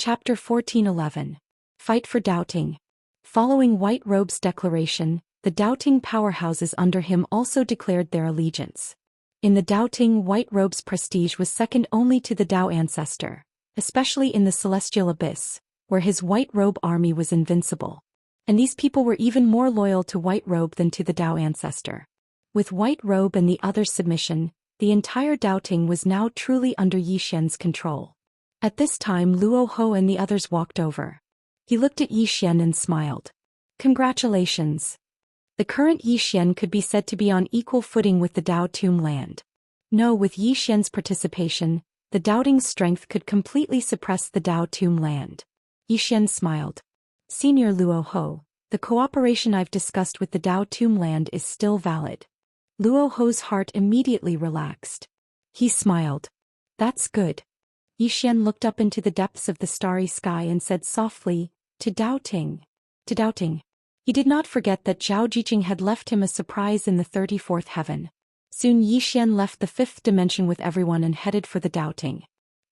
Chapter 1411. Fight for Doubting. Following White Robe's declaration, the doubting powerhouses under him also declared their allegiance. In the doubting, White Robe's prestige was second only to the Tao ancestor, especially in the celestial abyss, where his White Robe army was invincible. And these people were even more loyal to White Robe than to the Tao ancestor. With White Robe and the others' submission, the entire doubting was now truly under Zhou Xian's control. At this time Luo Ho and the others walked over. He looked at Zhou Xian and smiled. Congratulations. The current Zhou Xian could be said to be on equal footing with the Dao Tomb land. No, with Zhou Xian's participation, the doubting's strength could completely suppress the Dao Tomb land. Zhou Xian smiled. Senior Luo Ho, the cooperation I've discussed with the Dao Tomb land is still valid. Luo Ho's heart immediately relaxed. He smiled. That's good. Zhou Xian looked up into the depths of the starry sky and said softly, To doubting. To doubting. He did not forget that Zhao Jiqing had left him a surprise in the 34th heaven. Soon Zhou Xian left the 5th dimension with everyone and headed for the doubting.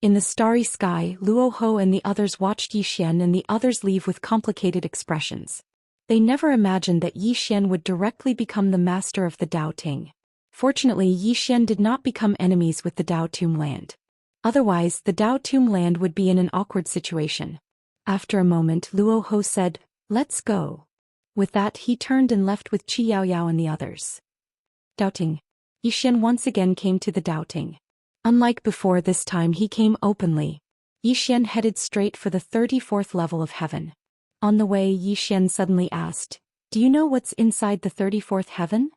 In the starry sky, Luo Ho and the others watched Zhou Xian and the others leave with complicated expressions. They never imagined that Zhou Xian would directly become the master of the doubting. Fortunately, Zhou Xian did not become enemies with the Dao Tomb land. Otherwise, the Dao Tomb land would be in an awkward situation. After a moment, Luo Ho said, Let's go. With that, he turned and left with Qi Yaoyao and the others. Doubting. Zhou Xian once again came to the doubting. Unlike before, this time he came openly. Zhou Xian headed straight for the 34th level of heaven. On the way, Zhou Xian suddenly asked, Do you know what's inside the 34th heaven?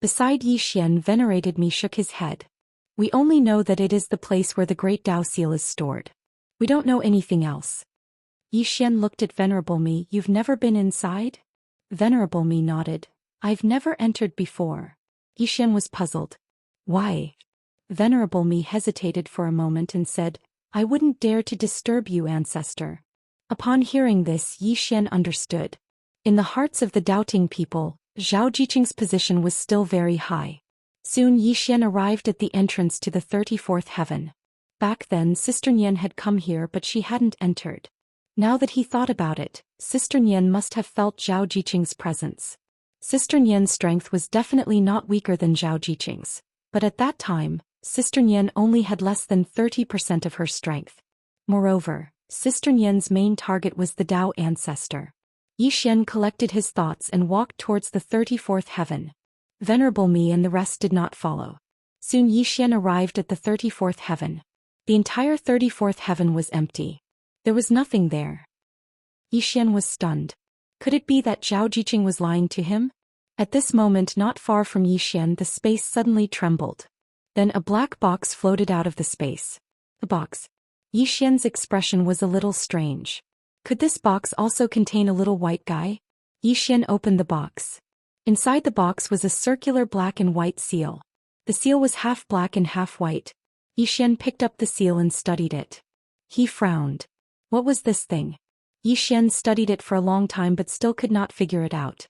Beside Zhou Xian, venerated me shook his head. We only know that it is the place where the great Dao seal is stored. We don't know anything else. Zhou Xian looked at Venerable Me. You've never been inside? Venerable Me nodded. I've never entered before. Zhou Xian was puzzled. Why? Venerable Me hesitated for a moment and said, I wouldn't dare to disturb you, ancestor. Upon hearing this, Zhou Xian understood. In the hearts of the doubting people, Zhao Jiqing's position was still very high. Soon Zhou Xian arrived at the entrance to the 34th heaven. Back then Sister Nian had come here but she hadn't entered. Now that he thought about it, Sister Nian must have felt Zhao Jiqing's presence. Sister Nian's strength was definitely not weaker than Zhao Jiqing's, but at that time, Sister Nian only had less than 30% of her strength. Moreover, Sister Nian's main target was the Dao ancestor. Zhou Xian collected his thoughts and walked towards the 34th heaven. Venerable Me and the rest did not follow. Soon Zhou Xian arrived at the 34th heaven. The entire 34th heaven was empty. There was nothing there. Zhou Xian was stunned. Could it be that Zhao Jiqing was lying to him? At this moment, not far from Zhou Xian, the space suddenly trembled. Then a black box floated out of the space. The box. Zhou Xian's expression was a little strange. Could this box also contain a little white guy? Zhou Xian opened the box. Inside the box was a circular black and white seal. The seal was half black and half white. Zhou Xian picked up the seal and studied it. He frowned. What was this thing? Zhou Xian studied it for a long time but still could not figure it out.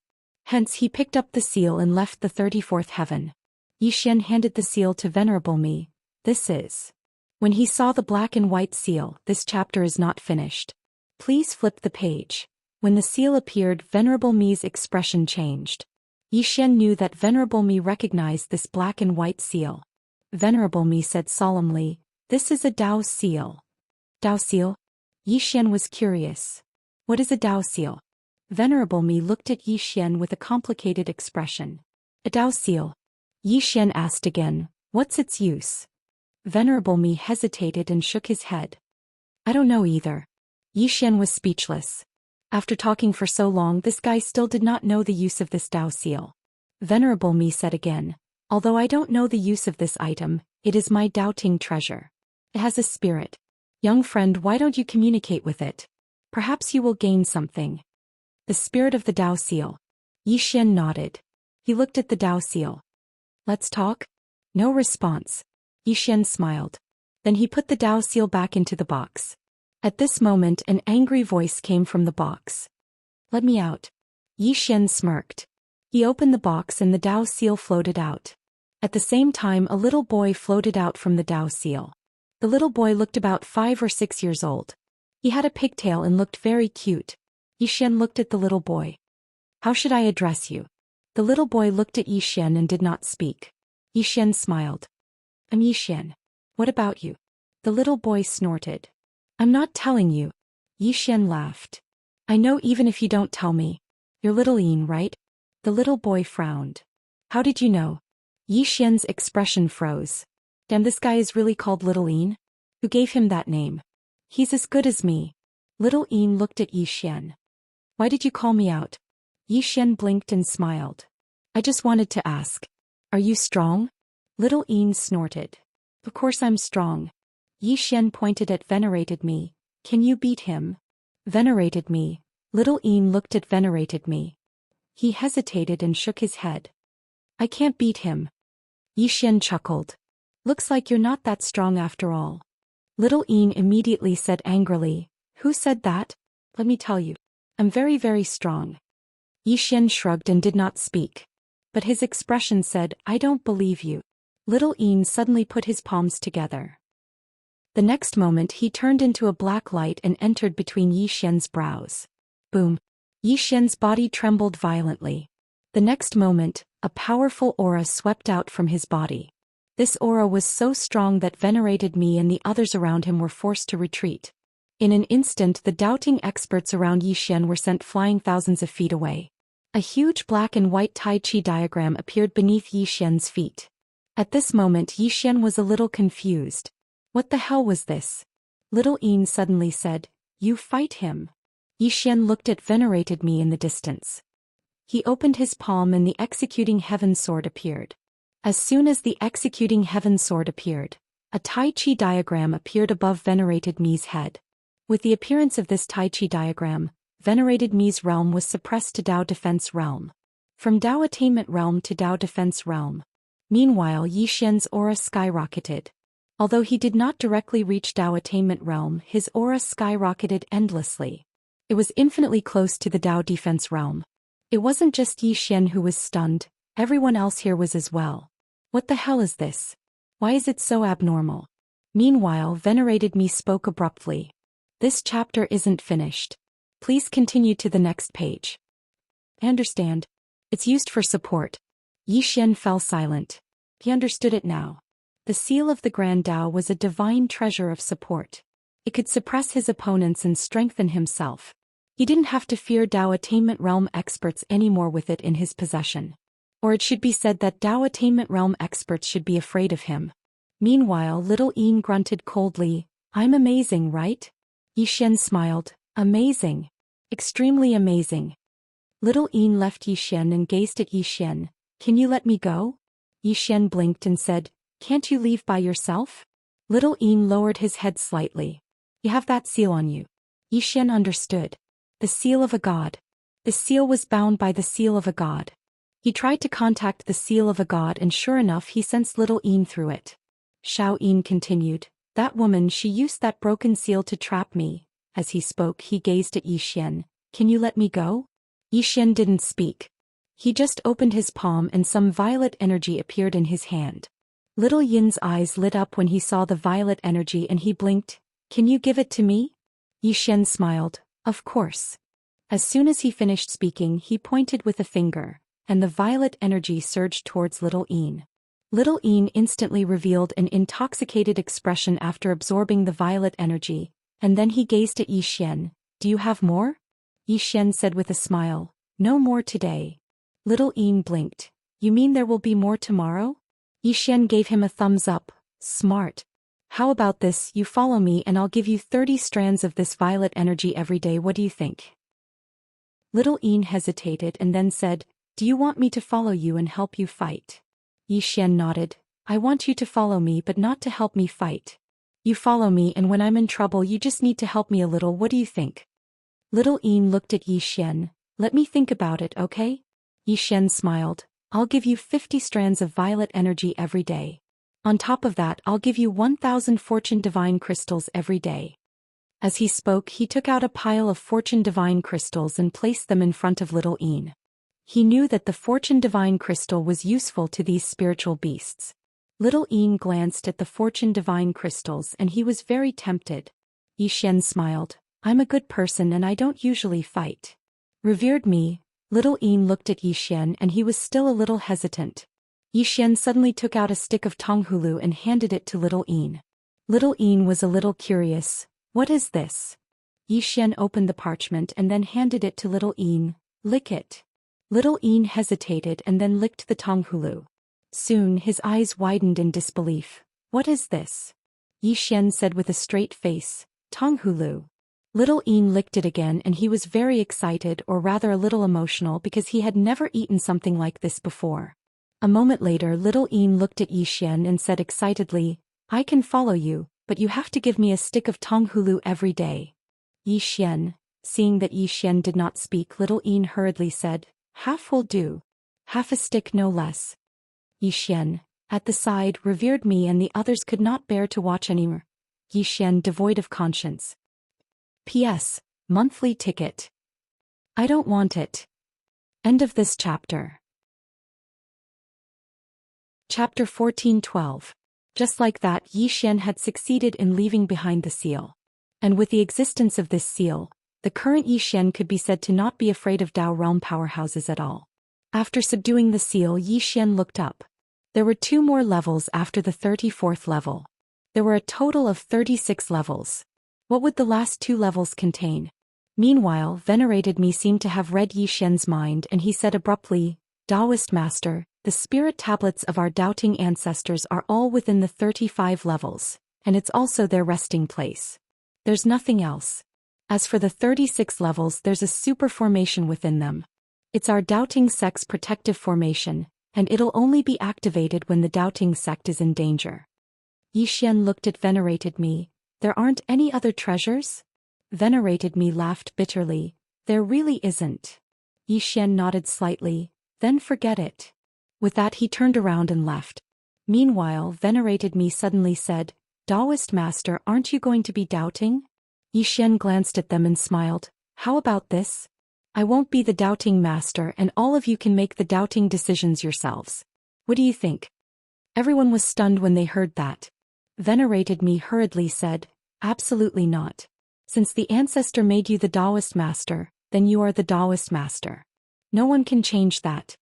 Hence he picked up the seal and left the 34th heaven. Zhou Xian handed the seal to Venerable Me. This is. When he saw the black and white seal, this chapter is not finished. Please flip the page. When the seal appeared, Venerable Me's expression changed. Zhou Xian knew that Venerable Me recognized this black and white seal. Venerable Me said solemnly, This is a Dao seal. Dao seal? Zhou Xian was curious. What is a Dao seal? Venerable Me looked at Zhou Xian with a complicated expression. A Dao seal? Zhou Xian asked again, What's its use? Venerable Me hesitated and shook his head. I don't know either. Zhou Xian was speechless. After talking for so long, this guy still did not know the use of this Dao seal. Venerable Me said again, Although I don't know the use of this item, it is my doubting treasure. It has a spirit. Young friend, why don't you communicate with it? Perhaps you will gain something. The spirit of the Dao seal. Zhou Xian nodded. He looked at the Dao seal. Let's talk? No response. Zhou Xian smiled. Then he put the Dao seal back into the box. At this moment, an angry voice came from the box. Let me out. Zhou Xian smirked. He opened the box and the Dao seal floated out. At the same time, a little boy floated out from the Dao seal. The little boy looked about 5 or 6 years old. He had a pigtail and looked very cute. Yi Xian looked at the little boy. How should I address you? The little boy looked at Yi Xian and did not speak. Yi Xian smiled. I'm Yi Xian. What about you? The little boy snorted. I'm not telling you. Yi Xian laughed. I know even if you don't tell me. You're little Yin, right? The little boy frowned. How did you know? Yi Xian's expression froze. Damn, this guy is really called Little Yin? Who gave him that name? He's as good as me. Little Yin looked at Yi Xian. Why did you call me out? Yi Xian blinked and smiled. I just wanted to ask. Are you strong? Little Yin snorted. Of course I'm strong. Yi Xian pointed at Venerated Me. Can you beat him? Venerated Me. Little Yin looked at Venerated Me. He hesitated and shook his head. I can't beat him. Yi Xian chuckled. Looks like you're not that strong after all. Little Yin immediately said angrily, Who said that? Let me tell you. I'm very, very strong. Yi Xian shrugged and did not speak. But his expression said, I don't believe you. Little Yin suddenly put his palms together. The next moment he turned into a black light and entered between Yi Xian's brows. Boom. Yi Xian's body trembled violently. The next moment, a powerful aura swept out from his body. This aura was so strong that Venerated Me and the others around him were forced to retreat. In an instant the doubting experts around Yi Xian were sent flying thousands of feet away. A huge black and white Tai Chi diagram appeared beneath Yi Xian's feet. At this moment Yi Xian was a little confused. What the hell was this? Little Yin suddenly said, You fight him. Yi Xian looked at Venerated Me in the distance. He opened his palm and the Executing Heaven Sword appeared. As soon as the Executing Heaven Sword appeared, a Tai Chi diagram appeared above Venerated Me's head. With the appearance of this Tai Chi diagram, Venerated Me's realm was suppressed to Dao Defense Realm. From Dao Attainment Realm to Dao Defense Realm. Meanwhile Yi Xian's aura skyrocketed. Although he did not directly reach Dao Attainment Realm, his aura skyrocketed endlessly. It was infinitely close to the Dao Defense Realm. It wasn't just Yi Xian who was stunned, everyone else here was as well. What the hell is this? Why is it so abnormal? Meanwhile Venerated Me spoke abruptly. This chapter isn't finished. Please continue to the next page. I understand. It's used for support. Yi Xian fell silent. He understood it now. The seal of the Grand Dao was a divine treasure of support. It could suppress his opponents and strengthen himself. He didn't have to fear Dao Attainment Realm experts anymore with it in his possession. Or it should be said that Dao Attainment Realm experts should be afraid of him. Meanwhile Little Yin grunted coldly, I'm amazing, right? Yi Xian smiled, amazing. Extremely amazing. Little Yin left Yi Xian and gazed at Yi Xian. Can you let me go? Yi Xian blinked and said, Can't you leave by yourself? Little Yin lowered his head slightly. You have that seal on you. Yi Xian understood. The seal of a god. The seal was bound by the seal of a god. He tried to contact the seal of a god and sure enough he sensed Little Yin through it. Xiao Yin continued, That woman, she used that broken seal to trap me. As he spoke he gazed at Yi Xian. Can you let me go? Yi Xian didn't speak. He just opened his palm and some violet energy appeared in his hand. Little Yin's eyes lit up when he saw the violet energy and he blinked. Can you give it to me? Yi Xian smiled. Of course. As soon as he finished speaking he pointed with a finger, and the violet energy surged towards Little Yin. Little Yin instantly revealed an intoxicated expression after absorbing the violet energy, and then he gazed at Yi Xian. Do you have more? Yi Xian said with a smile, No more today. Little Yin blinked. You mean there will be more tomorrow? Yi Xian gave him a thumbs up. Smart. How about this, you follow me and I'll give you 30 strands of this violet energy every day, what do you think? Little Yin hesitated and then said, Do you want me to follow you and help you fight? Yi Xian nodded. I want you to follow me but not to help me fight. You follow me and when I'm in trouble you just need to help me a little, what do you think? Little Yin looked at Yi Xian. Let me think about it, okay? Yi Xian smiled. I'll give you 50 strands of violet energy every day. On top of that I'll give you 1,000 fortune divine crystals every day. As he spoke he took out a pile of fortune divine crystals and placed them in front of Little Yin. He knew that the fortune divine crystal was useful to these spiritual beasts. Little Yin glanced at the fortune divine crystals and he was very tempted. Yi Xian smiled. I'm a good person and I don't usually fight. Revered me, little Yin looked at Yi Xian and he was still a little hesitant. Yi Xian suddenly took out a stick of Tonghulu and handed it to little Yin. Little Yin was a little curious. What is this? Yi Xian opened the parchment and then handed it to little Yin. Lick it. Little Yin hesitated and then licked the Tonghulu. Soon his eyes widened in disbelief. What is this? Yi Xian said with a straight face. Tonghulu. Little Yin licked it again and he was very excited, or rather a little emotional, because he had never eaten something like this before. A moment later little Yin looked at Yi Xian and said excitedly, I can follow you, but you have to give me a stick of Tonghulu every day. Yi Xian, seeing that Yi Xian did not speak, little Yin hurriedly said, half will do. Half a stick no less. Yi Xian, at the side, revered me and the others could not bear to watch anymore. Yi Xian devoid of conscience. P.S. Monthly ticket. I don't want it. End of this chapter. Chapter 14:12. Just like that, Yi Xian had succeeded in leaving behind the seal. And with the existence of this seal, the current Yi Xian could be said to not be afraid of Dao realm powerhouses at all. After subduing the seal, Yi Xian looked up. There were 2 more levels after the 34th level. There were a total of 36 levels. What would the last 2 levels contain? Meanwhile, Venerated Me seemed to have read Yi Xian's mind and he said abruptly, Taoist Master, the spirit tablets of our doubting ancestors are all within the 35 levels, and it's also their resting place. There's nothing else. As for the 36 levels, there's a super formation within them. It's our doubting sect's protective formation, and it'll only be activated when the doubting sect is in danger. Yi Xian looked at Venerated Me. There aren't any other treasures? Venerated Me laughed bitterly. There really isn't. Yi Xian nodded slightly. Then forget it. With that he turned around and left. Meanwhile, Venerated Me suddenly said, Taoist Master, aren't you going to be doubting? Yi Xian glanced at them and smiled. How about this? I won't be the doubting master and all of you can make the doubting decisions yourselves. What do you think? Everyone was stunned when they heard that. Venerated Me hurriedly said, absolutely not. Since the ancestor made you the Taoist master, then you are the Taoist master. No one can change that.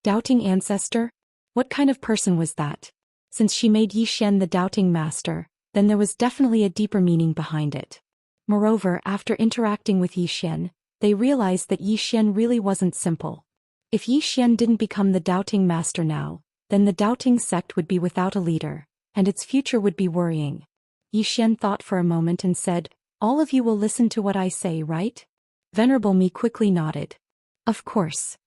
Doubting ancestor? What kind of person was that? Since she made Yi Xian the doubting master, then there was definitely a deeper meaning behind it. Moreover, after interacting with Yi Xian, they realized that Yi Xian really wasn't simple. If Yi Xian didn't become the doubting master now, then the doubting sect would be without a leader, and its future would be worrying. Yi Xian thought for a moment and said, all of you will listen to what I say, right? Venerable Me quickly nodded. Of course.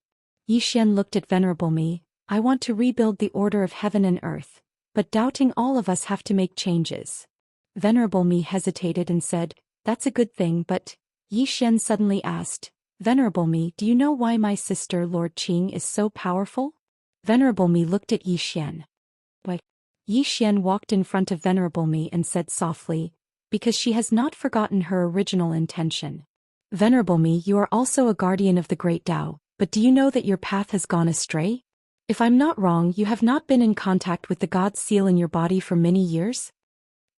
Yi Xian looked at Venerable Me. I want to rebuild the order of heaven and earth, but doubting all of us have to make changes. Venerable Me hesitated and said, that's a good thing, but... Yi Xian suddenly asked, Venerable Me, do you know why my sister Lord Qing is so powerful? Venerable Me looked at Yi Xian. Why? Yi Xian walked in front of Venerable Me and said softly, because she has not forgotten her original intention. Venerable Me, you are also a guardian of the great Tao, but do you know that your path has gone astray? If I'm not wrong, you have not been in contact with the God's seal in your body for many years?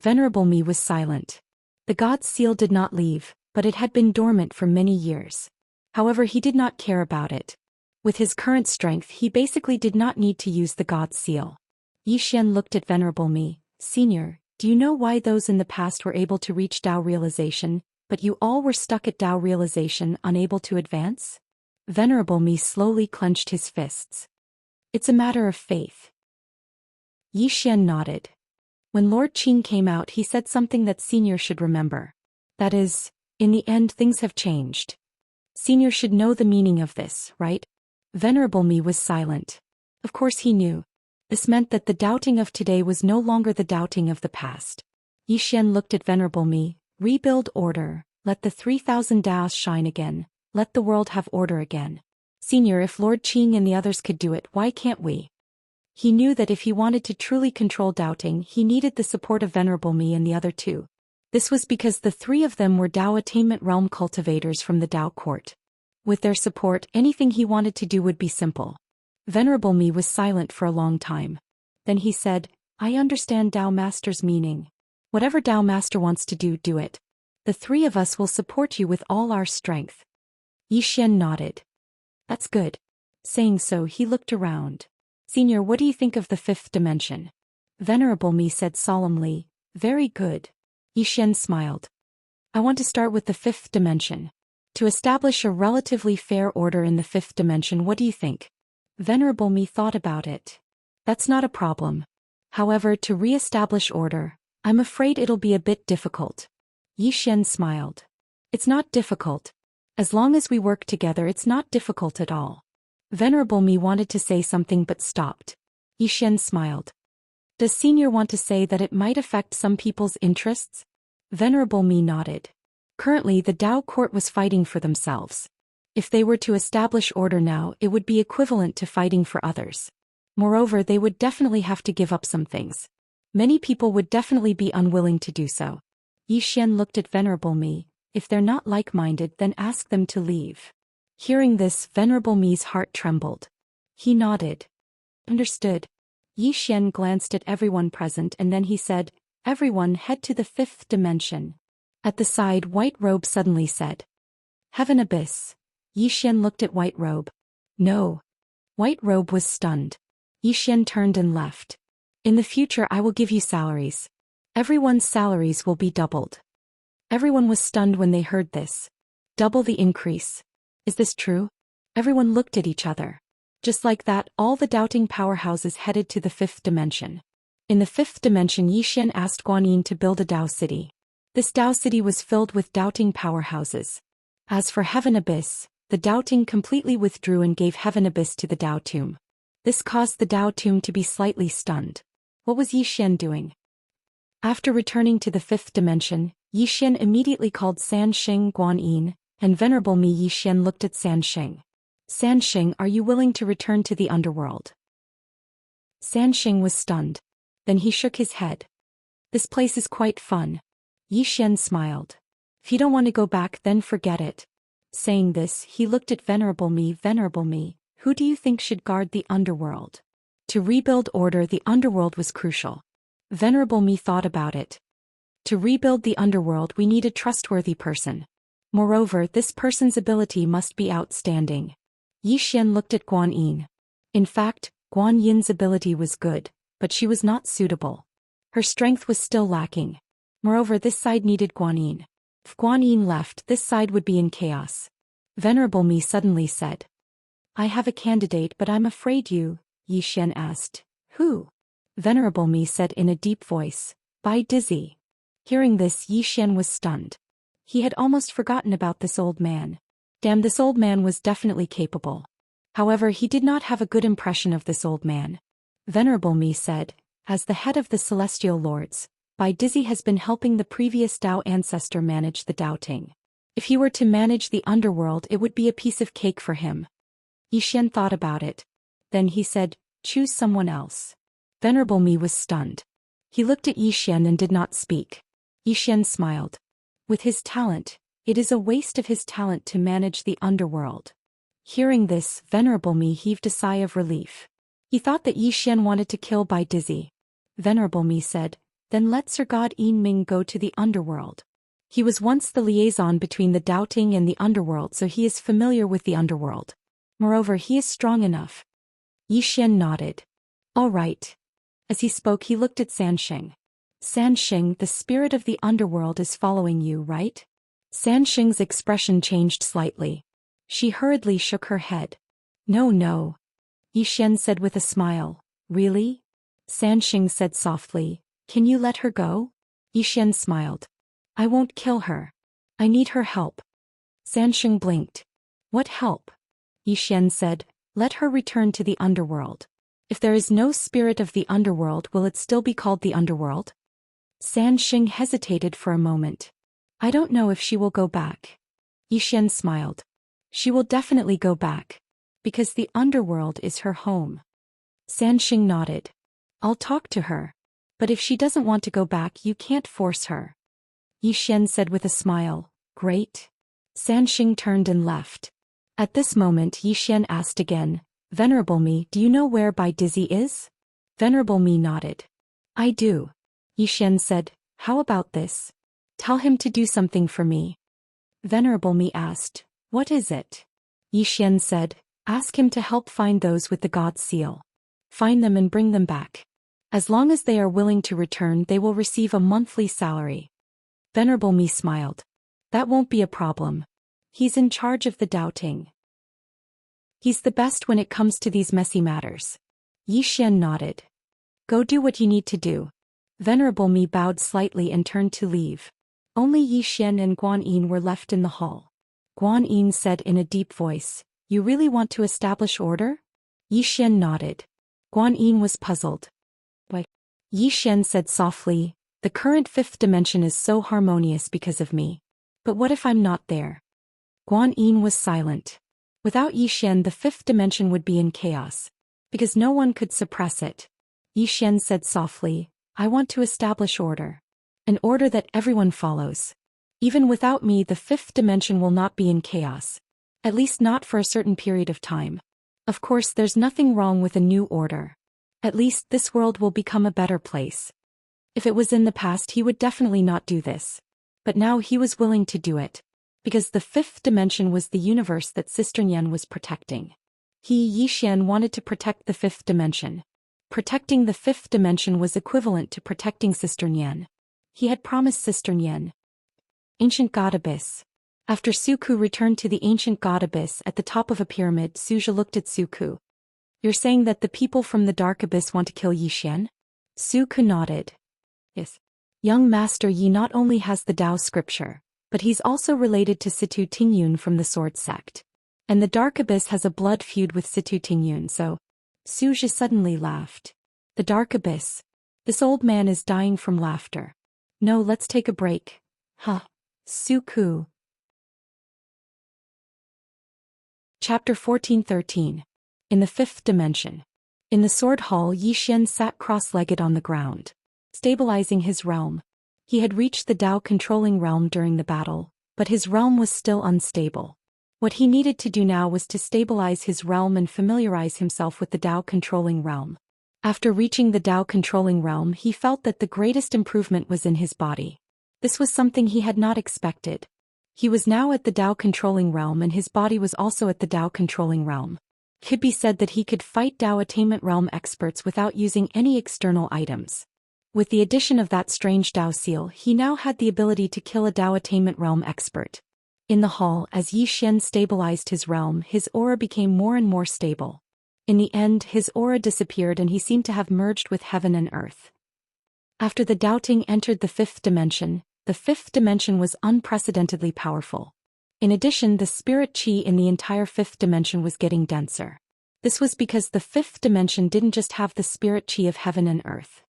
Venerable Me was silent. The God's seal did not leave, but it had been dormant for many years. However, he did not care about it. With his current strength, he basically did not need to use the God's seal. Yi Xian looked at Venerable Me. Senior, do you know why those in the past were able to reach Tao realization, but you all were stuck at Tao realization, unable to advance? Venerable Me slowly clenched his fists. It's a matter of faith. Yi Xian nodded. When Lord Qing came out, he said something that Senior should remember. That is, in the end things have changed. Senior should know the meaning of this, right? Venerable Me was silent. Of course he knew. This meant that the doubting of today was no longer the doubting of the past. Yi Xian looked at Venerable Me. Rebuild order, let the 3,000 Daos shine again, let the world have order again. Senior, if Lord Qing and the others could do it, why can't we? He knew that if he wanted to truly control doubting, he needed the support of Venerable Me and the other two. This was because the three of them were Tao attainment realm cultivators from the Tao court. With their support, anything he wanted to do would be simple. Venerable Me was silent for a long time. Then he said, I understand Tao Master's meaning. Whatever Tao Master wants to do, do it. The three of us will support you with all our strength. Yi Xian nodded. That's good. Saying so, he looked around. Senior, what do you think of the fifth dimension? Venerable Me said solemnly, very good. Yi Xian smiled. I want to start with the fifth dimension. To establish a relatively fair order in the fifth dimension, what do you think? Venerable Me thought about it. That's not a problem. However, to re-establish order, I'm afraid it'll be a bit difficult. Yi Xian smiled. It's not difficult. As long as we work together, it's not difficult at all. Venerable Me wanted to say something but stopped. Yi Xian smiled. Does Senior want to say that it might affect some people's interests? Venerable Me nodded. Currently, the Tao court was fighting for themselves. If they were to establish order now, it would be equivalent to fighting for others. Moreover, they would definitely have to give up some things. Many people would definitely be unwilling to do so. Yi Xian looked at Venerable Me. If they're not like-minded, then ask them to leave. Hearing this, Venerable Me's heart trembled. He nodded. Understood. Yi Xian glanced at everyone present and then he said, everyone head to the fifth dimension. At the side, White Robe suddenly said. Heaven Abyss. Yi Xian looked at White Robe. No. White Robe was stunned. Yi Xian turned and left. In the future I will give you salaries. Everyone's salaries will be doubled. Everyone was stunned when they heard this. Double the increase. Is this true? Everyone looked at each other. Just like that, all the doubting powerhouses headed to the fifth dimension. In the fifth dimension, Yi Xian asked Guanyin to build a Dao city. This Dao city was filled with doubting powerhouses. As for Heaven Abyss, the doubting completely withdrew and gave Heaven Abyss to the Dao tomb. This caused the Dao tomb to be slightly stunned. What was Yi Xian doing? After returning to the fifth dimension, Yi Xian immediately called Sanxing Guanyin, and Venerable Me Yi Xian looked at Sanxing. Sanxing, are you willing to return to the underworld? Sanxing was stunned. Then he shook his head. This place is quite fun. Yi Xian smiled. If you don't want to go back, then forget it. Saying this, he looked at Venerable Me. Venerable Me, who do you think should guard the underworld? To rebuild order, the underworld was crucial. Venerable Me thought about it. To rebuild the underworld, we need a trustworthy person. Moreover, this person's ability must be outstanding. Yi Xian looked at Guanyin. In fact, Guanyin's ability was good, but she was not suitable. Her strength was still lacking. Moreover, this side needed Guanyin. If Guanyin left, this side would be in chaos. Venerable Me suddenly said. I have a candidate, but I'm afraid you, Yi Xian asked. Who? Venerable Me said in a deep voice. Bai Dizzy. Hearing this, Yi Xian was stunned. He had almost forgotten about this old man. Damn, this old man was definitely capable. However, he did not have a good impression of this old man. Venerable Me said, as the head of the Celestial Lords, Bai Dizzy has been helping the previous Dao ancestor manage the doubting. If he were to manage the underworld, it would be a piece of cake for him. Yi Xian thought about it. Then he said, choose someone else. Venerable Me was stunned. He looked at Yi Xian and did not speak. Yi Xian smiled. With his talent, it is a waste of his talent to manage the underworld. Hearing this, Venerable Me heaved a sigh of relief. He thought that Yi Xian wanted to kill Bai Dizzy. Venerable Me said, then let Sir God Yin Ming go to the underworld. He was once the liaison between the doubting and the underworld, so he is familiar with the underworld. Moreover, he is strong enough. Yi Xian nodded. All right. As he spoke, he looked at Sanxing. Sanxing, the spirit of the underworld is following you, right? Sanxing's expression changed slightly. She hurriedly shook her head. No, no. Yi Xian said with a smile. Really? Sanxing said softly. Can you let her go? Yi Xian smiled. I won't kill her. I need her help. Sanxing blinked. What help? Yi Xian said. Let her return to the underworld. If there is no spirit of the underworld, will it still be called the underworld? Sanxing hesitated for a moment. I don't know if she will go back. Yi Xian smiled. She will definitely go back. Because the underworld is her home. Sanxing nodded. I'll talk to her. But if she doesn't want to go back, you can't force her. Yi Xian said with a smile. Great. Sanxing turned and left. At this moment, Yi Xian asked again, Venerable Me, do you know where Bai Dizzy is? Venerable Me nodded. I do. Yi Xian said, how about this? Tell him to do something for me. Venerable Me asked, what is it? Yi Xian said, ask him to help find those with the god seal. Find them and bring them back. As long as they are willing to return, they will receive a monthly salary. Venerable Me smiled. That won't be a problem. He's in charge of the doubting. He's the best when it comes to these messy matters. Yi Xian nodded. Go do what you need to do. Venerable Me bowed slightly and turned to leave. Only Yi Xian and Guan Yin were left in the hall. Guan Yin said in a deep voice, you really want to establish order? Yi Xian nodded. Guan Yin was puzzled. What? Yi Xian said softly, the current fifth dimension is so harmonious because of me. But what if I'm not there? Guan Yin was silent. Without Yi Xian, the fifth dimension would be in chaos. Because no one could suppress it. Yi Xian said softly, I want to establish order. An order that everyone follows. Even without me, the fifth dimension will not be in chaos. At least not for a certain period of time. Of course, there's nothing wrong with a new order. At least this world will become a better place. If it was in the past, he would definitely not do this. But now he was willing to do it. Because the fifth dimension was the universe that Sister Nian was protecting. He, Yi Xian, wanted to protect the fifth dimension. Protecting the fifth dimension was equivalent to protecting Sister Nian. He had promised Sister Nian. Ancient God Abyss. After Suku returned to the ancient God Abyss at the top of a pyramid, Suja looked at Suku. You're saying that the people from the Dark Abyss want to kill Yi Xian? Suku nodded. Yes. Young Master Yi not only has the Tao scripture, but he's also related to Situ Tingyun from the Sword Sect. And the Dark Abyss has a blood feud with Situ Tingyun, so... Suja suddenly laughed. The Dark Abyss. This old man is dying from laughter. No, let's take a break. Huh. Suku. Chapter 14-13. In the fifth dimension. In the sword hall, Yi Xian sat cross-legged on the ground, stabilizing his realm. He had reached the Tao controlling realm during the battle, but his realm was still unstable. What he needed to do now was to stabilize his realm and familiarize himself with the Tao controlling realm. After reaching the Tao controlling realm, he felt that the greatest improvement was in his body. This was something he had not expected. He was now at the Tao controlling realm and his body was also at the Tao controlling realm. It could be said that he could fight Tao attainment realm experts without using any external items. With the addition of that strange Tao seal, he now had the ability to kill a Tao attainment realm expert. In the hall, as Yi Xian stabilized his realm, his aura became more and more stable. In the end, his aura disappeared and he seemed to have merged with heaven and earth. After the doubting entered the fifth dimension was unprecedentedly powerful. In addition, the spirit qi in the entire fifth dimension was getting denser. This was because the fifth dimension didn't just have the spirit qi of heaven and earth.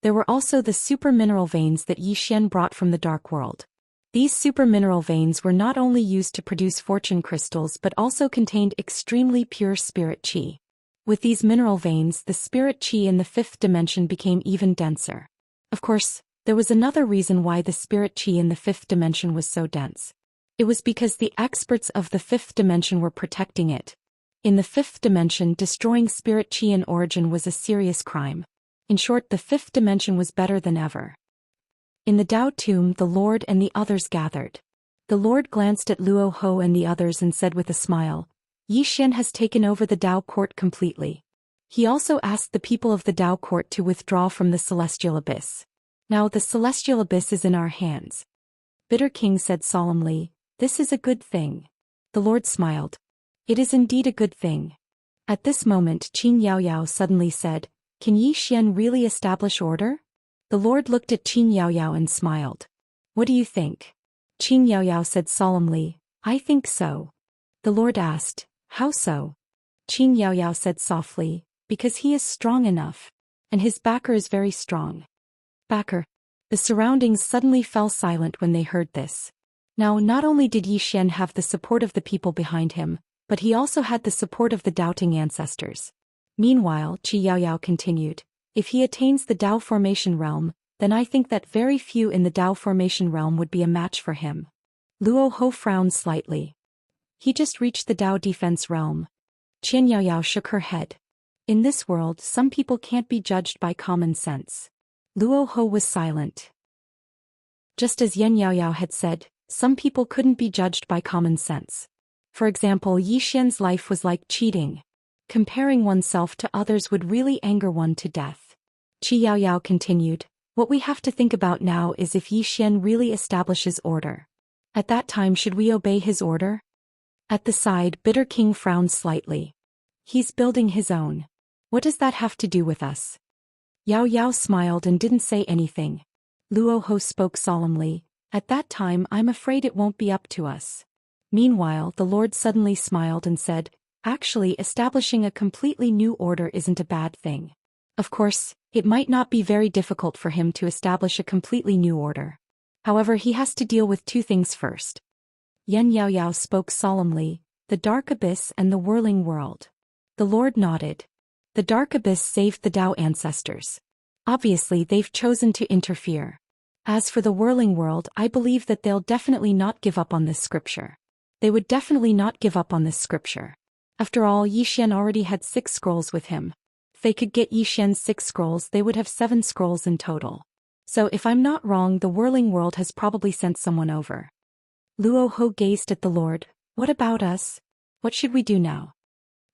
There were also the super mineral veins that Yi Xian brought from the dark world. These super mineral veins were not only used to produce fortune crystals but also contained extremely pure spirit qi. With these mineral veins, the spirit qi in the fifth dimension became even denser. Of course, there was another reason why the spirit qi in the fifth dimension was so dense. It was because the experts of the fifth dimension were protecting it. In the fifth dimension, destroying spirit qi in origin was a serious crime. In short, the fifth dimension was better than ever. In the Tao tomb, the Lord and the others gathered. The Lord glanced at Luo Ho and the others and said with a smile, Yi Xian has taken over the Tao court completely. He also asked the people of the Tao court to withdraw from the celestial abyss. Now the celestial abyss is in our hands. Bitter King said solemnly, this is a good thing. The Lord smiled. It is indeed a good thing. At this moment, Qin Yaoyao suddenly said, can Yi Xian really establish order? The Lord looked at Qin Yaoyao and smiled. What do you think? Qin Yaoyao said solemnly, I think so. The Lord asked, how so? Qin Yaoyao said softly, because he is strong enough. And his backer is very strong. Backer. The surroundings suddenly fell silent when they heard this. Now, not only did Yi Xian have the support of the people behind him, but he also had the support of the doubting ancestors. Meanwhile, Qi Yaoyao continued, if he attains the Tao formation realm, then I think that very few in the Tao formation realm would be a match for him. Luo Ho frowned slightly. He just reached the Tao defense realm. Qin Yaoyao shook her head. In this world, some people can't be judged by common sense. Luo Ho was silent. Just as Yan Yaoyao had said, some people couldn't be judged by common sense. For example, Yi Xian's life was like cheating. Comparing oneself to others would really anger one to death. Qi Yaoyao continued, what we have to think about now is if Yi Xian really establishes order. At that time, should we obey his order? At the side, Bitter King frowned slightly. He's building his own. What does that have to do with us? Yao Yao smiled and didn't say anything. Luo Ho spoke solemnly, at that time I'm afraid it won't be up to us. Meanwhile, the Lord suddenly smiled and said, actually establishing a completely new order isn't a bad thing. Of course, it might not be very difficult for him to establish a completely new order. However, he has to deal with two things first. Yan Yaoyao spoke solemnly, the dark abyss and the whirling world. The Lord nodded. The dark abyss saved the Tao ancestors. Obviously, they've chosen to interfere. As for the whirling world, I believe that they'll definitely not give up on this scripture. They would definitely not give up on this scripture. After all, Yi Xian already had 6 scrolls with him. If they could get Yi Xian's 6 scrolls, they would have 7 scrolls in total. So if I'm not wrong, the whirling world has probably sent someone over. Luo Ho gazed at the Lord. What about us? What should we do now?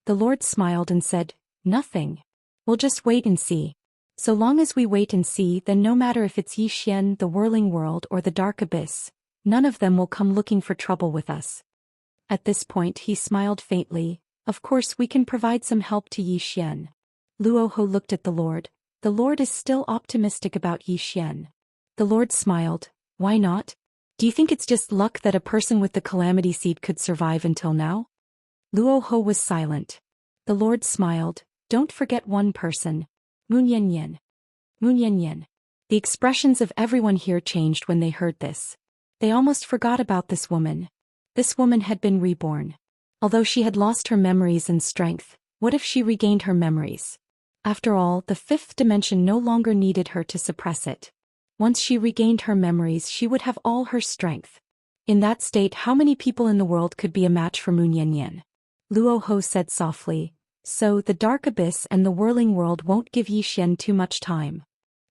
The Lord smiled and said, nothing. We'll just wait and see. So long as we wait and see, then no matter if it's Yi Xian, the whirling world, or the dark abyss, none of them will come looking for trouble with us. At this point he smiled faintly. Of course we can provide some help to Yi Xian. Luo Ho looked at the Lord. The Lord is still optimistic about Yi Xian. The Lord smiled. Why not? Do you think it's just luck that a person with the calamity seed could survive until now? Luo Ho was silent. The Lord smiled. Don't forget one person. Moon Yen Yen. Moon Yen Yen. The expressions of everyone here changed when they heard this. They almost forgot about this woman. This woman had been reborn. Although she had lost her memories and strength, what if she regained her memories? After all, the 5th dimension no longer needed her to suppress it. Once she regained her memories, she would have all her strength. In that state, how many people in the world could be a match for Moon Yen Yen? Luo Ho said softly, so the dark abyss and the whirling world won't give Yi Xian too much time.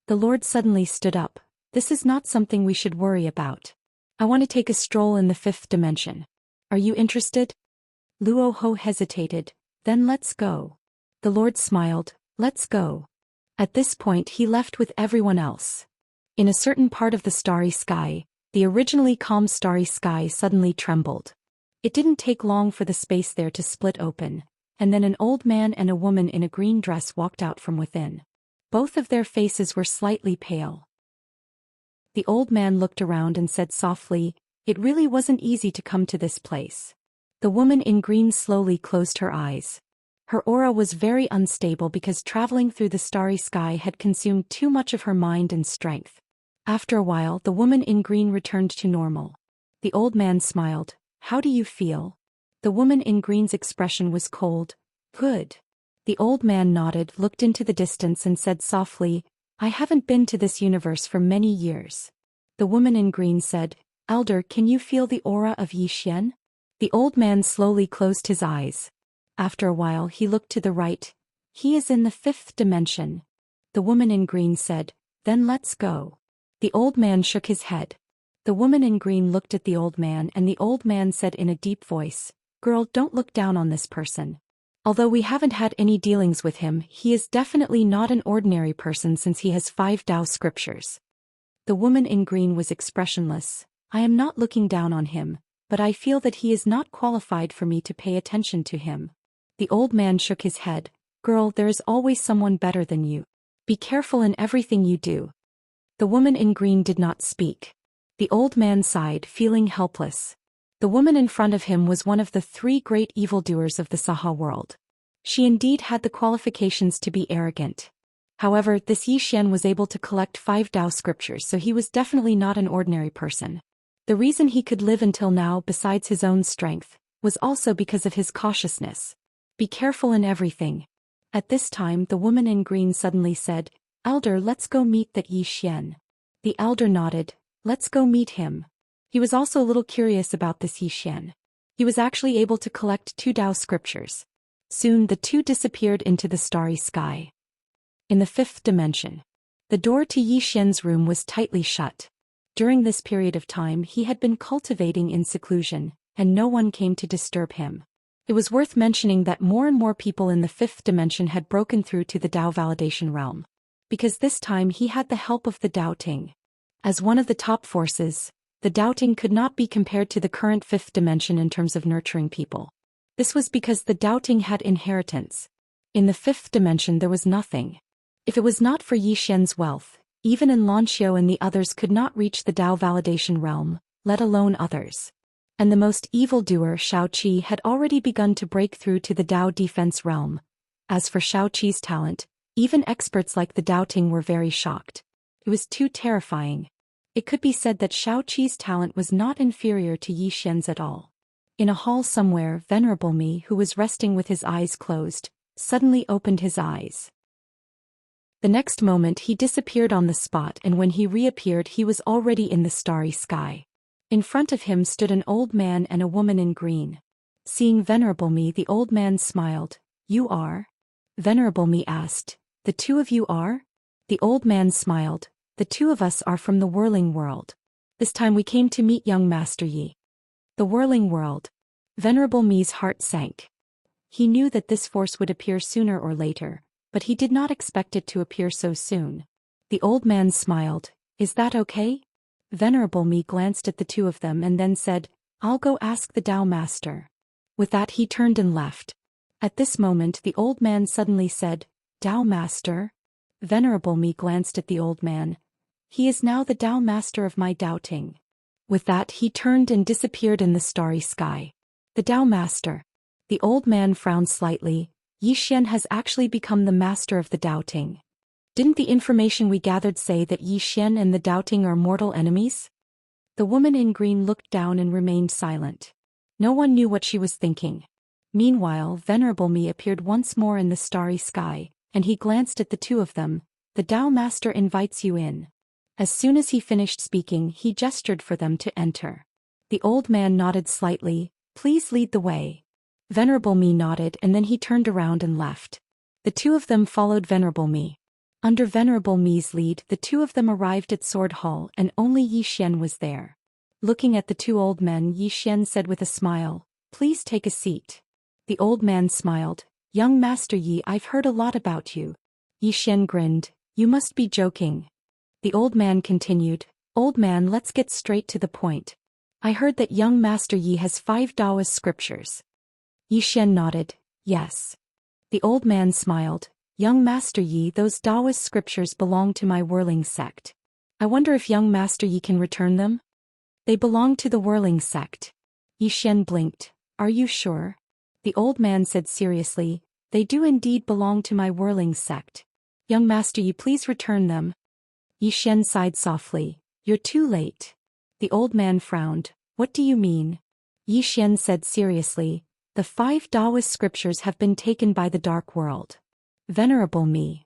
The Lord suddenly stood up. This is not something we should worry about. I want to take a stroll in the 5th dimension. Are you interested? Luo Ho hesitated. Then let's go. The Lord smiled. Let's go. At this point he left with everyone else. In a certain part of the starry sky, the originally calm starry sky suddenly trembled. It didn't take long for the space there to split open, and then an old man and a woman in a green dress walked out from within. Both of their faces were slightly pale. The old man looked around and said softly, it really wasn't easy to come to this place. The woman in green slowly closed her eyes. Her aura was very unstable because traveling through the starry sky had consumed too much of her mind and strength. After a while, the woman in green returned to normal. The old man smiled. How do you feel? The woman in green's expression was cold. Good. The old man nodded, looked into the distance and said softly, I haven't been to this universe for many years. The woman in green said, Elder, can you feel the aura of Yi Xian? The old man slowly closed his eyes. After a while he looked to the right. He is in the 5th dimension. The woman in green said, then let's go. The old man shook his head. The woman in green looked at the old man and the old man said in a deep voice, girl, don't look down on this person. Although we haven't had any dealings with him, he is definitely not an ordinary person since he has 5 Tao scriptures. The woman in green was expressionless. I am not looking down on him, but I feel that he is not qualified for me to pay attention to him. The old man shook his head. Girl, there is always someone better than you. Be careful in everything you do. The woman in green did not speak. The old man sighed, feeling helpless. The woman in front of him was one of the 3 great evildoers of the Saha world. She indeed had the qualifications to be arrogant. However, this Yi Xian was able to collect 5 Tao scriptures, so he was definitely not an ordinary person. The reason he could live until now, besides his own strength, was also because of his cautiousness. Be careful in everything. At this time the woman in green suddenly said, Elder, let's go meet that Yi Xian. The elder nodded. Let's go meet him. He was also a little curious about this Yi Xian. He was actually able to collect 2 Tao scriptures. Soon the 2 disappeared into the starry sky. In the 5th dimension, the door to Yi Xian's room was tightly shut. During this period of time he had been cultivating in seclusion, and no one came to disturb him. It was worth mentioning that more and more people in the fifth dimension had broken through to the Tao validation realm. Because this time he had the help of the doubting. As one of the top forces, the doubting could not be compared to the current fifth dimension in terms of nurturing people. This was because the doubting had inheritance. In the fifth dimension there was nothing. If it was not for Xian's wealth, even Xianxia and the others could not reach the Tao validation realm, let alone others. And the most evildoer Xiaoqi had already begun to break through to the Tao defense realm. As for Xiaoqi's talent, even experts like the doubting were very shocked. It was too terrifying. It could be said that Xiaoqi's talent was not inferior to Xian's at all. In a hall somewhere, Venerable Me, who was resting with his eyes closed, suddenly opened his eyes. The next moment he disappeared on the spot, and when he reappeared he was already in the starry sky. In front of him stood an old man and a woman in green. Seeing Venerable Me, the old man smiled. "You are?" Venerable Me asked. "The two of you are?" The old man smiled. "The two of us are from the whirling world. This time we came to meet young Master Yi." The whirling world. Venerable Me's heart sank. He knew that this force would appear sooner or later, but he did not expect it to appear so soon. The old man smiled. "Is that okay?" Venerable Me glanced at the two of them and then said, "I'll go ask the Tao Master." With that he turned and left. At this moment the old man suddenly said, "Tao Master?" Venerable Me glanced at the old man. "He is now the Tao Master of my doubting." With that he turned and disappeared in the starry sky. The Tao Master. The old man frowned slightly. Xian has actually become the master of the doubting. Didn't the information we gathered say that Xian and the doubting are mortal enemies? The woman in green looked down and remained silent. No one knew what she was thinking. Meanwhile, Venerable Me appeared once more in the starry sky, and he glanced at the two of them. "The Tao Master invites you in." As soon as he finished speaking, he gestured for them to enter. The old man nodded slightly. "Please lead the way." Venerable Me nodded, and then he turned around and left. The two of them followed Venerable Me. Under Venerable Me's lead, the two of them arrived at Sword Hall, and only Xian was there. Looking at the two old men, Xian said with a smile, "Please take a seat." The old man smiled. "Young Master Yi, I've heard a lot about you." Xian grinned. "You must be joking." The old man continued, "Old man, let's get straight to the point. I heard that young Master Yi has 5 Taoist scriptures." Xian nodded. "Yes." The old man smiled. "Young Master Yi, those Taoist scriptures belong to my whirling sect. I wonder if young Master Yi can return them?" "They belong to the whirling sect." Xian blinked. "Are you sure?" The old man said seriously, "They do indeed belong to my whirling sect. Young Master Yi, please return them." Xian sighed softly. "You're too late." The old man frowned. "What do you mean?" Xian said seriously, "The 5 Taoist scriptures have been taken by the dark world." Venerable Me.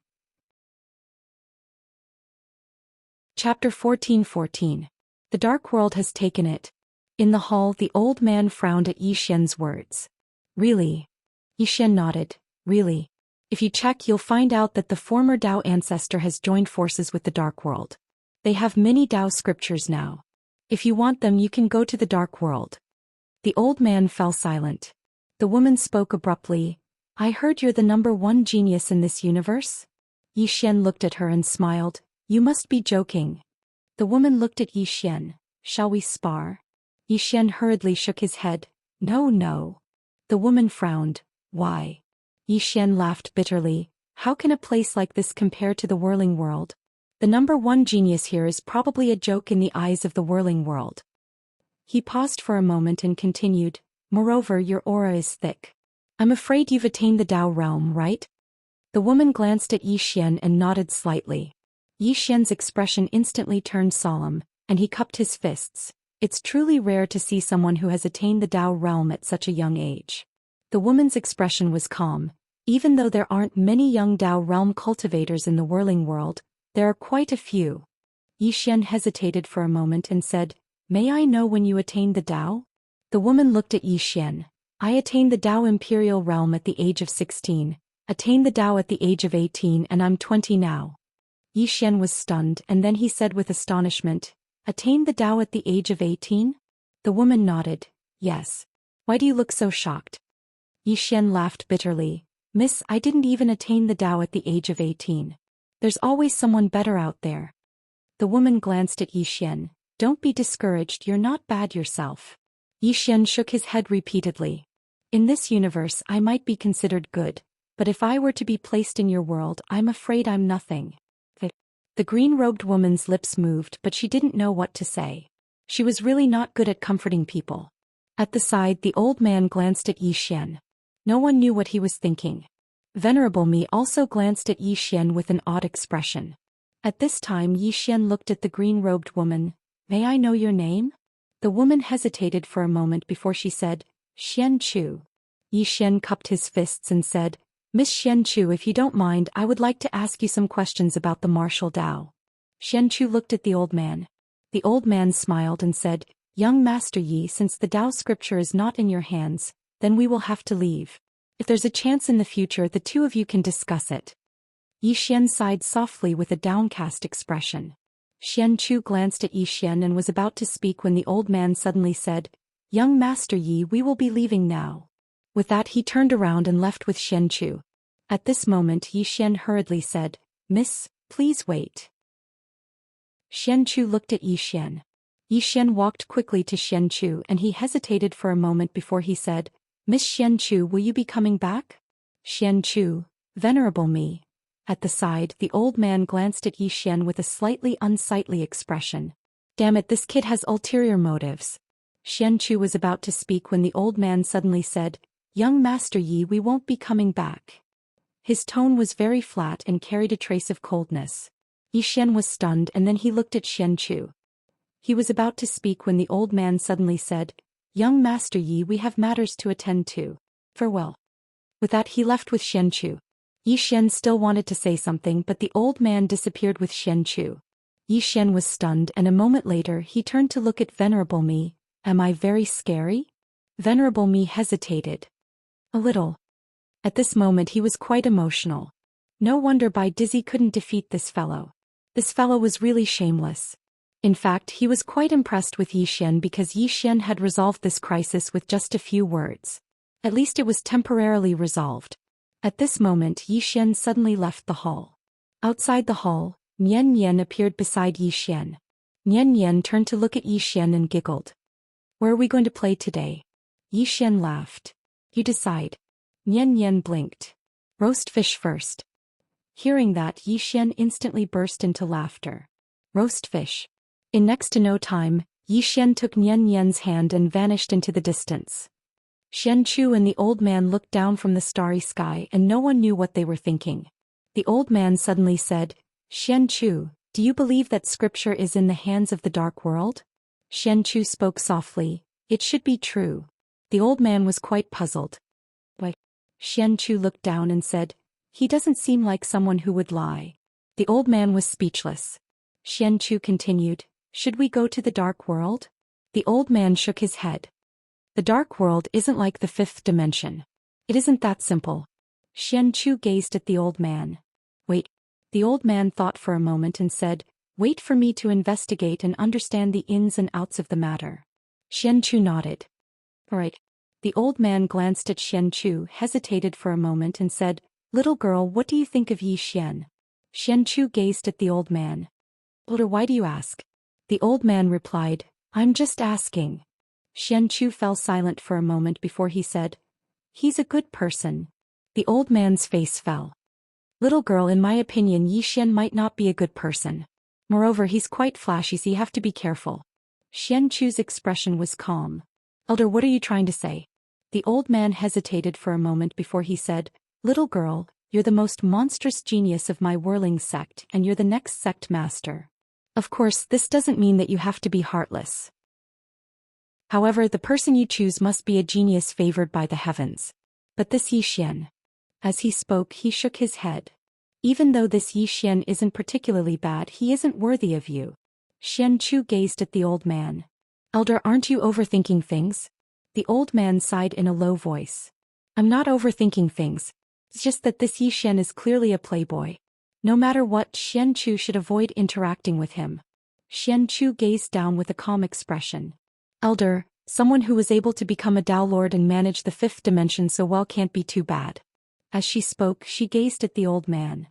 Chapter 14:14. The dark world has taken it. In the hall, the old man frowned at Xian's words. "Really?" Xian nodded. "Really. If you check, you'll find out that the former Tao ancestor has joined forces with the dark world. They have many Tao scriptures now. If you want them, you can go to the dark world." The old man fell silent. The woman spoke abruptly. "I heard you're the #1 genius in this universe?" Xian looked at her and smiled. "You must be joking." The woman looked at Xian. "Shall we spar?" Xian hurriedly shook his head. "No, no." The woman frowned. "Why?" Xian laughed bitterly. "How can a place like this compare to the whirling world? The #1 genius here is probably a joke in the eyes of the whirling world." He paused for a moment and continued, "Moreover, your aura is thick. I'm afraid you've attained the Tao realm, right?" The woman glanced at Xian and nodded slightly. Xian's expression instantly turned solemn, and he cupped his fists. It's truly rare to see someone who has attained the Tao realm at such a young age. The woman's expression was calm. Even though there aren't many young Tao realm cultivators in the whirling world, there are quite a few. Xian hesitated for a moment and said, "May I know when you attained the Tao?" The woman looked at Xian. "I attained the Tao imperial realm at the age of 16, attained the Tao at the age of 18, and I'm 20 now." Xian was stunned, and then he said with astonishment, Attained the Tao at the age of 18? The woman nodded. Yes. Why do you look so shocked? Yi Xian laughed bitterly. Miss, I didn't even attain the Tao at the age of 18. There's always someone better out there. The woman glanced at Yi Xian. Don't be discouraged, you're not bad yourself. Yi Xian shook his head repeatedly. In this universe I might be considered good, but if I were to be placed in your world, I'm afraid I'm nothing. The green-robed woman's lips moved, but she didn't know what to say. She was really not good at comforting people. At the side, the old man glanced at Yi Xian. No one knew what he was thinking. Venerable Me also glanced at Yi Xian with an odd expression. At this time Yi Xian looked at the green-robed woman. May I know your name? The woman hesitated for a moment before she said, Xian Chu. Yi Xian cupped his fists and said, Miss Xian Chu, if you don't mind, I would like to ask you some questions about the martial Tao. Xian Chu looked at the old man. The old man smiled and said, Young Master Yi, since the Tao scripture is not in your hands, then we will have to leave. If there's a chance in the future, the two of you can discuss it. Yi Xian sighed softly with a downcast expression. Xian Chu glanced at Yi Xian and was about to speak when the old man suddenly said, Young Master Yi, we will be leaving now. With that he turned around and left with Xian Chu. At this moment Yi Xian hurriedly said, Miss, please wait. Xian Chu looked at Yi Xian. Yi Xian walked quickly to Xian Chu and he hesitated for a moment before he said, Miss Xian Chu, will you be coming back? Xian Chu, Venerable Me. At the side, the old man glanced at Yi Xian with a slightly unsightly expression. Damn it, this kid has ulterior motives. Xian Chu was about to speak when the old man suddenly said, Young Master Yi, we won't be coming back. His tone was very flat and carried a trace of coldness. Yi Xian was stunned and then he looked at Xian Chu. He was about to speak when the old man suddenly said, Young Master Yi, we have matters to attend to. Farewell. With that he left with Xian Chu. Yi Xian still wanted to say something, but the old man disappeared with Xian Chu. Yi Xian was stunned and a moment later he turned to look at Venerable Me. Am I very scary? Venerable Me hesitated. A little. At this moment he was quite emotional. No wonder Bai Dizzy couldn't defeat this fellow. This fellow was really shameless. In fact, he was quite impressed with Yi Xian because Yi Xian had resolved this crisis with just a few words. At least it was temporarily resolved. At this moment Yi Xian suddenly left the hall. Outside the hall, Nian Nian appeared beside Yi Xian. Nian Nian turned to look at Yi Xian and giggled. Where are we going to play today? Yi Xian laughed. You decide. Nian Nian blinked. Roast fish first. Hearing that, Yi Xian instantly burst into laughter. Roast fish. In next to no time, Yi Xian took Nian Nian's hand and vanished into the distance. Xian Chu and the old man looked down from the starry sky and no one knew what they were thinking. The old man suddenly said, Xian Chu, do you believe that scripture is in the hands of the dark world? Xian Chu spoke softly. It should be true. The old man was quite puzzled. But Xian Chu looked down and said, He doesn't seem like someone who would lie. The old man was speechless. Xian Chu continued, Should we go to the dark world? The old man shook his head. The dark world isn't like the fifth dimension. It isn't that simple. Xian Chu gazed at the old man. Wait. The old man thought for a moment and said, Wait for me to investigate and understand the ins and outs of the matter. Xian Chu nodded. All right. The old man glanced at Xian Chu, hesitated for a moment and said, Little girl, what do you think of Yi Xian? Xian Chu gazed at the old man. Older, why do you ask? The old man replied, I'm just asking. Xian Chu fell silent for a moment before he said, He's a good person. The old man's face fell. Little girl, in my opinion, Yi Xian might not be a good person. Moreover, he's quite flashy, so you have to be careful. Xian Chu's expression was calm. Elder, what are you trying to say? The old man hesitated for a moment before he said, Little girl, you're the most monstrous genius of my whirling sect and you're the next sect master. Of course, this doesn't mean that you have to be heartless. However, the person you choose must be a genius favored by the heavens. But this Yi Xian. As he spoke, he shook his head. Even though this Yi Xian isn't particularly bad, he isn't worthy of you. Xian Chu gazed at the old man. Elder, aren't you overthinking things? The old man sighed in a low voice. I'm not overthinking things. It's just that this Yi Xian is clearly a playboy. No matter what, Xian Chu should avoid interacting with him. Xianxia gazed down with a calm expression. Elder, someone who was able to become a Tao Lord and manage the fifth dimension so well can't be too bad. As she spoke, she gazed at the old man.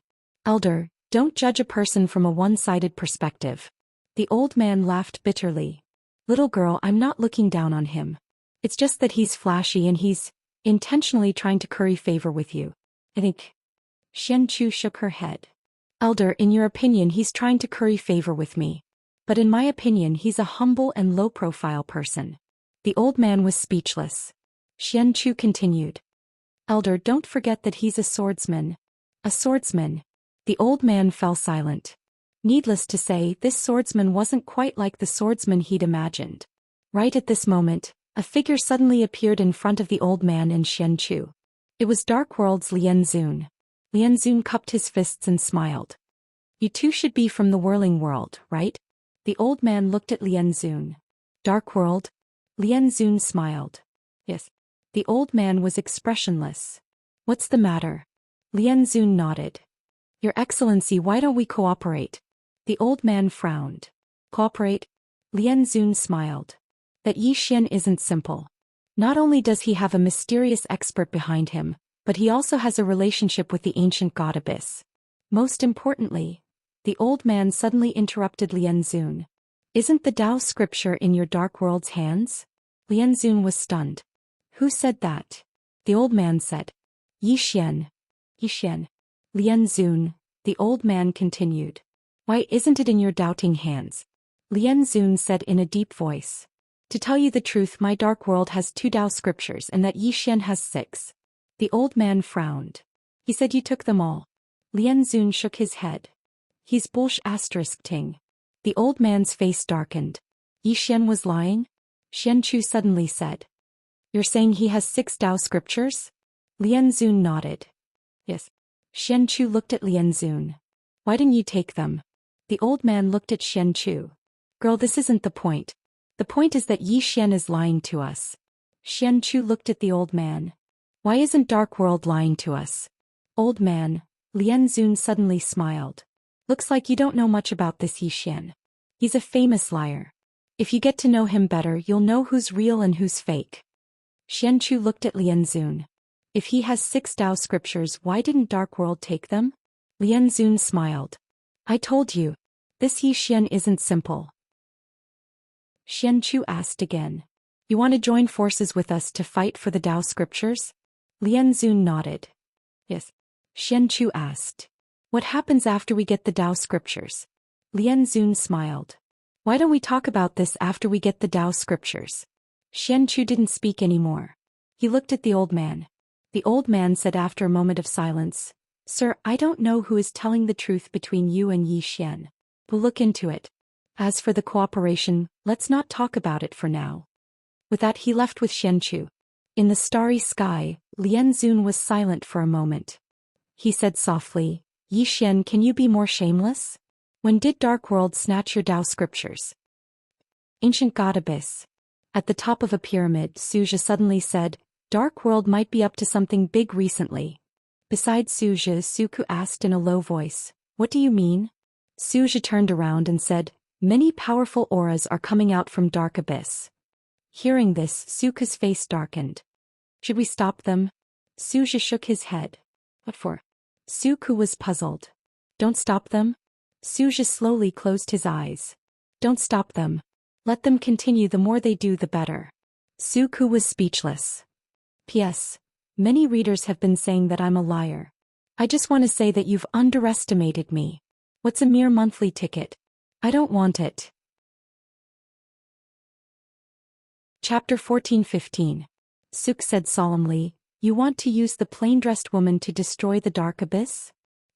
Elder, don't judge a person from a one-sided perspective. The old man laughed bitterly. Little girl, I'm not looking down on him. It's just that he's flashy and he's intentionally trying to curry favor with you. I think. Xianxia shook her head. Elder, in your opinion he's trying to curry favor with me. But in my opinion he's a humble and low-profile person. The old man was speechless. Xianxia continued. Elder, don't forget that he's a swordsman. A swordsman. The old man fell silent. Needless to say, this swordsman wasn't quite like the swordsman he'd imagined. Right at this moment, a figure suddenly appeared in front of the old man and Xianxia. It was Dark World's Lianzun. Lianzun cupped his fists and smiled. You two should be from the whirling world, right? The old man looked at Lianzun. Dark World? Lianzun smiled. Yes. The old man was expressionless. What's the matter? Lianzun nodded. Your Excellency, why don't we cooperate? The old man frowned. Cooperate? Lianzun smiled. That Zhou Xian isn't simple. Not only does he have a mysterious expert behind him, but he also has a relationship with the ancient god Abyss. Most importantly, the old man suddenly interrupted Lianzun. Isn't the Tao scripture in your Dark World's hands? Lianzun was stunned. Who said that? The old man said. Zhou Xian. Zhou Xian. Lianzun, the old man continued. Why isn't it in your doubting hands? Lianzun said in a deep voice. To tell you the truth, my Dark World has 2 Tao scriptures and that Zhou Xian has 6. The old man frowned. He said you took them all. Lianzun shook his head. He's ting. The old man's face darkened. Zhou Xian was lying? Xianxia suddenly said. You're saying he has 6 Tao scriptures? Lianzun nodded. Yes. Xianxia looked at Lianzun. Why didn't you take them? The old man looked at Xianxia. Girl, this isn't the point. The point is that Zhou Xian is lying to us. Xianxia looked at the old man. Why isn't Dark World lying to us? Old man, Lianzun suddenly smiled. Looks like you don't know much about this Zhou Xian. He's a famous liar. If you get to know him better, you'll know who's real and who's fake. Xianxia looked at Lianzun. If he has 6 Tao scriptures, why didn't Dark World take them? Lianzun smiled. I told you. This Zhou Xian isn't simple. Xianxia asked again. You want to join forces with us to fight for the Tao scriptures? Lianzun nodded. Yes. Xianxia asked. What happens after we get the Tao scriptures? Lianzun smiled. Why don't we talk about this after we get the Tao scriptures? Xianxia didn't speak anymore. He looked at the old man. The old man said after a moment of silence, Sir, I don't know who is telling the truth between you and Zhou Xian. We'll look into it. As for the cooperation, let's not talk about it for now. With that he left with Xianxia. In the starry sky, Lianzun was silent for a moment. He said softly, Zhou Xian, can you be more shameless? When did Dark World snatch your Tao scriptures? Ancient God Abyss. At the top of a pyramid, Zhou suddenly said, Dark World might be up to something big recently. Beside Zhou, Suku asked in a low voice, What do you mean? Zhou turned around and said, Many powerful auras are coming out from Dark Abyss. Hearing this, Suku's face darkened. Should we stop them? Zhou shook his head. What for? Suku was puzzled. Don't stop them? Zhou slowly closed his eyes. Don't stop them. Let them continue, the more they do the better. Suku was speechless. P.S. Many readers have been saying that I'm a liar. I just want to say that you've underestimated me. What's a mere monthly ticket? I don't want it. Chapter 14-15. Suk said solemnly, You want to use the plain-dressed woman to destroy the Dark Abyss?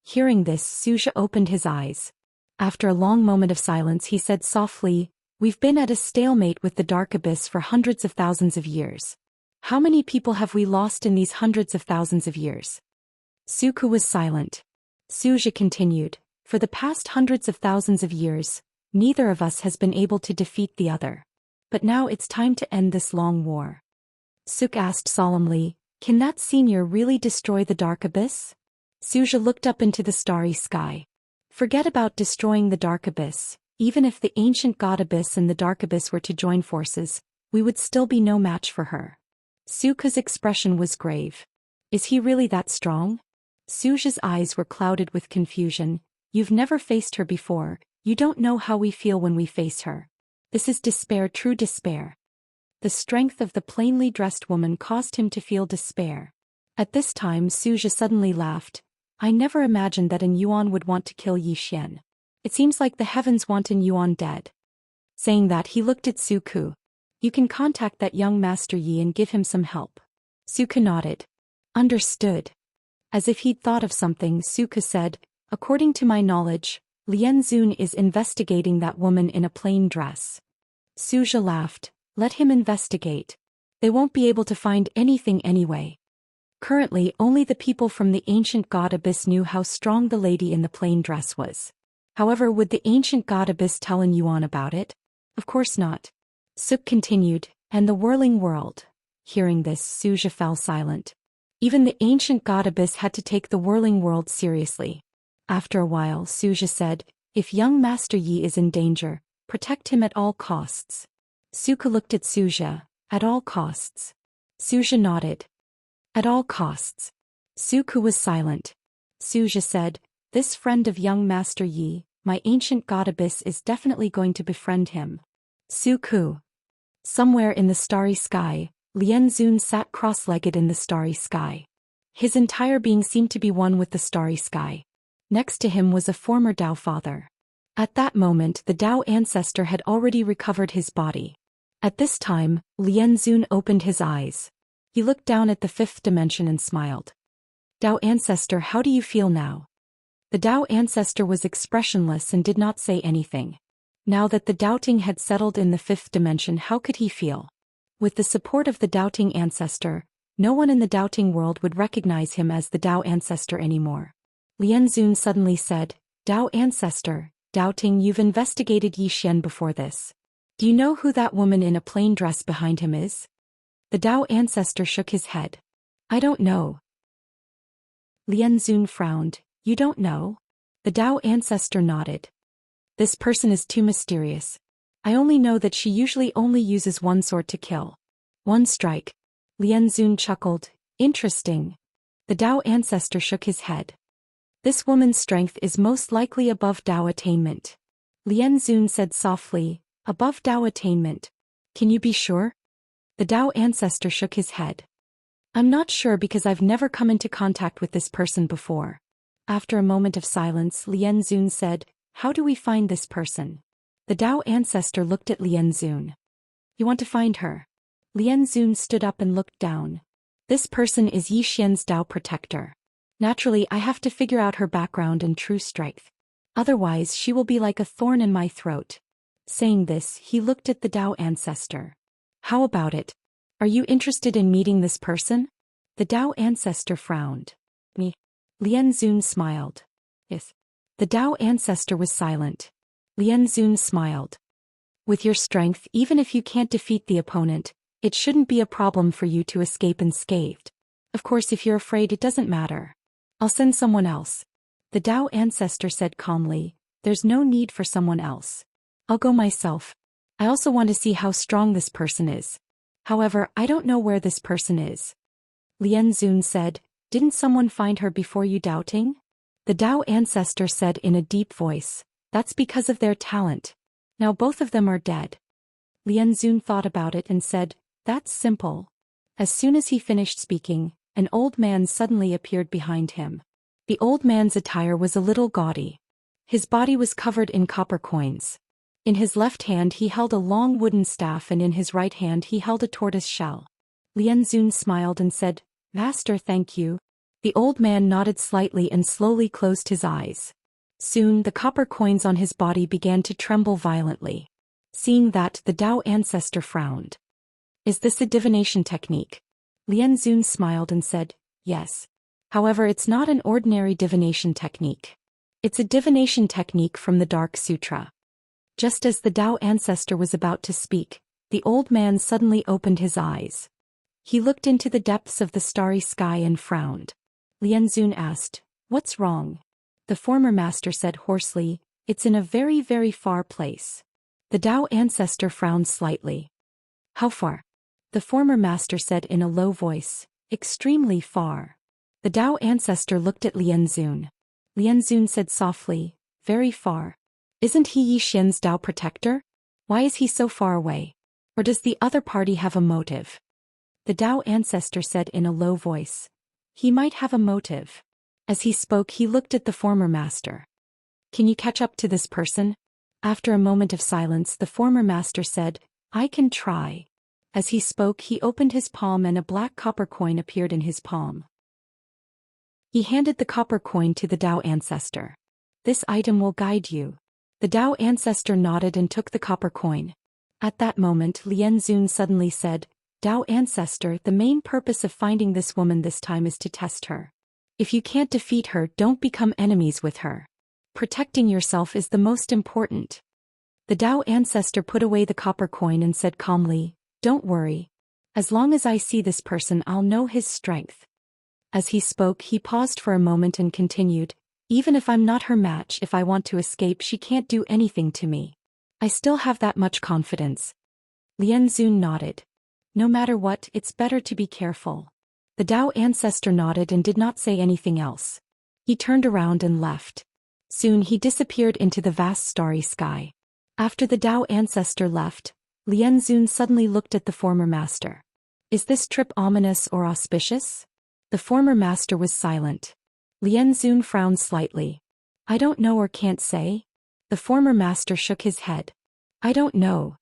Hearing this, Zhou opened his eyes. After a long moment of silence he said softly, We've been at a stalemate with the Dark Abyss for hundreds of thousands of years. How many people have we lost in these hundreds of thousands of years? Suku was silent. Zhou continued, For the past hundreds of thousands of years, neither of us has been able to defeat the other. But now it's time to end this long war. Suk asked solemnly, Can that senior really destroy the Dark Abyss? Zhou looked up into the starry sky. Forget about destroying the Dark Abyss. Even if the ancient god abyss and the dark abyss were to join forces, we would still be no match for her. Suke's expression was grave. Is he really that strong? Suja's eyes were clouded with confusion. You've never faced her before, you don't know how we feel when we face her. This is despair, true despair. The strength of the plainly dressed woman caused him to feel despair. At this time Suja suddenly laughed. I never imagined that an Yuan would want to kill Yi Xian. It seems like the heavens want an Yuan dead. Saying that he looked at Suku. You can contact that young Master Yi and give him some help. Suku nodded. Understood. As if he'd thought of something, Suku said, according to my knowledge, Lian Zun is investigating that woman in a plain dress. Suja laughed. Let him investigate. They won't be able to find anything anyway. Currently only the people from the ancient god abyss knew how strong the lady in the plain dress was. However, would the ancient god abyss tell an Yuan about it? Of course not. Suk continued, and the whirling world. Hearing this, Suja fell silent. Even the ancient god abyss had to take the whirling world seriously. After a while, Suja said, if young Master Yi is in danger, protect him at all costs. Suku looked at Suja. At all costs. Suja nodded. At all costs. Suku was silent. Suja said, this friend of young Master Yi, my ancient god abyss is definitely going to befriend him. Suku. Somewhere in the starry sky, Lian Zun sat cross-legged in the starry sky. His entire being seemed to be one with the starry sky. Next to him was a former Dao father. At that moment the Dao ancestor had already recovered his body. At this time, Lian Zun opened his eyes. He looked down at the fifth dimension and smiled. Dao ancestor, how do you feel now? The Dao ancestor was expressionless and did not say anything. Now that the doubting had settled in the fifth dimension, how could he feel? With the support of the doubting ancestor, no one in the doubting world would recognize him as the Dao ancestor anymore. Lian Zun suddenly said, Dao ancestor, doubting, you've investigated Yi Xian before this. Do you know who that woman in a plain dress behind him is? The Dao ancestor shook his head. I don't know. Lian Zun frowned. You don't know? The Dao ancestor nodded. This person is too mysterious. I only know that she usually only uses one sword to kill. One strike. Lian Zun chuckled. Interesting. The Dao ancestor shook his head. This woman's strength is most likely above Dao attainment. Lian Zun said softly, above Dao attainment. Can you be sure? The Dao ancestor shook his head. I'm not sure because I've never come into contact with this person before. After a moment of silence, Lian Zun said, how do we find this person? The Dao ancestor looked at Lian Zun. You want to find her? Lian Zun stood up and looked down. This person is Yi Xian's Dao protector. Naturally, I have to figure out her background and true strength. Otherwise, she will be like a thorn in my throat. Saying this, he looked at the Dao ancestor. How about it? Are you interested in meeting this person? The Dao ancestor frowned. Me. Lian Zun smiled. Yes. The Dao ancestor was silent. Lian Zun smiled. With your strength, even if you can't defeat the opponent, it shouldn't be a problem for you to escape unscathed. Of course, if you're afraid, it doesn't matter. I'll send someone else. The Dao ancestor said calmly, there's no need for someone else. I'll go myself. I also want to see how strong this person is. However, I don't know where this person is. Lian Zun said, didn't someone find her before you doubting? The Dao ancestor said in a deep voice, that's because of their talent. Now both of them are dead. Lian Zun thought about it and said, that's simple. As soon as he finished speaking, an old man suddenly appeared behind him. The old man's attire was a little gaudy. His body was covered in copper coins. In his left hand he held a long wooden staff and in his right hand he held a tortoise shell. Lian Zun smiled and said, Master, thank you. The old man nodded slightly and slowly closed his eyes. Soon the copper coins on his body began to tremble violently. Seeing that, the Dao ancestor frowned. Is this a divination technique? Lian Zun smiled and said, yes. However, it's not an ordinary divination technique. It's a divination technique from the Dark Sutra. Just as the Dao ancestor was about to speak, the old man suddenly opened his eyes. He looked into the depths of the starry sky and frowned. Lian Zun asked, what's wrong? The former master said hoarsely, It's in a very, very far place. The Tao ancestor frowned slightly. How far? The former master said in a low voice. Extremely far. The Tao ancestor looked at Lianzun. Lianzun said softly, very far. Isn't he Yi Xian's Tao protector? Why is he so far away? Or does the other party have a motive? The Tao ancestor said in a low voice. He might have a motive. As he spoke, he looked at the former master. Can you catch up to this person? After a moment of silence, the former master said, I can try. As he spoke, he opened his palm and a black copper coin appeared in his palm. He handed the copper coin to the Tao ancestor. This item will guide you. The Tao ancestor nodded and took the copper coin. At that moment, Lianzun suddenly said, Tao ancestor, the main purpose of finding this woman this time is to test her. If you can't defeat her, don't become enemies with her. Protecting yourself is the most important. The Tao ancestor put away the copper coin and said calmly, Don't worry. As long as I see this person, I'll know his strength. As he spoke, he paused for a moment and continued, Even if I'm not her match, if I want to escape, she can't do anything to me. I still have that much confidence. Lianzun nodded. No matter what, it's better to be careful. The Tao ancestor nodded and did not say anything else. He turned around and left. Soon he disappeared into the vast starry sky. After the Tao ancestor left, Lianzun suddenly looked at the former master. Is this trip ominous or auspicious? The former master was silent. Lianzun frowned slightly. I don't know or can't say. The former master shook his head. I don't know.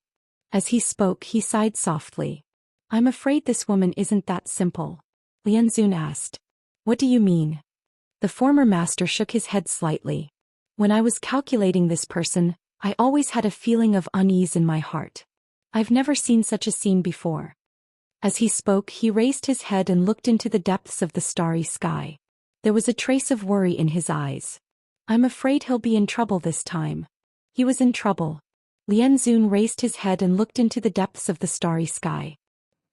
As he spoke, he sighed softly. I'm afraid this woman isn't that simple. Lianzun asked. What do you mean? The former master shook his head slightly. When I was calculating this person, I always had a feeling of unease in my heart. I've never seen such a scene before. As he spoke, he raised his head and looked into the depths of the starry sky. There was a trace of worry in his eyes. I'm afraid he'll be in trouble this time. He was in trouble. Lianzun raised his head and looked into the depths of the starry sky.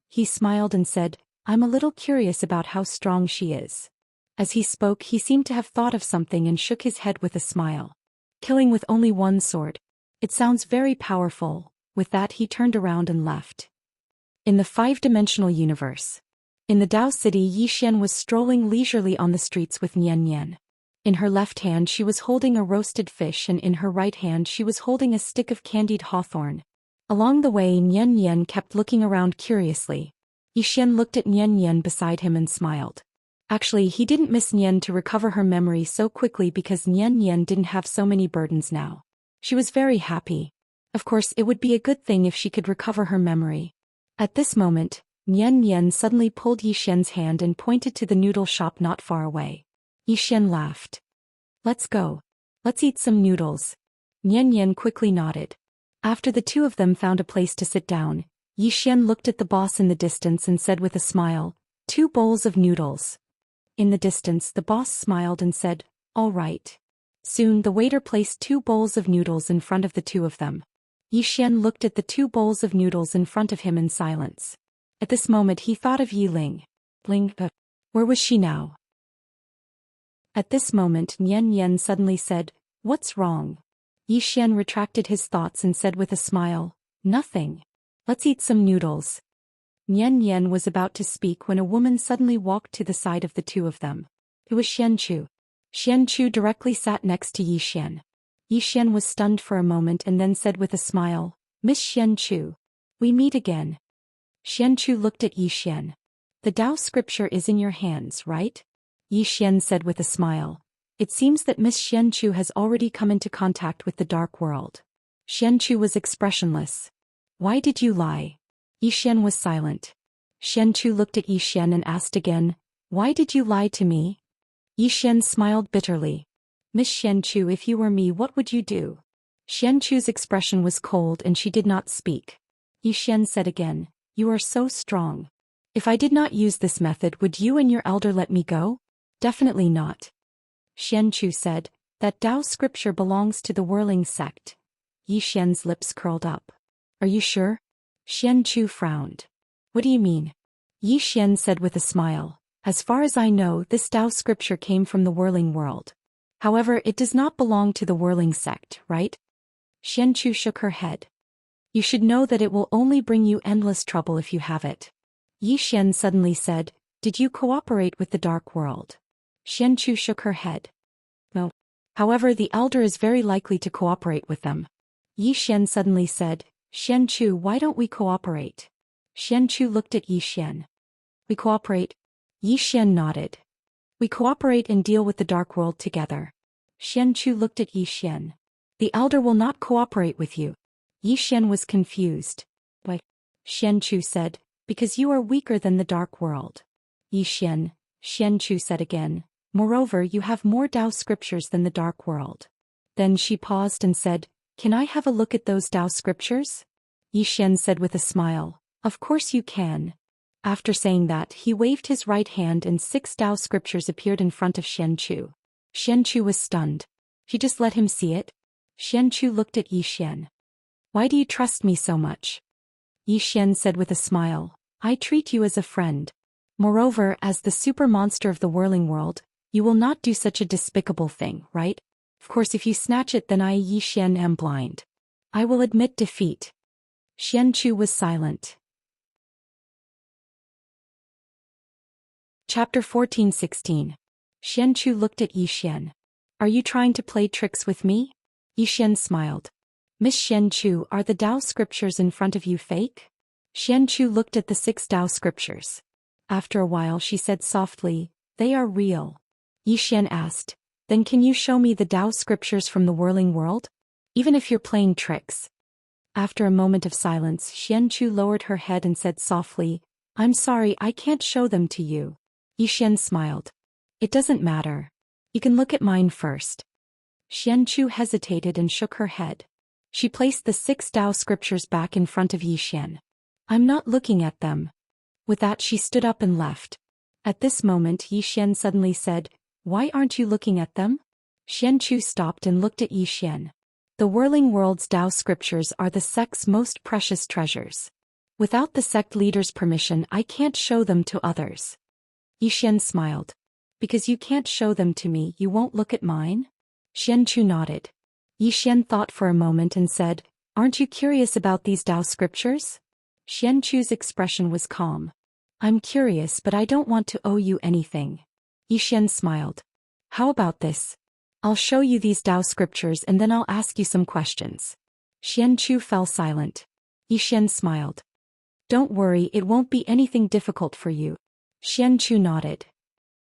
He smiled and said, I'm a little curious about how strong she is. As he spoke, he seemed to have thought of something and shook his head with a smile. Killing with only one sword. It sounds very powerful. With that, he turned around and left. In the five-dimensional universe. In the Tao city, Yi Xian was strolling leisurely on the streets with Nian Nian. In her left hand she was holding a roasted fish and in her right hand she was holding a stick of candied hawthorn. Along the way, Nian Nian kept looking around curiously. Yi Xian looked at Nian Nian beside him and smiled. Actually, he didn't miss Nian to recover her memory so quickly because Nian Nian didn't have so many burdens now. She was very happy. Of course, it would be a good thing if she could recover her memory. At this moment, Nian Nian suddenly pulled Yi Xian's hand and pointed to the noodle shop not far away. Yi Xian laughed. Let's go. Let's eat some noodles. Nian Nian quickly nodded. After the two of them found a place to sit down, Yi Xian looked at the boss in the distance and said with a smile, 2 bowls of noodles. In the distance, the boss smiled and said, all right. Soon the waiter placed 2 bowls of noodles in front of the two of them. Yi Xian looked at the 2 bowls of noodles in front of him in silence. At this moment he thought of Yi Ling. Where was she now? At this moment Nian Nian suddenly said, what's wrong? Yi Xian retracted his thoughts and said with a smile, nothing. Let's eat some noodles. Nian Nian was about to speak when a woman suddenly walked to the side of the two of them. It was Xianchu. Xianchu directly sat next to Yi Xian. Yi Xian was stunned for a moment and then said with a smile, Miss Xianchu. We meet again. Xianchu looked at Yi Xian. The Tao scripture is in your hands, right? Yi Xian said with a smile. It seems that Miss Xianchu has already come into contact with the dark world. Xianchu was expressionless. Why did you lie? Yi Xian was silent. Xianchu looked at Yi Xian and asked again, why did you lie to me? Yi Xian smiled bitterly. Miss Xianchu, if you were me, what would you do? Xianchu's expression was cold and she did not speak. Yi Xian said again, you are so strong. If I did not use this method, would you and your elder let me go? Definitely not. Xianchu said, that Tao scripture belongs to the whirling sect. Yi Xian's lips curled up. Are you sure? Xianchu frowned. What do you mean? Yi Xian said with a smile, as far as I know, this Tao scripture came from the whirling world. However, it does not belong to the whirling sect, right? Xianchu shook her head. You should know that it will only bring you endless trouble if you have it. Yi Xian suddenly said, did you cooperate with the dark world? Xianchu shook her head. No. However, the elder is very likely to cooperate with them. Yi Xian suddenly said, Xianchu, why don't we cooperate? Xianchu looked at Yi Xian. We cooperate? Yi Xian nodded. We cooperate and deal with the dark world together. Xianchu looked at Yi Xian. The elder will not cooperate with you. Yi Xian was confused. Why? Xianchu said, because you are weaker than the dark world. Yi Xian, Xianchu said again, moreover you have more Tao scriptures than the dark world. Then she paused and said, can I have a look at those Tao scriptures? Yi Xian said with a smile, of course you can. After saying that, he waved his right hand and 6 Tao scriptures appeared in front of Xianchu. Xianchu was stunned. She just let him see it? Xianchu looked at Yi Xian. Why do you trust me so much? Yi Xian said with a smile, I treat you as a friend. Moreover, as the super monster of the whirling world, you will not do such a despicable thing, right? Of course if you snatch it then I Yi Xian am blind. I will admit defeat. Xianchu was silent. Chapter 14:16. Xianchu looked at Yi Xian. Are you trying to play tricks with me? Yi Xian smiled. Miss Xianchu, are the Tao scriptures in front of you fake? Xianchu looked at the 6 Tao scriptures. After a while she said softly, they are real. Yi Xian asked, then can you show me the Tao scriptures from the whirling world? Even if you're playing tricks. After a moment of silence, Xianchu lowered her head and said softly, I'm sorry, I can't show them to you. Yi Xian smiled. It doesn't matter. You can look at mine first. Xianchu hesitated and shook her head. She placed the 6 Tao scriptures back in front of Yi Xian. I'm not looking at them. With that she stood up and left. At this moment Yi Xian suddenly said, why aren't you looking at them? Xianchu stopped and looked at Yi Xian. The whirling world's Tao scriptures are the sect's most precious treasures. Without the sect leader's permission I can't show them to others. Yi Xian smiled. Because you can't show them to me, you won't look at mine? Xianchu nodded. Yi Xian thought for a moment and said, aren't you curious about these Tao scriptures? Xianchu's expression was calm. I'm curious but I don't want to owe you anything. Yi Xian smiled. How about this? I'll show you these Tao scriptures and then I'll ask you some questions. Xianchu fell silent. Yi Xian smiled. Don't worry, it won't be anything difficult for you. Xianchu nodded.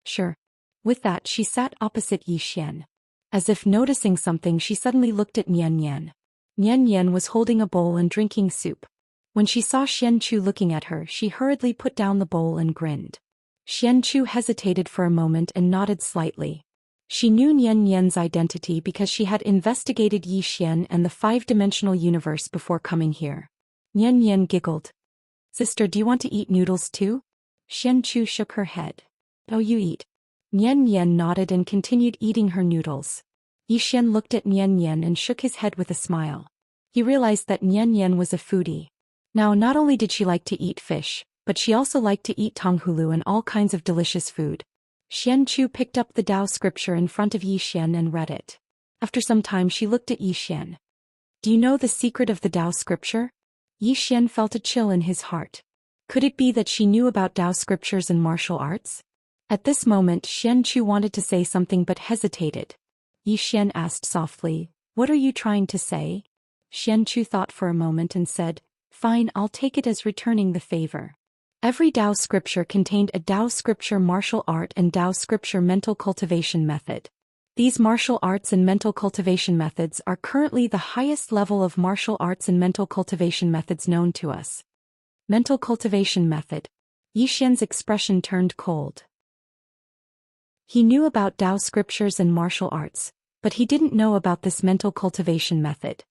Sure. With that she sat opposite Yi Xian. As if noticing something she suddenly looked at Nian Nian. Nian Nian was holding a bowl and drinking soup. When she saw Xianchu looking at her she hurriedly put down the bowl and grinned. Xianchu hesitated for a moment and nodded slightly. She knew Nian Nian's identity because she had investigated Yi Xian and the 5-dimensional universe before coming here. Nian Nian giggled. Sister, do you want to eat noodles too? Xianchu shook her head. Oh, you eat. Nian Nian nodded and continued eating her noodles. Yi Xian looked at Nian Nian and shook his head with a smile. He realized that Nian Nian was a foodie. Now not only did she like to eat fish, but she also liked to eat tonghulu and all kinds of delicious food. Xianchu picked up the Tao scripture in front of Yi Xian and read it. After some time she looked at Yi Xian. Do you know the secret of the Tao scripture? Yi Xian felt a chill in his heart. Could it be that she knew about Tao scriptures and martial arts? At this moment Xianchu wanted to say something but hesitated. Yi Xian asked softly, what are you trying to say? Xianchu thought for a moment and said, fine, I'll take it as returning the favor. Every Tao scripture contained a Tao scripture martial art and Tao scripture mental cultivation method. These martial arts and mental cultivation methods are currently the highest level of martial arts and mental cultivation methods known to us. Mental cultivation method. Yi Xian's expression turned cold. He knew about Tao scriptures and martial arts, but he didn't know about this mental cultivation method.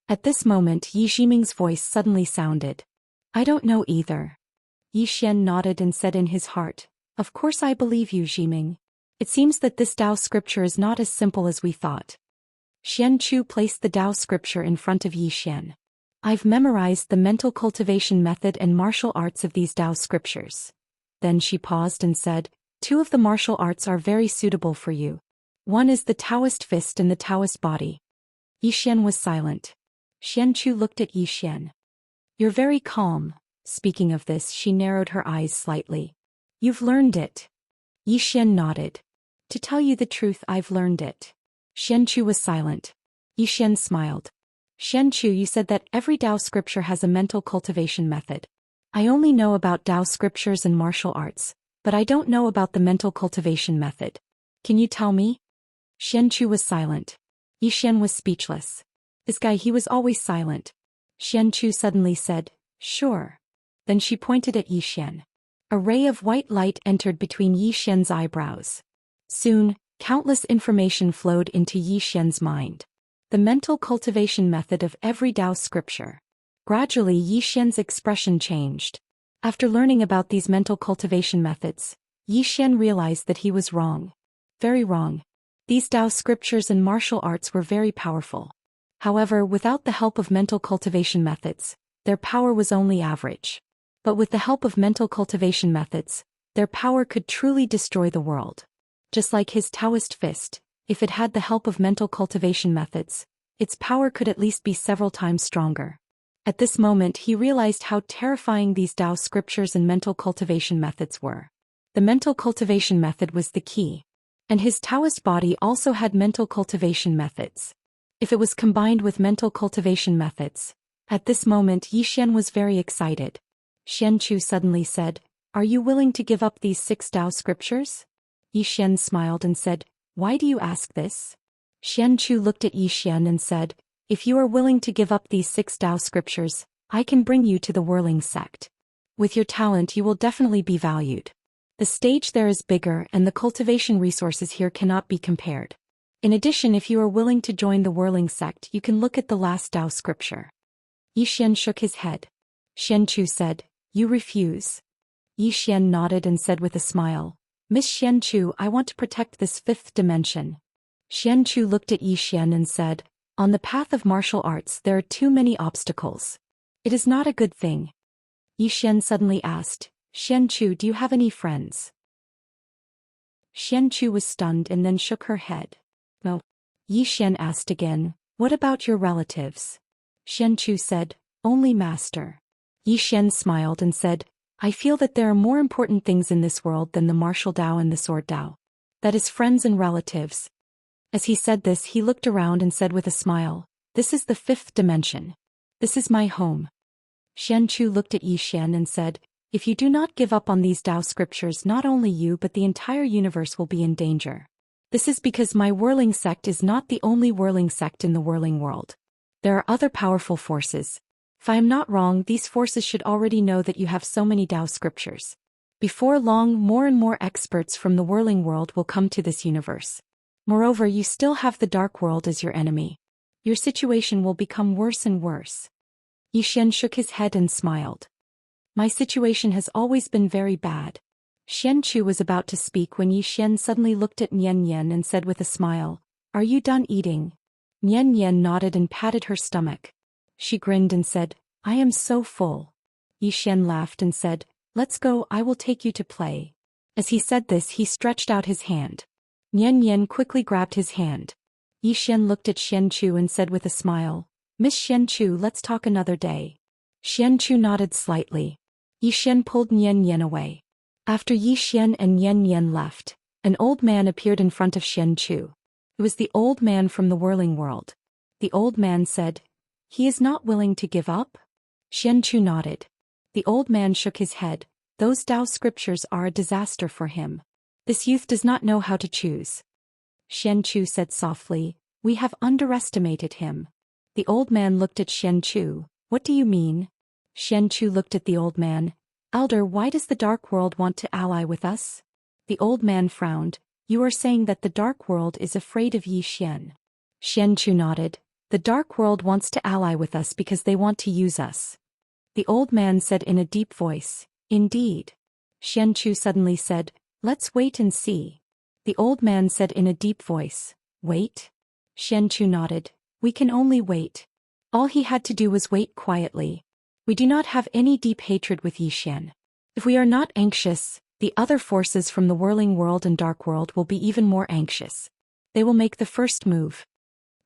At this moment Yi Ximing's voice suddenly sounded. I don't know either. Yi Xian nodded and said in his heart, of course I believe you, Ximing. It seems that this Tao scripture is not as simple as we thought. Xianchu placed the Tao scripture in front of Yi Xian. I've memorized the mental cultivation method and martial arts of these Tao scriptures. Then she paused and said, 2 of the martial arts are very suitable for you. One is the Taoist fist and the Taoist body. Xian was silent. Xianchu looked at Xian. You're very calm. Speaking of this, she narrowed her eyes slightly. You've learned it. Xian nodded. To tell you the truth, I've learned it. Xianchu was silent. Xian smiled. Xianchu, you said that every Tao scripture has a mental cultivation method. I only know about Tao scriptures and martial arts, but I don't know about the mental cultivation method. Can you tell me? Xianchu was silent. Xian was speechless. This guy, he was always silent. Xianchu suddenly said, Sure. Then she pointed at Xian. A ray of white light entered between Xian's eyebrows. Soon, countless information flowed into Xian's mind. The mental cultivation method of every Tao scripture. Gradually, Xian's expression changed. After learning about these mental cultivation methods, Xian realized that he was wrong. Very wrong. These Tao scriptures and martial arts were very powerful. However, without the help of mental cultivation methods, their power was only average. But with the help of mental cultivation methods, their power could truly destroy the world. Just like his Taoist fist, if it had the help of mental cultivation methods, its power could at least be several times stronger. At this moment, he realized how terrifying these Tao scriptures and mental cultivation methods were. The mental cultivation method was the key. And his Taoist body also had mental cultivation methods. If it was combined with mental cultivation methods, at this moment Xian was very excited. Xianchu suddenly said, Are you willing to give up these 6 Tao scriptures? Xian smiled and said, Why do you ask this? Xianchu looked at Xian and said, If you are willing to give up these 6 Tao scriptures, I can bring you to the Whirling sect. With your talent you will definitely be valued. The stage there is bigger and the cultivation resources here cannot be compared. In addition, if you are willing to join the Whirling sect, you can look at the last Tao scripture. Xian shook his head. Xianchu said, You refuse. Xian nodded and said with a smile, Miss Xianchu, I want to protect this 5th dimension. Xianchu looked at Xian and said, On the path of martial arts there are too many obstacles. It is not a good thing. Xian suddenly asked, Xianchu, do you have any friends? Xianchu was stunned and then shook her head. No. Xian asked again, What about your relatives? Xianchu said, Only master. Xian smiled and said, I feel that there are more important things in this world than the martial Tao and the sword Tao. That is friends and relatives. As he said this, he looked around and said with a smile, This is the 5th dimension. This is my home. Xianchu looked at Xian and said, If you do not give up on these Tao scriptures, not only you but the entire universe will be in danger. This is because my Whirling sect is not the only Whirling sect in the Whirling world. There are other powerful forces. If I am not wrong, these forces should already know that you have so many Tao scriptures. Before long, more and more experts from the Whirling world will come to this universe. Moreover, you still have the Dark World as your enemy. Your situation will become worse and worse. Xian shook his head and smiled. My situation has always been very bad. Xianchu was about to speak when Xian suddenly looked at Nian and said with a smile, Are you done eating? Nian nodded and patted her stomach. She grinned and said, I am so full. Xian laughed and said, Let's go, I will take you to play. As he said this, he stretched out his hand. Nian quickly grabbed his hand. Xian looked at Xianchu and said with a smile, Miss Xianchu, let's talk another day. Xianchu nodded slightly. Xian pulled Nian away. After Xian and Nian left, an old man appeared in front of Xianchu. It was the old man from the Whirling world. The old man said, He is not willing to give up? Xianchu nodded. The old man shook his head. Those Tao scriptures are a disaster for him. This youth does not know how to choose. Xianchu said softly, We have underestimated him. The old man looked at Xianchu. What do you mean? Xianchu looked at the old man. Elder, why does the Dark World want to ally with us? The old man frowned. You are saying that the Dark World is afraid of Xian. Xianchu nodded. The Dark World wants to ally with us because they want to use us. The old man said in a deep voice, Indeed. Xianchu suddenly said, Let's wait and see. The old man said in a deep voice, Wait? Xianchu nodded. We can only wait. All he had to do was wait quietly. We do not have any deep hatred with Xian. If we are not anxious, the other forces from the Whirling world and Dark World will be even more anxious. They will make the first move.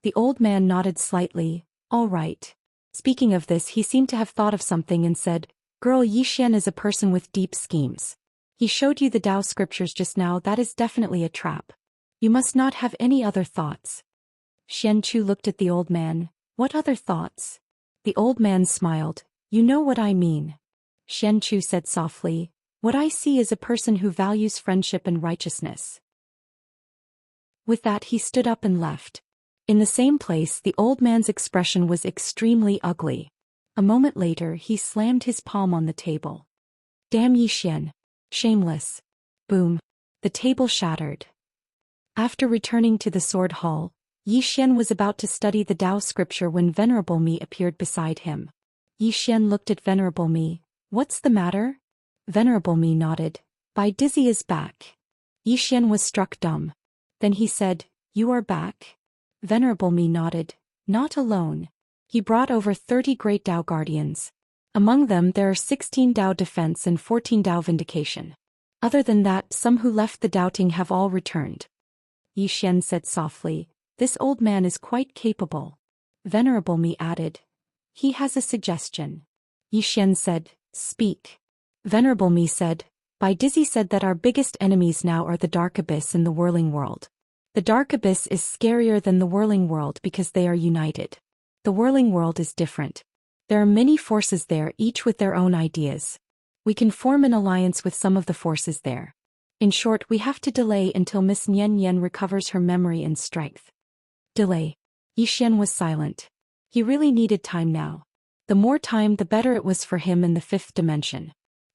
The old man nodded slightly. All right. Speaking of this, he seemed to have thought of something and said, Girl, Zhou Xian is a person with deep schemes. He showed you the Tao scriptures just now. That is definitely a trap. You must not have any other thoughts. Xianxia looked at the old man. What other thoughts? The old man smiled. You know what I mean. Xianxia said softly, What I see is a person who values friendship and righteousness. With that he stood up and left. In the same place, the old man's expression was extremely ugly. A moment later he slammed his palm on the table. Damn Zhou Xian. Shameless. Boom. The table shattered. After returning to the sword hall, Zhou Xian was about to study the Tao scripture when Venerable Me appeared beside him. Zhou Xian looked at Venerable Me. What's the matter? Venerable Me nodded. Bai Dizzy is back. Zhou Xian was struck dumb. Then he said, You are back? Venerable Me nodded. Not alone. He brought over 30 great Tao guardians. Among them there are 16 Tao defense and 14 Tao vindication. Other than that, some who left the doubting have all returned. Zhou Xian said softly, This old man is quite capable. Venerable Me added, He has a suggestion. Zhou Xian said, Speak. Venerable Me said, Bai Dizzy said that our biggest enemies now are the Dark Abyss and the Whirling World. The Dark Abyss is scarier than the Whirling World because they are united. The Whirling World is different. There are many forces there, each with their own ideas. We can form an alliance with some of the forces there. In short, we have to delay until Miss Nian Yan recovers her memory and strength. Delay. Zhou Xian was silent. He really needed time now. The more time, the better it was for him in the fifth dimension.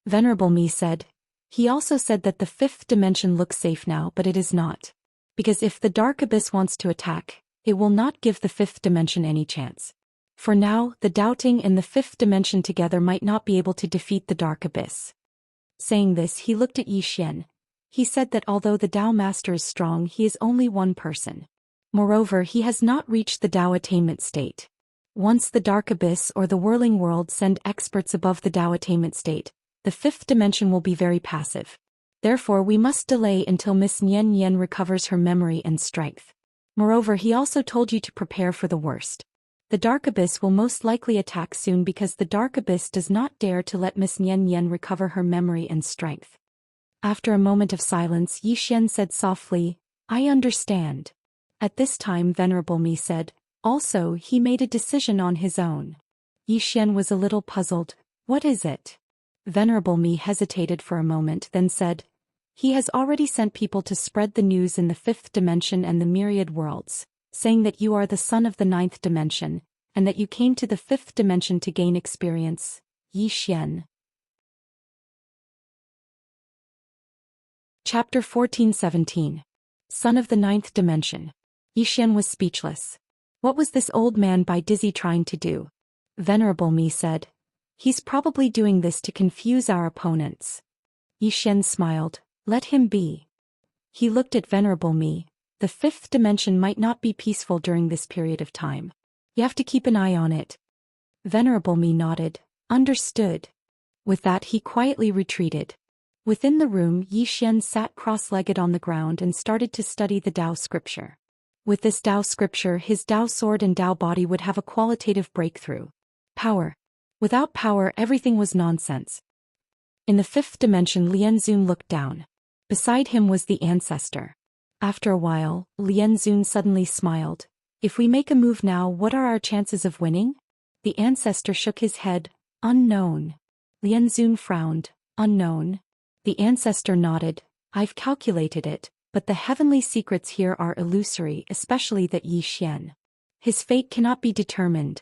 Venerable Me said, He also said that the fifth dimension looks safe now, but it is not. Because if the Dark Abyss wants to attack, it will not give the fifth dimension any chance. For now, the doubting and the fifth dimension together might not be able to defeat the Dark Abyss. Saying this, he looked at Zhou Xian. He said that although the Tao Master is strong, he is only one person. Moreover, he has not reached the Tao attainment state. Once the Dark Abyss or the Whirling World send experts above the Tao attainment state, the fifth dimension will be very passive. Therefore, we must delay until Miss Nian Yan recovers her memory and strength. Moreover, he also told you to prepare for the worst. The Dark Abyss will most likely attack soon because the Dark Abyss does not dare to let Miss Nian Yan recover her memory and strength. After a moment of silence, Zhou Xian said softly, I understand. At this time, Venerable Me said, Also, he made a decision on his own. Zhou Xian was a little puzzled. What is it? Venerable Me hesitated for a moment, then said, He has already sent people to spread the news in the fifth dimension and the myriad worlds, saying that you are the son of the ninth dimension, and that you came to the fifth dimension to gain experience. Zhou Xian. Chapter 14:17. Son of the ninth dimension. Zhou Xian was speechless. What was this old man Bai Dizzy trying to do? Venerable Me said, He's probably doing this to confuse our opponents. Zhou Xian smiled. Let him be. He looked at Venerable Me. The fifth dimension might not be peaceful during this period of time. You have to keep an eye on it. Venerable Me nodded. Understood. With that he quietly retreated. Within the room, Zhou Xian sat cross-legged on the ground and started to study the Tao scripture. With this Tao scripture, his Tao sword and Tao body would have a qualitative breakthrough. Power. Without power, everything was nonsense. In the fifth dimension, Lianzun looked down. Beside him was the ancestor. After a while, Lianzun suddenly smiled. If we make a move now, what are our chances of winning? The ancestor shook his head. Unknown. Lianzun frowned. Unknown. The ancestor nodded. I've calculated it, but the heavenly secrets here are illusory, especially that Zhou Xian. His fate cannot be determined.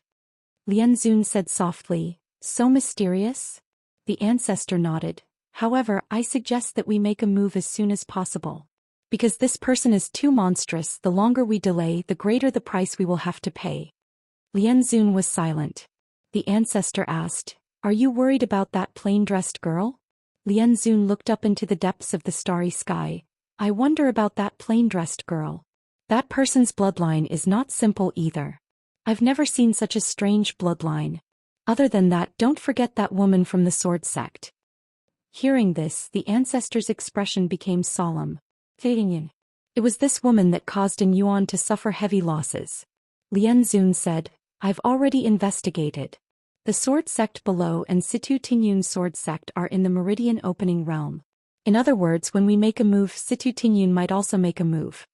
Lianzun said softly, So mysterious? The ancestor nodded. However, I suggest that we make a move as soon as possible. Because this person is too monstrous, the longer we delay, the greater the price we will have to pay. Lianzun was silent. The ancestor asked, Are you worried about that plain-dressed girl? Lianzun looked up into the depths of the starry sky. I wonder about that plain-dressed girl. That person's bloodline is not simple either. I've never seen such a strange bloodline. Other than that, don't forget that woman from the sword sect. Hearing this, the ancestor's expression became solemn. Fading in. It was this woman that caused Yin Yuan to suffer heavy losses. Lian Zun said, I've already investigated. The sword sect below and Situ Tingyun's sword sect are in the meridian opening realm. In other words, when we make a move, Situ Tingyun might also make a move.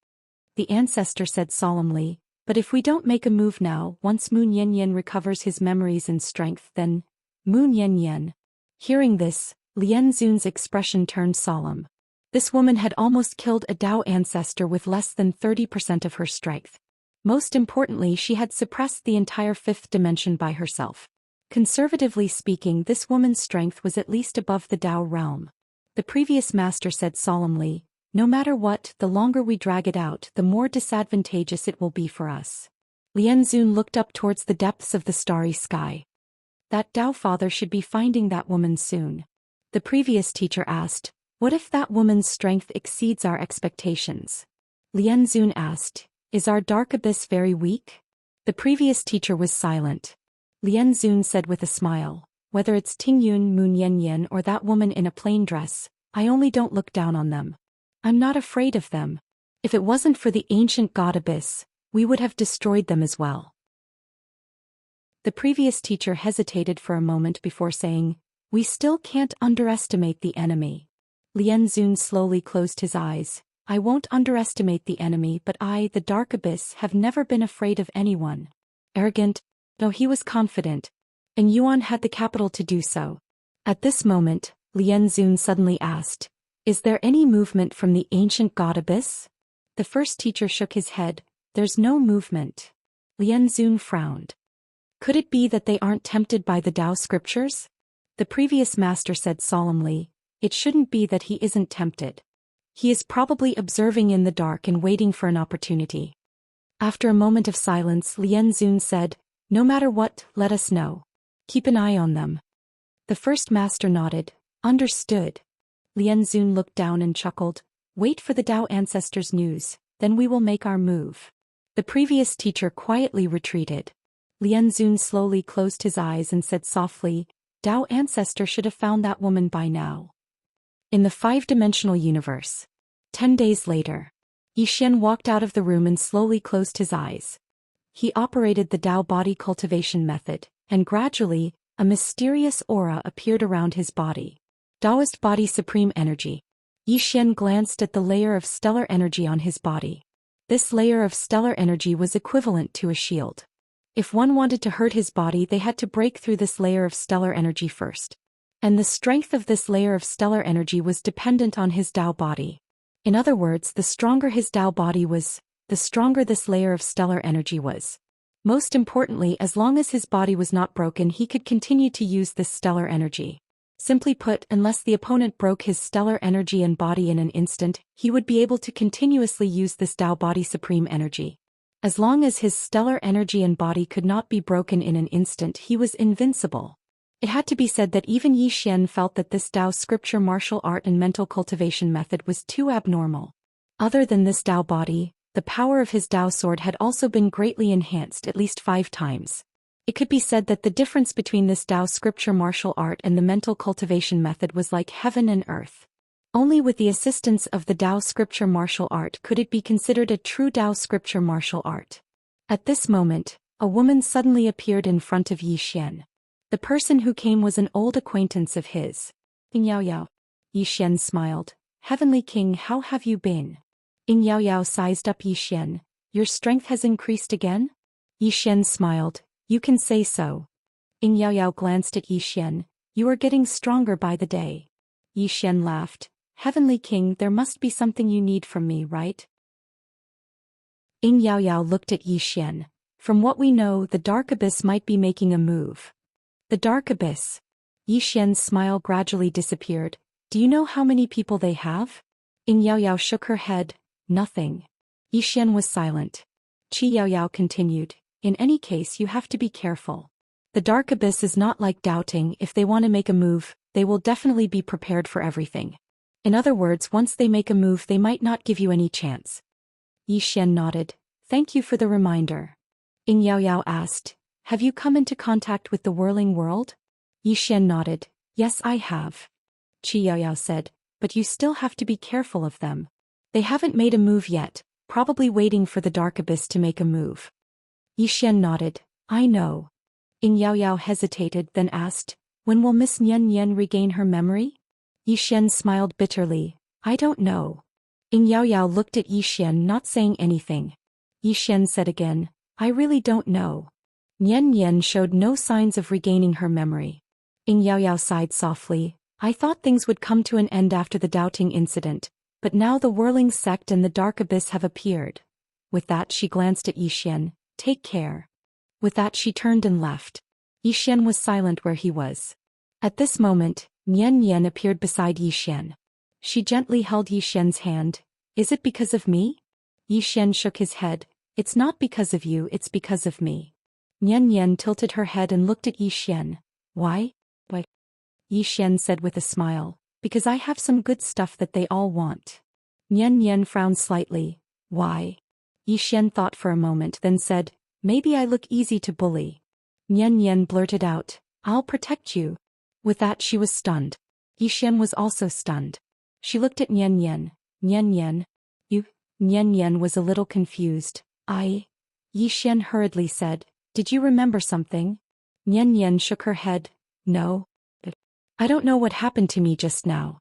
The ancestor said solemnly, but if we don't make a move now, once Moon Yen recovers his memories and strength, then Moon Yen. Hearing this, Lian Zun's expression turned solemn. This woman had almost killed a Dao ancestor with less than 30% of her strength. Most importantly, she had suppressed the entire fifth dimension by herself. Conservatively speaking, this woman's strength was at least above the Dao realm. The previous master said solemnly, no matter what, the longer we drag it out, the more disadvantageous it will be for us. Lian Zun looked up towards the depths of the starry sky. That Dao father should be finding that woman soon. The previous teacher asked, what if that woman's strength exceeds our expectations? Lian Zun asked, is our dark abyss very weak? The previous teacher was silent. Lian Zun said with a smile, whether it's Tingyun, Moon Yen or that woman in a plain dress, I only don't look down on them. I'm not afraid of them. If it wasn't for the ancient god abyss, we would have destroyed them as well. The previous teacher hesitated for a moment before saying, we still can't underestimate the enemy. Lian Zun slowly closed his eyes. I won't underestimate the enemy, but I, the dark abyss, have never been afraid of anyone. Arrogant, though he was confident. And Yuan had the capital to do so. At this moment, Lian Zun suddenly asked, is there any movement from the ancient god abyss? The first teacher shook his head, there's no movement. Lian Zun frowned. Could it be that they aren't tempted by the Tao scriptures? The previous master said solemnly, it shouldn't be that he isn't tempted. He is probably observing in the dark and waiting for an opportunity. After a moment of silence, Lian Zun said, no matter what, let us know. Keep an eye on them. The first master nodded, understood. Lian Zun looked down and chuckled, wait for the Dao ancestors' news, then we will make our move. The previous teacher quietly retreated. Lian Zun slowly closed his eyes and said softly, Dao ancestor should have found that woman by now. In the five-dimensional universe. 10 days later. Xian walked out of the room and slowly closed his eyes. He operated the Dao body cultivation method, and gradually, a mysterious aura appeared around his body. Taoist body supreme energy. Xian glanced at the layer of stellar energy on his body. This layer of stellar energy was equivalent to a shield. If one wanted to hurt his body, they had to break through this layer of stellar energy first. And the strength of this layer of stellar energy was dependent on his Dao body. In other words, the stronger his Dao body was, the stronger this layer of stellar energy was. Most importantly, as long as his body was not broken, he could continue to use this stellar energy. Simply put, unless the opponent broke his stellar energy and body in an instant, he would be able to continuously use this Dao body supreme energy. As long as his stellar energy and body could not be broken in an instant, he was invincible. It had to be said that even Xian felt that this Dao scripture martial art and mental cultivation method was too abnormal. Other than this Dao body, the power of his Dao sword had also been greatly enhanced at least 5 times. It could be said that the difference between this Dao scripture martial art and the mental cultivation method was like heaven and earth. Only with the assistance of the Dao scripture martial art could it be considered a true Dao scripture martial art. At this moment, a woman suddenly appeared in front of Xian. The person who came was an old acquaintance of his. Ying Yao Yao. Xian smiled. Heavenly King, how have you been? Ying Yao Yao sized up Xian. Your strength has increased again? Xian smiled. You can say so. Ying Yao Yao glanced at Xian. You are getting stronger by the day. Xian laughed. Heavenly King, there must be something you need from me, right? Ying Yao Yao looked at Xian. From what we know, the Dark Abyss might be making a move. The Dark Abyss. Xian's smile gradually disappeared. Do you know how many people they have? Ying Yao Yao shook her head. Nothing. Xian was silent. Qi Yao Yao continued. In any case, you have to be careful. The Dark Abyss is not like doubting. If they want to make a move, they will definitely be prepared for everything. In other words, once they make a move, they might not give you any chance. Xian nodded. Thank you for the reminder. Ying Yao Yao asked. Have you come into contact with the whirling world? Xian nodded. Yes, I have. Qi Yao Yao said. But you still have to be careful of them. They haven't made a move yet, probably waiting for the dark abyss to make a move. Xian nodded. I know. Yao hesitated, then asked, when will Miss Nian regain her memory? Xian smiled bitterly. I don't know. Yao looked at Xian, not saying anything. Xian said again, I really don't know. Nian showed no signs of regaining her memory. Yao sighed softly. I thought things would come to an end after the doubting incident, but now the whirling sect and the dark abyss have appeared. With that she glanced at Xian. Take care. With that she turned and left. Xian was silent where he was. At this moment, Nian appeared beside Xian. She gently held Xian's hand. Is it because of me? Xian shook his head. It's not because of you, it's because of me. Nian tilted her head and looked at Xian. Why? Xian said with a smile. Because I have some good stuff that they all want. Nian frowned slightly. Why? Xian thought for a moment, then said, maybe I look easy to bully. Nian blurted out, I'll protect you. With that she was stunned. Xian was also stunned. She looked at Nian. Nian? You? Nian was a little confused. Xian hurriedly said, did you remember something? Nian shook her head. No. I don't know what happened to me just now.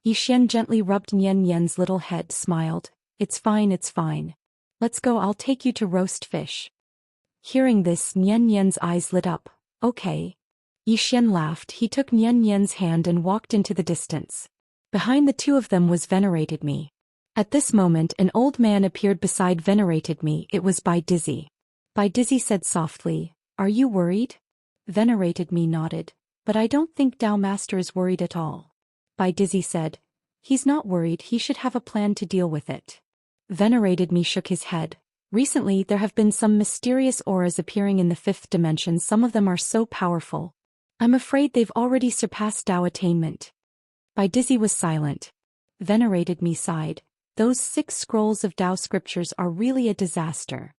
Xian gently rubbed Nian's little head, smiled. It's fine, it's fine. Let's go, I'll take you to roast fish. Hearing this, Nian's eyes lit up. Okay. Xian laughed. He took Nian's hand and walked into the distance. Behind the two of them was Venerated Me. At this moment an old man appeared beside Venerated Me. It was Bai Dizzy. Bai Dizzy said softly, Are you worried? Venerated Me nodded. But I don't think Dao Master is worried at all. Bai Dizzy said, he's not worried, he should have a plan to deal with it. Venerated Me shook his head. Recently there have been some mysterious auras appearing in the fifth dimension, some of them are so powerful. I'm afraid they've already surpassed Dao attainment. Bai Dizzy was silent. Venerated Me sighed. Those 6 scrolls of Dao scriptures are really a disaster.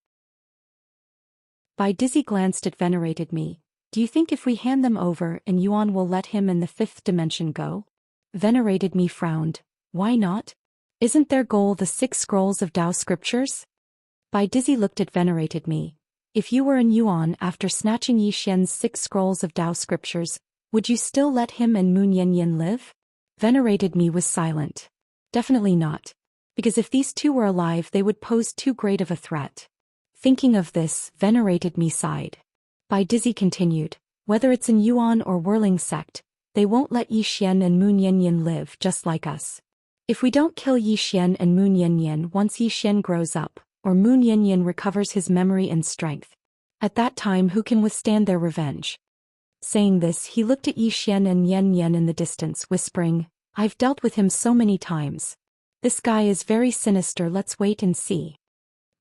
Bai Dizzy glanced at Venerated Me. Do you think if we hand them over and Yuan will let him and the fifth dimension go? Venerated Me frowned. Why not? Isn't their goal the 6 scrolls of Dao scriptures? Bai Dizzy looked at Venerated Me. If you were in Yuan after snatching Xian's 6 scrolls of Dao scriptures, would you still let him and Mu Nian live? Venerated Me was silent. Definitely not. Because if these two were alive they would pose too great of a threat. Thinking of this, Venerated Me sighed. Bai Dizzy continued, whether it's in Yuan or Whirling Sect, they won't let Xian and Mu Nian live just like us. If we don't kill Xian and Mu Nian once Xian grows up, or Mu Nian recovers his memory and strength, at that time who can withstand their revenge? Saying this he looked at Xian and Nian in the distance, whispering, I've dealt with him so many times. This guy is very sinister, let's wait and see.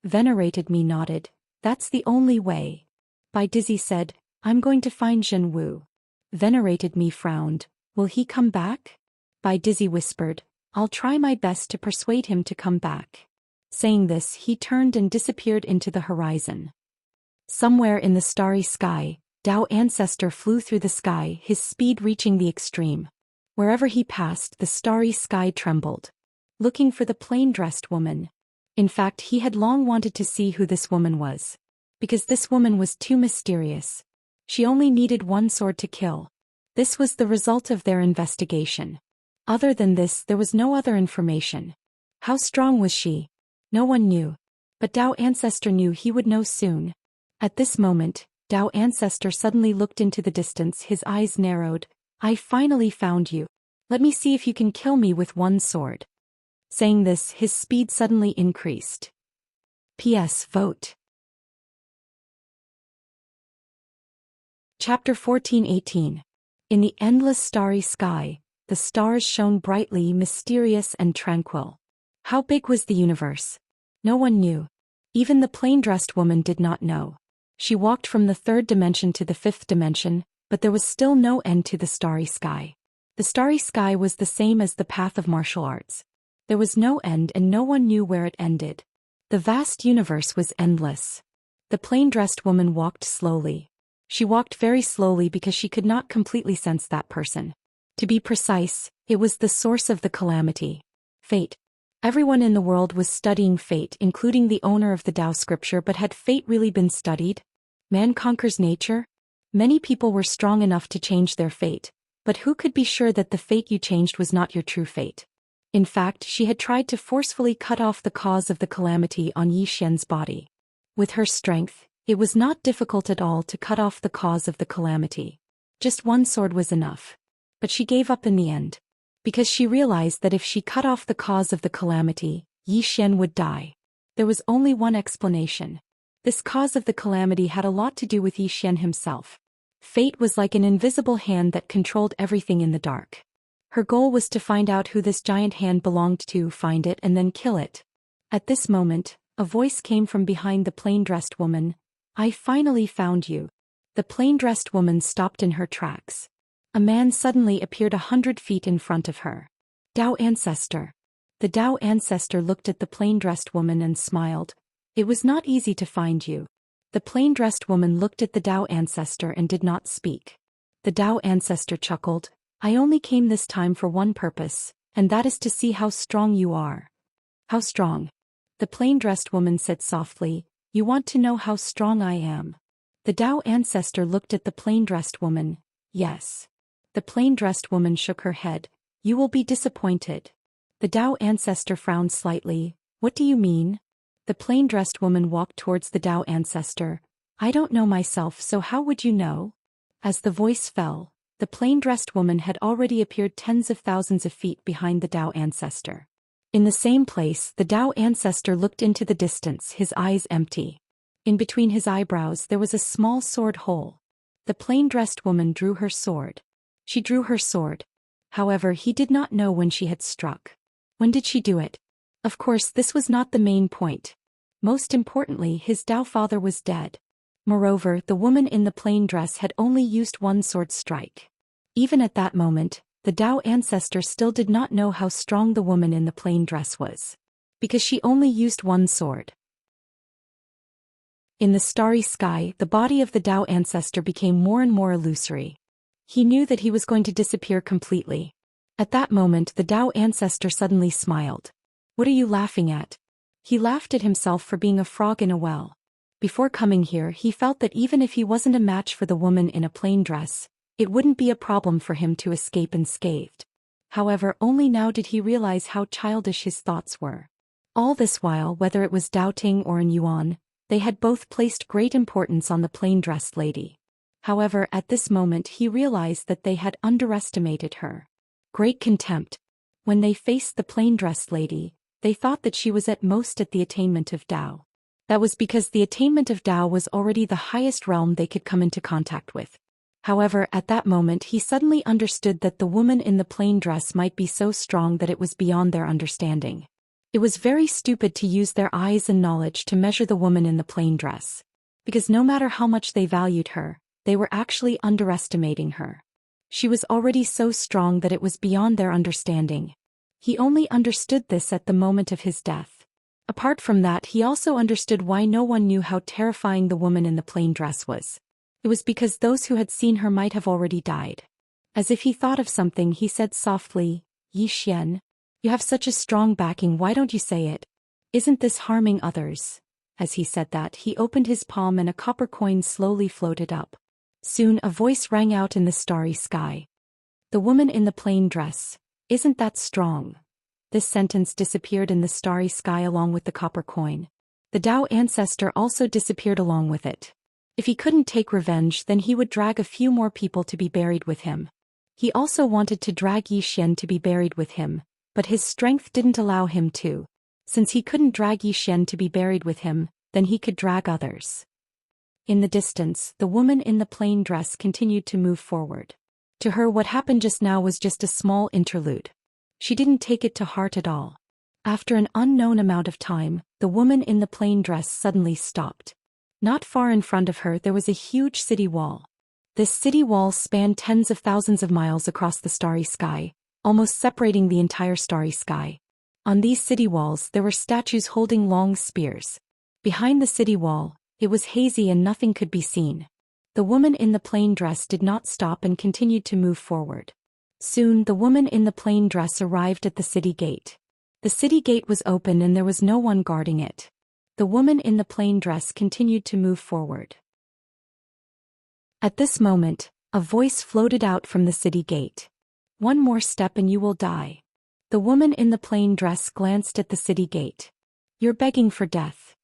Venerated Me nodded. That's the only way. Bai Dizzy said, I'm going to find Jin Wu. Venerated Me frowned. Will he come back? Bai Dizzy whispered, I'll try my best to persuade him to come back. Saying this he turned and disappeared into the horizon. Somewhere in the starry sky, Dao Ancestor flew through the sky, his speed reaching the extreme. Wherever he passed the starry sky trembled. Looking for the plain-dressed woman. In fact he had long wanted to see who this woman was. Because this woman was too mysterious. She only needed one sword to kill. This was the result of their investigation. Other than this there was no other information. How strong was she? No one knew. But Dao Ancestor knew he would know soon. At this moment, Dao Ancestor suddenly looked into the distance, his eyes narrowed. I finally found you. Let me see if you can kill me with one sword. Saying this his speed suddenly increased. P.S. Vote. Chapter 14:18. In the endless starry sky, the stars shone brightly, mysterious and tranquil. How big was the universe? No one knew. Even the plain-dressed woman did not know. She walked from the 3rd dimension to the 5th dimension, but there was still no end to the starry sky. The starry sky was the same as the path of martial arts. There was no end and no one knew where it ended. The vast universe was endless. The plain-dressed woman walked slowly. She walked very slowly because she could not completely sense that person. To be precise, it was the source of the calamity. Fate. Everyone in the world was studying fate, including the owner of the Tao scripture, but had fate really been studied? Man conquers nature? Many people were strong enough to change their fate, but who could be sure that the fate you changed was not your true fate? In fact, she had tried to forcefully cut off the cause of the calamity on Zhou Xian's body. With her strength, it was not difficult at all to cut off the cause of the calamity. Just one sword was enough. But she gave up in the end. Because she realized that if she cut off the cause of the calamity, Zhou Xian would die. There was only one explanation. This cause of the calamity had a lot to do with Zhou Xian himself. Fate was like an invisible hand that controlled everything in the dark. Her goal was to find out who this giant hand belonged to, find it and then kill it. At this moment, a voice came from behind the plain-dressed woman. "I finally found you." The plain-dressed woman stopped in her tracks. A man suddenly appeared 100 feet in front of her. Tao ancestor. The Tao ancestor looked at the plain-dressed woman and smiled. "It was not easy to find you." The plain-dressed woman looked at the Tao ancestor and did not speak. The Tao ancestor chuckled. "I only came this time for one purpose, and that is to see how strong you are." "How strong?" The plain-dressed woman said softly. "You want to know how strong I am?" The Tao ancestor looked at the plain-dressed woman. "Yes." The plain-dressed woman shook her head. "You will be disappointed." The Tao ancestor frowned slightly. "What do you mean?" The plain-dressed woman walked towards the Tao ancestor. "I don't know myself, so how would you know?" As the voice fell, the plain-dressed woman had already appeared tens of thousands of feet behind the Tao ancestor. In the same place, the Tao ancestor looked into the distance, his eyes empty. In between his eyebrows there was a small sword hole. The plain-dressed woman drew her sword. She drew her sword. However, he did not know when she had struck. When did she do it? Of course, this was not the main point. Most importantly, his Tao father was dead. Moreover, the woman in the plain dress had only used one sword strike. Even at that moment, the Tao ancestor still did not know how strong the woman in the plain dress was. Because she only used one sword. In the starry sky, the body of the Tao ancestor became more and more illusory. He knew that he was going to disappear completely. At that moment, the Tao ancestor suddenly smiled. "What are you laughing at?" He laughed at himself for being a frog in a well. Before coming here, he felt that even if he wasn't a match for the woman in a plain dress, it wouldn't be a problem for him to escape unscathed. However, only now did he realize how childish his thoughts were. All this while, whether it was doubting or in Yuan, they had both placed great importance on the plain-dressed lady. However, at this moment he realized that they had underestimated her. Great contempt. When they faced the plain-dressed lady, they thought that she was at most at the attainment of Tao. That was because the attainment of Tao was already the highest realm they could come into contact with. However, at that moment he suddenly understood that the woman in the plain dress might be so strong that it was beyond their understanding. It was very stupid to use their eyes and knowledge to measure the woman in the plain dress. Because no matter how much they valued her, they were actually underestimating her. She was already so strong that it was beyond their understanding. He only understood this at the moment of his death. Apart from that, he also understood why no one knew how terrifying the woman in the plain dress was. It was because those who had seen her might have already died. As if he thought of something, he said softly, "Zhou Xian, you have such a strong backing, why don't you say it? Isn't this harming others?" As he said that, he opened his palm and a copper coin slowly floated up. Soon a voice rang out in the starry sky. "The woman in the plain dress, isn't that strong?" This sentence disappeared in the starry sky along with the copper coin. The Tao ancestor also disappeared along with it. If he couldn't take revenge, then he would drag a few more people to be buried with him. He also wanted to drag Zhou Xian to be buried with him, but his strength didn't allow him to. Since he couldn't drag Zhou Xian to be buried with him, then he could drag others. In the distance, the woman in the plain dress continued to move forward. To her, what happened just now was just a small interlude. She didn't take it to heart at all. After an unknown amount of time, the woman in the plain dress suddenly stopped. Not far in front of her there was a huge city wall. This city wall spanned tens of thousands of miles across the starry sky, almost separating the entire starry sky. On these city walls there were statues holding long spears. Behind the city wall, it was hazy and nothing could be seen. The woman in the plain dress did not stop and continued to move forward. Soon the woman in the plain dress arrived at the city gate. The city gate was open and there was no one guarding it. The woman in the plain dress continued to move forward. At this moment, a voice floated out from the city gate. "One more step and you will die." The woman in the plain dress glanced at the city gate. "You're begging for death."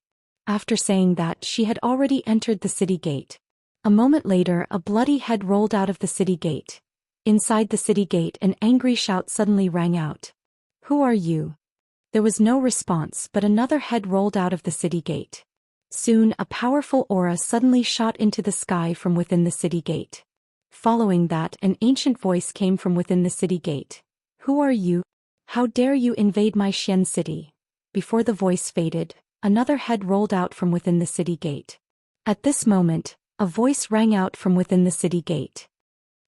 After saying that, she had already entered the city gate. A moment later, a bloody head rolled out of the city gate. Inside the city gate, an angry shout suddenly rang out. "Who are you?" There was no response, but another head rolled out of the city gate. Soon, a powerful aura suddenly shot into the sky from within the city gate. Following that, an ancient voice came from within the city gate. "Who are you? How dare you invade my Xian city?" Before the voice faded, another head rolled out from within the city gate. At this moment, a voice rang out from within the city gate.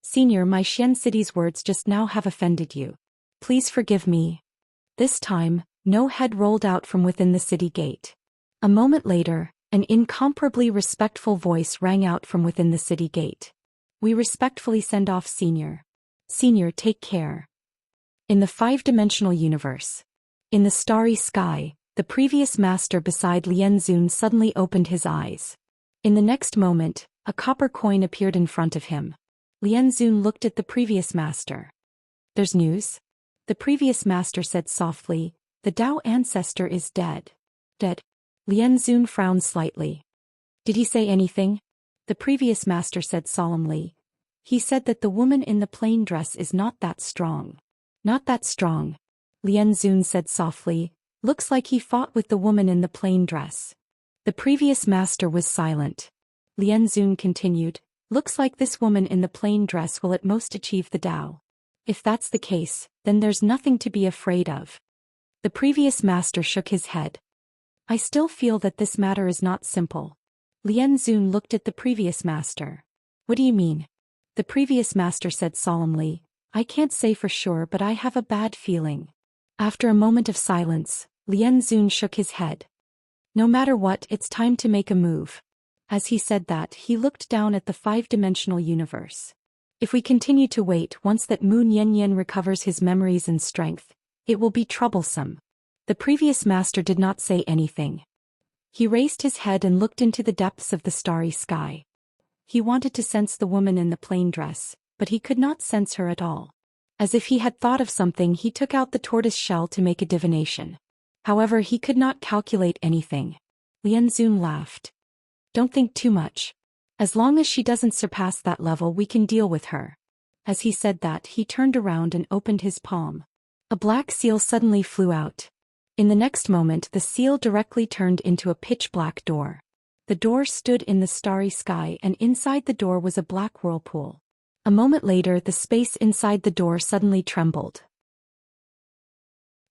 "Senior, my Xian city's words just now have offended you. Please forgive me." This time, no head rolled out from within the city gate. A moment later, an incomparably respectful voice rang out from within the city gate. "We respectfully send off Senior. Senior, take care." In the five-dimensional universe. In the starry sky, the previous master beside Lian Xun suddenly opened his eyes. In the next moment, a copper coin appeared in front of him. Lian Xun looked at the previous master. "There's news?" The previous master said softly, "The Tao ancestor is dead." "Dead?" Lian Xun frowned slightly. "Did he say anything?" The previous master said solemnly. "He said that the woman in the plain dress is not that strong." "Not that strong?" Lian Xun said softly. "Looks like he fought with the woman in the plain dress." The previous master was silent. Lian Xun continued. "Looks like this woman in the plain dress will at most achieve the Tao. If that's the case, then there's nothing to be afraid of." The previous master shook his head. "I still feel that this matter is not simple." Lian Xun looked at the previous master. "What do you mean?" The previous master said solemnly. "I can't say for sure, but I have a bad feeling." After a moment of silence, Lian Xun shook his head. "No matter what, it's time to make a move." As he said that, he looked down at the five-dimensional universe. "If we continue to wait, once that Moon Yen recovers his memories and strength, it will be troublesome." The previous master did not say anything. He raised his head and looked into the depths of the starry sky. He wanted to sense the woman in the plain dress, but he could not sense her at all. As if he had thought of something, he took out the tortoise shell to make a divination. However, he could not calculate anything. Lian Xun laughed. "Don't think too much. As long as she doesn't surpass that level, we can deal with her." As he said that, he turned around and opened his palm. A black seal suddenly flew out. In the next moment, the seal directly turned into a pitch-black door. The door stood in the starry sky, and inside the door was a black whirlpool. A moment later, the space inside the door suddenly trembled.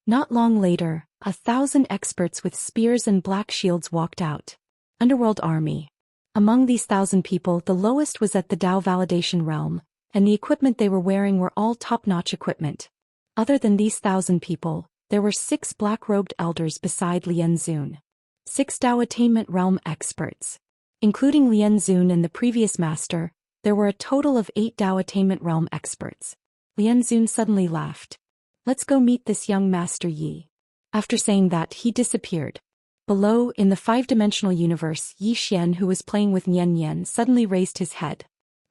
Not long later, 1,000 experts with spears and black shields walked out. Underworld army. Among these 1,000 people, the lowest was at the Tao validation realm, and the equipment they were wearing were all top-notch equipment. Other than these 1,000 people, there were 6 black-robed elders beside Lian Xun. 6 Tao attainment realm experts. Including Lian Xun and the previous master, there were a total of 8 Tao attainment realm experts. Lian Xun suddenly laughed. "Let's go meet this young Master Yi." After saying that, he disappeared. Below, in the five-dimensional universe, Yi Xian, who was playing with Nian Yan, suddenly raised his head.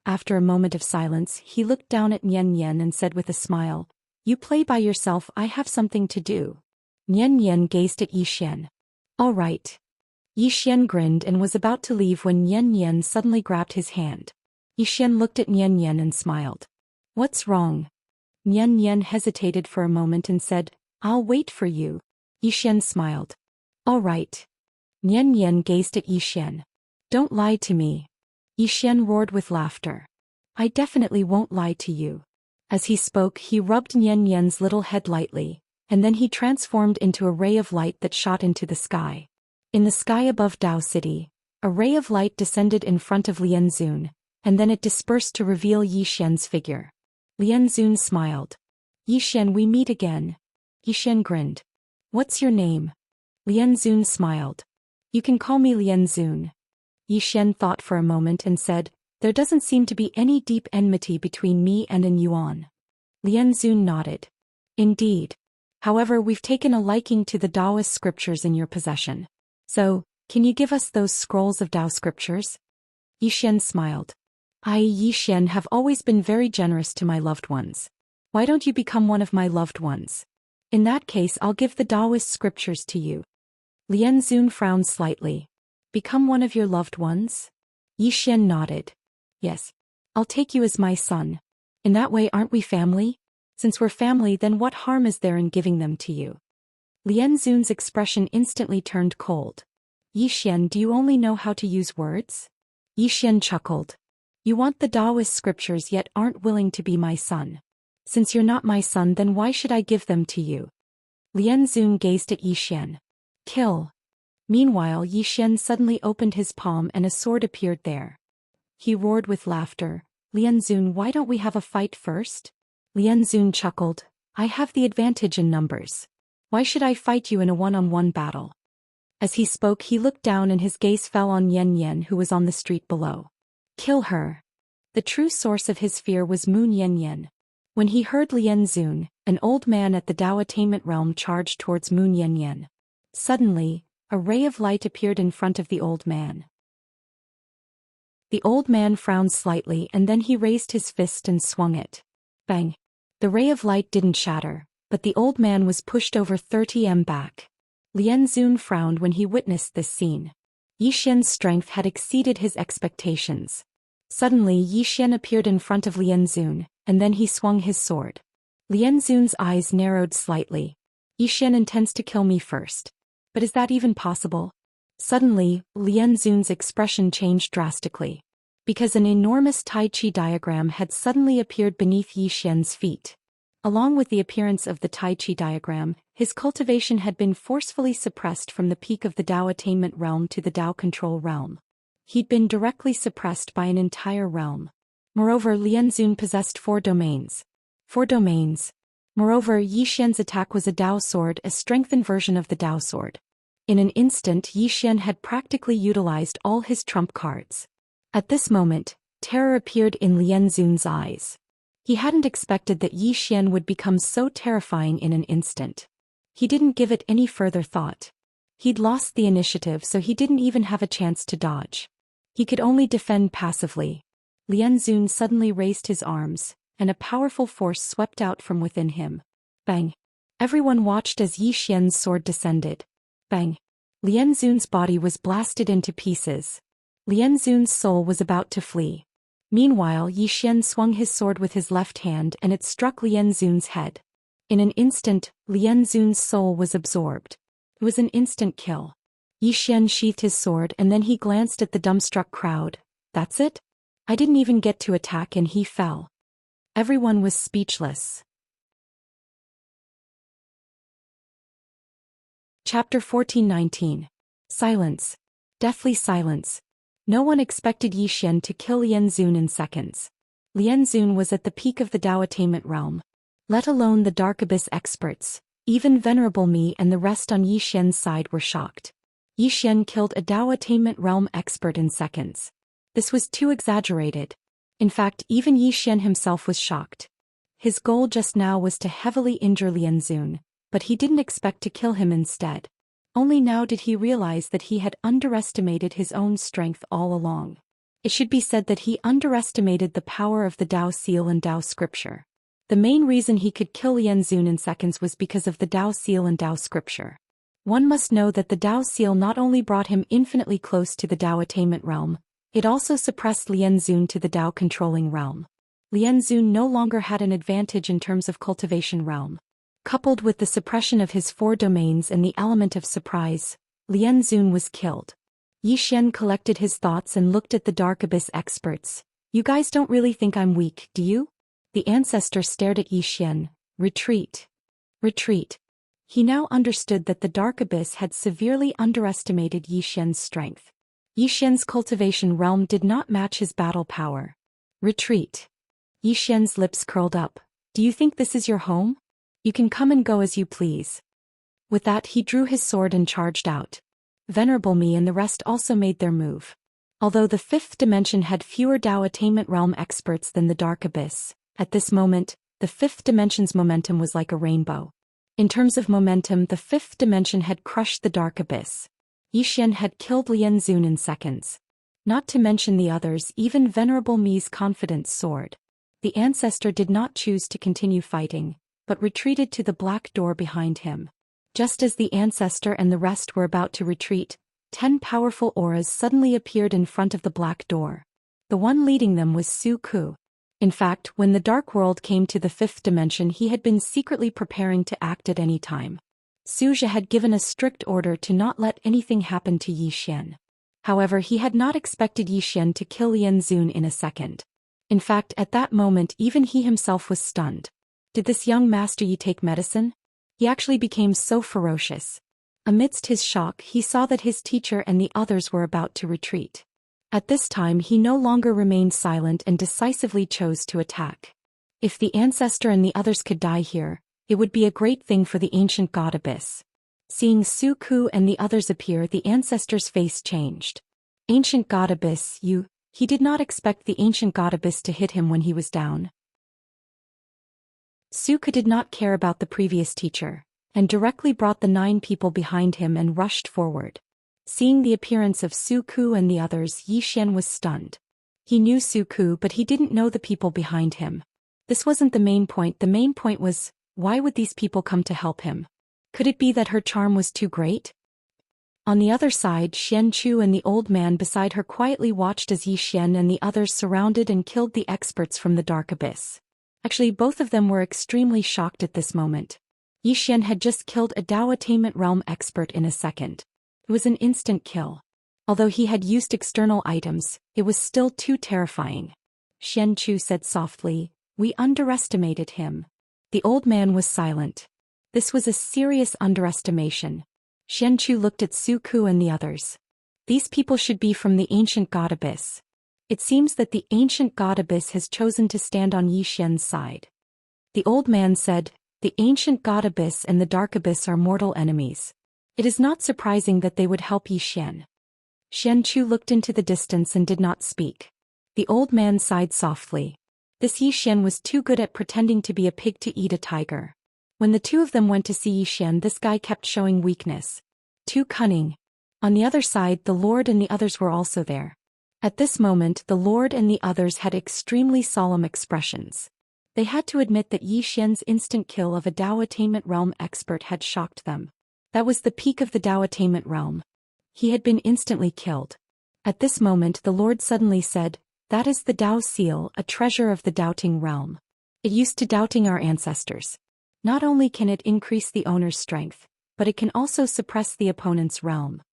After a moment of silence, he looked down at Nian Yan and said with a smile, "You play by yourself, I have something to do." Nian Yan gazed at Yi Xian. "All right." Yi Xian grinned and was about to leave when Nian Yan suddenly grabbed his hand. Yi Xian looked at Nian Yan and smiled. "What's wrong?" Nian Yan hesitated for a moment and said, "I'll wait for you." Yi Xian smiled. "All right." Nian Yan gazed at Yi Xian. "Don't lie to me." Yi Xian roared with laughter. "I definitely won't lie to you." As he spoke, he rubbed Nian Yan's little head lightly, and then he transformed into a ray of light that shot into the sky. In the sky above Tao City, a ray of light descended in front of Lian Xun, and then it dispersed to reveal Yi Xian's figure. Lian Xun smiled. "Yi Xian, we meet again." Yi Xian grinned. "What's your name?" Lian Xun smiled. "You can call me Lian Xun." Yi Xian thought for a moment and said, "There doesn't seem to be any deep enmity between me and an Yuan." Lian Xun nodded. "Indeed." However, we've taken a liking to the Taoist scriptures in your possession. So, can you give us those scrolls of Tao scriptures? Yi Xian smiled. I, Yi Xian, have always been very generous to my loved ones. Why don't you become one of my loved ones? In that case, I'll give the Taoist scriptures to you. Lian Xun frowned slightly. Become one of your loved ones? Yi Xian nodded. Yes. I'll take you as my son. In that way, aren't we family? Since we're family, then what harm is there in giving them to you? Lian Xun's expression instantly turned cold. Yi Xian, do you only know how to use words? Yi Xian chuckled. You want the Taoist scriptures yet aren't willing to be my son. Since you're not my son, then why should I give them to you? Lian Xun gazed at Yi Xian. Kill. Meanwhile, Yi Xian suddenly opened his palm and a sword appeared there. He roared with laughter. Lian Xun, why don't we have a fight first? Lian Xun chuckled. I have the advantage in numbers. Why should I fight you in a one-on-one battle? As he spoke, he looked down and his gaze fell on Yan Yan, who was on the street below. Kill her. The true source of his fear was Moon Yan Yan. When he heard Lian Xun, an old man at the Tao attainment realm charged towards Moon Yan Yan. Suddenly, a ray of light appeared in front of the old man. The old man frowned slightly and then he raised his fist and swung it. Bang! The ray of light didn't shatter, but the old man was pushed over 30 m back. Lian Xun frowned when he witnessed this scene. Yi Xian's strength had exceeded his expectations. Suddenly Yi Xian appeared in front of Lian Xun, and then he swung his sword. Lian Xun's eyes narrowed slightly. Yi Xian intends to kill me first. But is that even possible? Suddenly, Lian Xun's expression changed drastically. Because an enormous Tai Chi diagram had suddenly appeared beneath Yi Xian's feet. Along with the appearance of the Tai Chi diagram, his cultivation had been forcefully suppressed from the peak of the Tao attainment realm to the Tao control realm. He'd been directly suppressed by an entire realm. Moreover, Lian Xun possessed 4 domains. 4 domains. Moreover, Yi Xian's attack was a Tao sword, a strengthened version of the Tao sword. In an instant, Yi Xian had practically utilized all his trump cards. At this moment, terror appeared in Lian Xun's eyes. He hadn't expected that Yi Xian would become so terrifying in an instant. He didn't give it any further thought. He'd lost the initiative, so he didn't even have a chance to dodge. He could only defend passively. Lian Xun suddenly raised his arms, and a powerful force swept out from within him. Bang! Everyone watched as Yi Xian's sword descended. Bang! Lian Xun's body was blasted into pieces. Lian Xun's soul was about to flee. Meanwhile, Yi Xian swung his sword with his left hand and it struck Lian Xun's head. In an instant, Lian Xun's soul was absorbed. It was an instant kill. Yi Xian sheathed his sword and then he glanced at the dumbstruck crowd. That's it? I didn't even get to attack and he fell. Everyone was speechless. Chapter 14:19. Silence. Deathly silence. No one expected Yi Xian to kill Lian Xun in seconds. Lian Xun was at the peak of the Tao attainment realm. Let alone the Dark Abyss experts, even Venerable Me and the rest on Yi Xian's side were shocked. Yi Xian killed a Tao attainment realm expert in seconds. This was too exaggerated. In fact, even Yi Xian himself was shocked. His goal just now was to heavily injure Lian Xun, but he didn't expect to kill him instead. Only now did he realize that he had underestimated his own strength all along. It should be said that he underestimated the power of the Tao seal and Tao scripture. The main reason he could kill Lian Xun in seconds was because of the Tao seal and Tao scripture. One must know that the Tao seal not only brought him infinitely close to the Tao attainment realm, it also suppressed Lian Xun to the Tao controlling realm. Lian Xun no longer had an advantage in terms of cultivation realm. Coupled with the suppression of his 4 domains and the element of surprise, Lian Xun was killed. Yi Xian collected his thoughts and looked at the Dark Abyss experts. You guys don't really think I'm weak, do you? The ancestor stared at Yi Xian. Retreat. Retreat. He now understood that the Dark Abyss had severely underestimated Yi Xian's strength. Yi Xian's cultivation realm did not match his battle power. Retreat. Yi Xian's lips curled up. Do you think this is your home? You can come and go as you please. With that he drew his sword and charged out. Venerable Me and the rest also made their move. Although the 5th dimension had fewer Tao attainment realm experts than the Dark Abyss, at this moment, the 5th dimension's momentum was like a rainbow. In terms of momentum, the fifth dimension had crushed the dark abyss. Xian had killed Lian Zun in seconds. Not to mention the others, even Venerable Mi's confidence soared. The ancestor did not choose to continue fighting, but retreated to the black door behind him. Just as the ancestor and the rest were about to retreat, 10 powerful auras suddenly appeared in front of the black door. The one leading them was Su Ku. In fact, when the dark world came to the fifth dimension, he had been secretly preparing to act at any time. Su Jia had given a strict order to not let anything happen to Xian. However, he had not expected Xian to kill Lian Zun in a second. In fact, at that moment even he himself was stunned. Did this young master Yi take medicine? He actually became so ferocious. Amidst his shock, he saw that his teacher and the others were about to retreat. At this time he no longer remained silent and decisively chose to attack. If the ancestor and the others could die here, it would be a great thing for the ancient god abyss. Seeing Su Ku and the others appear, the ancestor's face changed. Ancient god abyss, he did not expect the ancient god abyss to hit him when he was down. Su Ku did not care about the previous teacher, and directly brought the 9 people behind him and rushed forward. Seeing the appearance of Su Ku and the others, Xian was stunned. He knew Su Ku, but he didn't know the people behind him. This wasn't the main point. The main point was, why would these people come to help him? Could it be that her charm was too great? On the other side, Xian Chu and the old man beside her quietly watched as Xian and the others surrounded and killed the experts from the dark abyss. Actually, both of them were extremely shocked at this moment. Xian had just killed a Dao Attainment Realm expert in a second. It was an instant kill. Although he had used external items, it was still too terrifying. Xian Chu said softly, "We underestimated him." The old man was silent. This was a serious underestimation. Xian Chu looked at Su Ku and the others. These people should be from the ancient god abyss. It seems that the ancient god abyss has chosen to stand on Xian's side. The old man said, "The ancient god abyss and the dark abyss are mortal enemies. It is not surprising that they would help Xian." Xian Chu looked into the distance and did not speak. The old man sighed softly. This Xian was too good at pretending to be a pig to eat a tiger. When the two of them went to see Xian, this guy kept showing weakness. Too cunning. On the other side, the Lord and the others were also there. At this moment, the Lord and the others had extremely solemn expressions. They had to admit that Xian's instant kill of a Dao Attainment Realm expert had shocked them. That was the peak of the Dao Attainment Realm. He had been instantly killed. At this moment, the Lord suddenly said, "That is the Dao Seal, a treasure of the doubting realm. It used to doubting our ancestors. Not only can it increase the owner's strength, but it can also suppress the opponent's realm."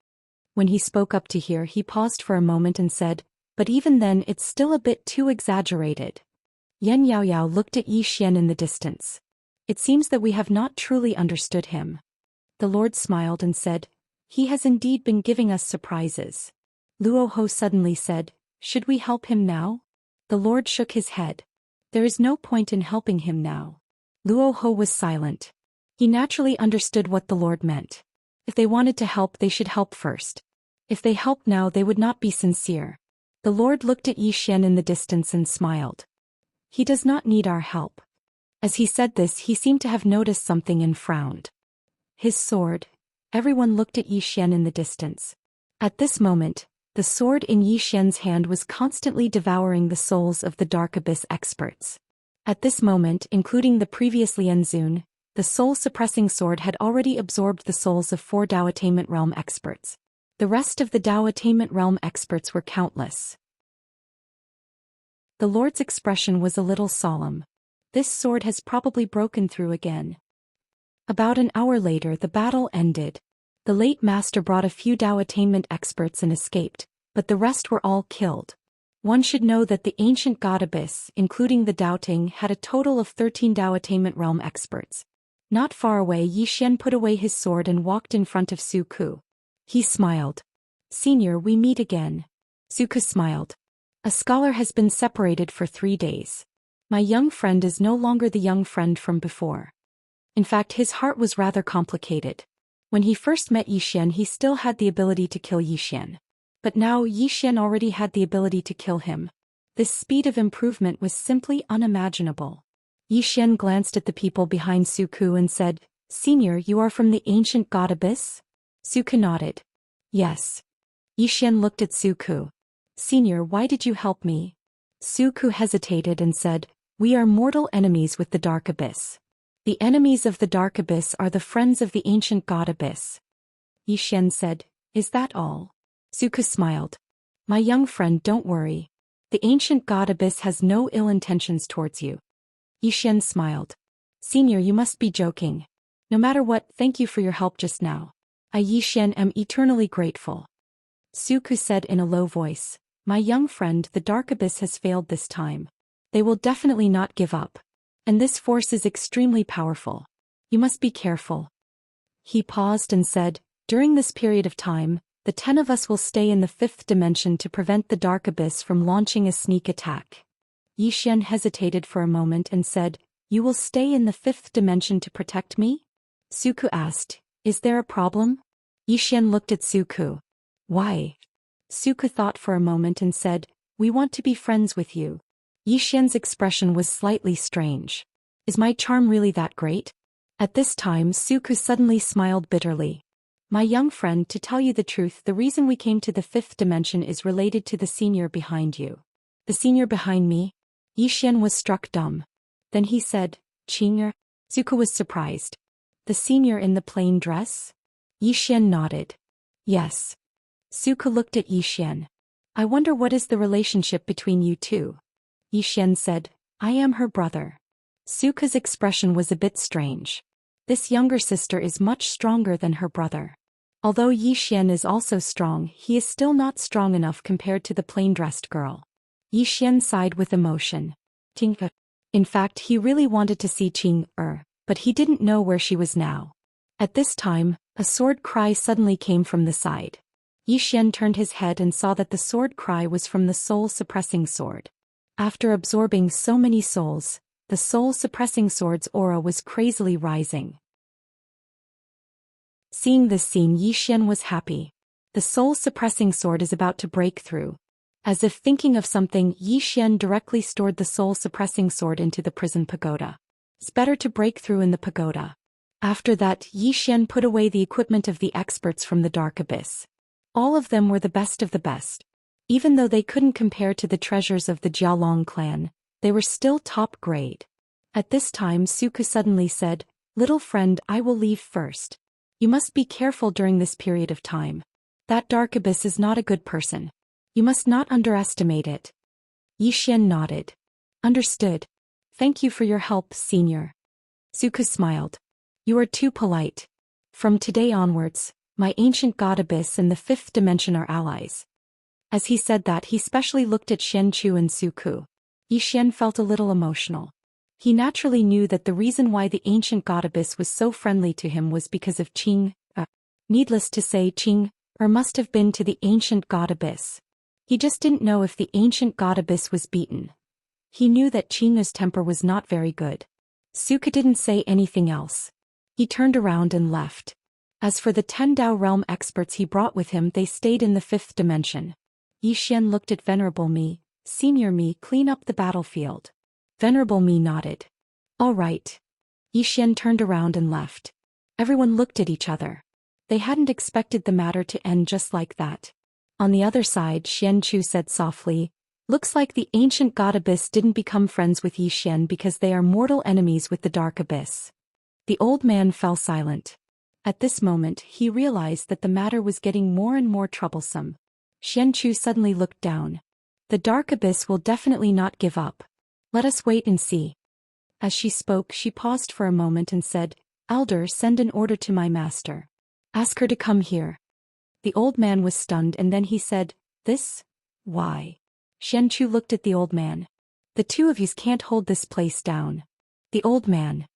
When he spoke up to here, he paused for a moment and said, "But even then it's still a bit too exaggerated." Yan Yaoyao looked at Xian in the distance. "It seems that we have not truly understood him." The Lord smiled and said, "He has indeed been giving us surprises." Luo Ho suddenly said, "Should we help him now?" The Lord shook his head. "There is no point in helping him now." Luo Ho was silent. He naturally understood what the Lord meant. If they wanted to help, they should help first. If they helped now, they would not be sincere. The Lord looked at Xian in the distance and smiled. "He does not need our help." As he said this, he seemed to have noticed something and frowned. His sword. Everyone looked at Xian in the distance. At this moment, the sword in Xian's hand was constantly devouring the souls of the Dark Abyss experts. At this moment, including the previous Lian Zun, the soul-suppressing sword had already absorbed the souls of 4 Dao Attainment Realm experts. The rest of the Dao Attainment Realm experts were countless. The Lord's expression was a little solemn. This sword has probably broken through again. About an hour later, the battle ended. The late master brought a few Dao Attainment experts and escaped, but the rest were all killed. One should know that the ancient God Abyss, including the Doubting, had a total of 13 Dao Attainment Realm experts. Not far away, Xian put away his sword and walked in front of Su Ku. He smiled. "Senior, we meet again." Su Ku smiled. "A scholar has been separated for 3 days. My young friend is no longer the young friend from before." In fact, his heart was rather complicated. When he first met Xian, he still had the ability to kill Xian. But now Xian already had the ability to kill him. This speed of improvement was simply unimaginable. Xian glanced at the people behind Su Ku and said, Senior, you are from the ancient god Abyss? Suku nodded. Yes. Xian looked at Suku. Senior, why did you help me? Suku hesitated and said, we are mortal enemies with the Dark Abyss. The enemies of the Dark Abyss are the friends of the ancient god Abyss. Xian said, is that all? Suku smiled. My young friend, don't worry. The ancient god Abyss has no ill intentions towards you. Xian smiled. Senior, you must be joking. No matter what, thank you for your help just now. I Xian am eternally grateful. Suku said in a low voice, my young friend, the Dark Abyss has failed this time. They will definitely not give up. And this force is extremely powerful. You must be careful. He paused and said, during this period of time, the 10 of us will stay in the 5th dimension to prevent the Dark Abyss from launching a sneak attack. Xian hesitated for a moment and said, you will stay in the 5th dimension to protect me? Suku asked, is there a problem? Xian looked at Suku. Why? Suku thought for a moment and said, we want to be friends with you. Xian's expression was slightly strange. Is my charm really that great? At this time Suku suddenly smiled bitterly. My young friend, to tell you the truth, the reason we came to the 5th dimension is related to the senior behind you. The senior behind me? Xian was struck dumb. Then he said, Qing'er? Suku was surprised. The senior in the plain dress? Xian nodded. Yes. Suku looked at Xian. I wonder what is the relationship between you two? Xian said, I am her brother. Suku's expression was a bit strange. This younger sister is much stronger than her brother. Although Xian is also strong, he is still not strong enough compared to the plain-dressed girl. Xian sighed with emotion. Qing'er. In fact, he really wanted to see Qing'er, but he didn't know where she was now. At this time, a sword cry suddenly came from the side. Xian turned his head and saw that the sword cry was from the soul-suppressing sword. After absorbing so many souls, the soul-suppressing sword's aura was crazily rising. Seeing this scene, Xian was happy. The soul-suppressing sword is about to break through. As if thinking of something, Xian directly stored the soul-suppressing sword into the prison pagoda. It's better to break through in the pagoda. After that, Xian put away the equipment of the experts from the Dark Abyss. All of them were the best of the best. Even though they couldn't compare to the treasures of the Jialong clan, they were still top grade. At this time Suku suddenly said, little friend, I will leave first. You must be careful during this period of time. That Dark Abyss is not a good person. You must not underestimate it. Xian nodded. Understood. Thank you for your help, senior. Suku smiled. You are too polite. From today onwards, my ancient god Abyss and the 5th dimension are allies. As he said that, he specially looked at Xianchu and Suku. Xian felt a little emotional. He naturally knew that the reason why the ancient god Abyss was so friendly to him was because of Qing'er. Needless to say, Qing'er must have been to the ancient god Abyss. He just didn't know if the ancient god Abyss was beaten. He knew that Qing'er's temper was not very good. Suku didn't say anything else. He turned around and left. As for the 10 Dao realm experts he brought with him, they stayed in the 5th dimension. Xian looked at Venerable Me. Senior Me, clean up the battlefield. Venerable Me nodded. All right. Xian turned around and left. Everyone looked at each other. They hadn't expected the matter to end just like that. On the other side, Xianchu said softly, looks like the ancient god Abyss didn't become friends with Xian because they are mortal enemies with the Dark Abyss. The old man fell silent. At this moment, he realized that the matter was getting more and more troublesome. Xianchu suddenly looked down. The Dark Abyss will definitely not give up. Let us wait and see. As she spoke, she paused for a moment and said, Elder, send an order to my master. Ask her to come here. The old man was stunned and then he said, this? Why? Xianchu looked at the old man. The two of yous can't hold this place down. The old man.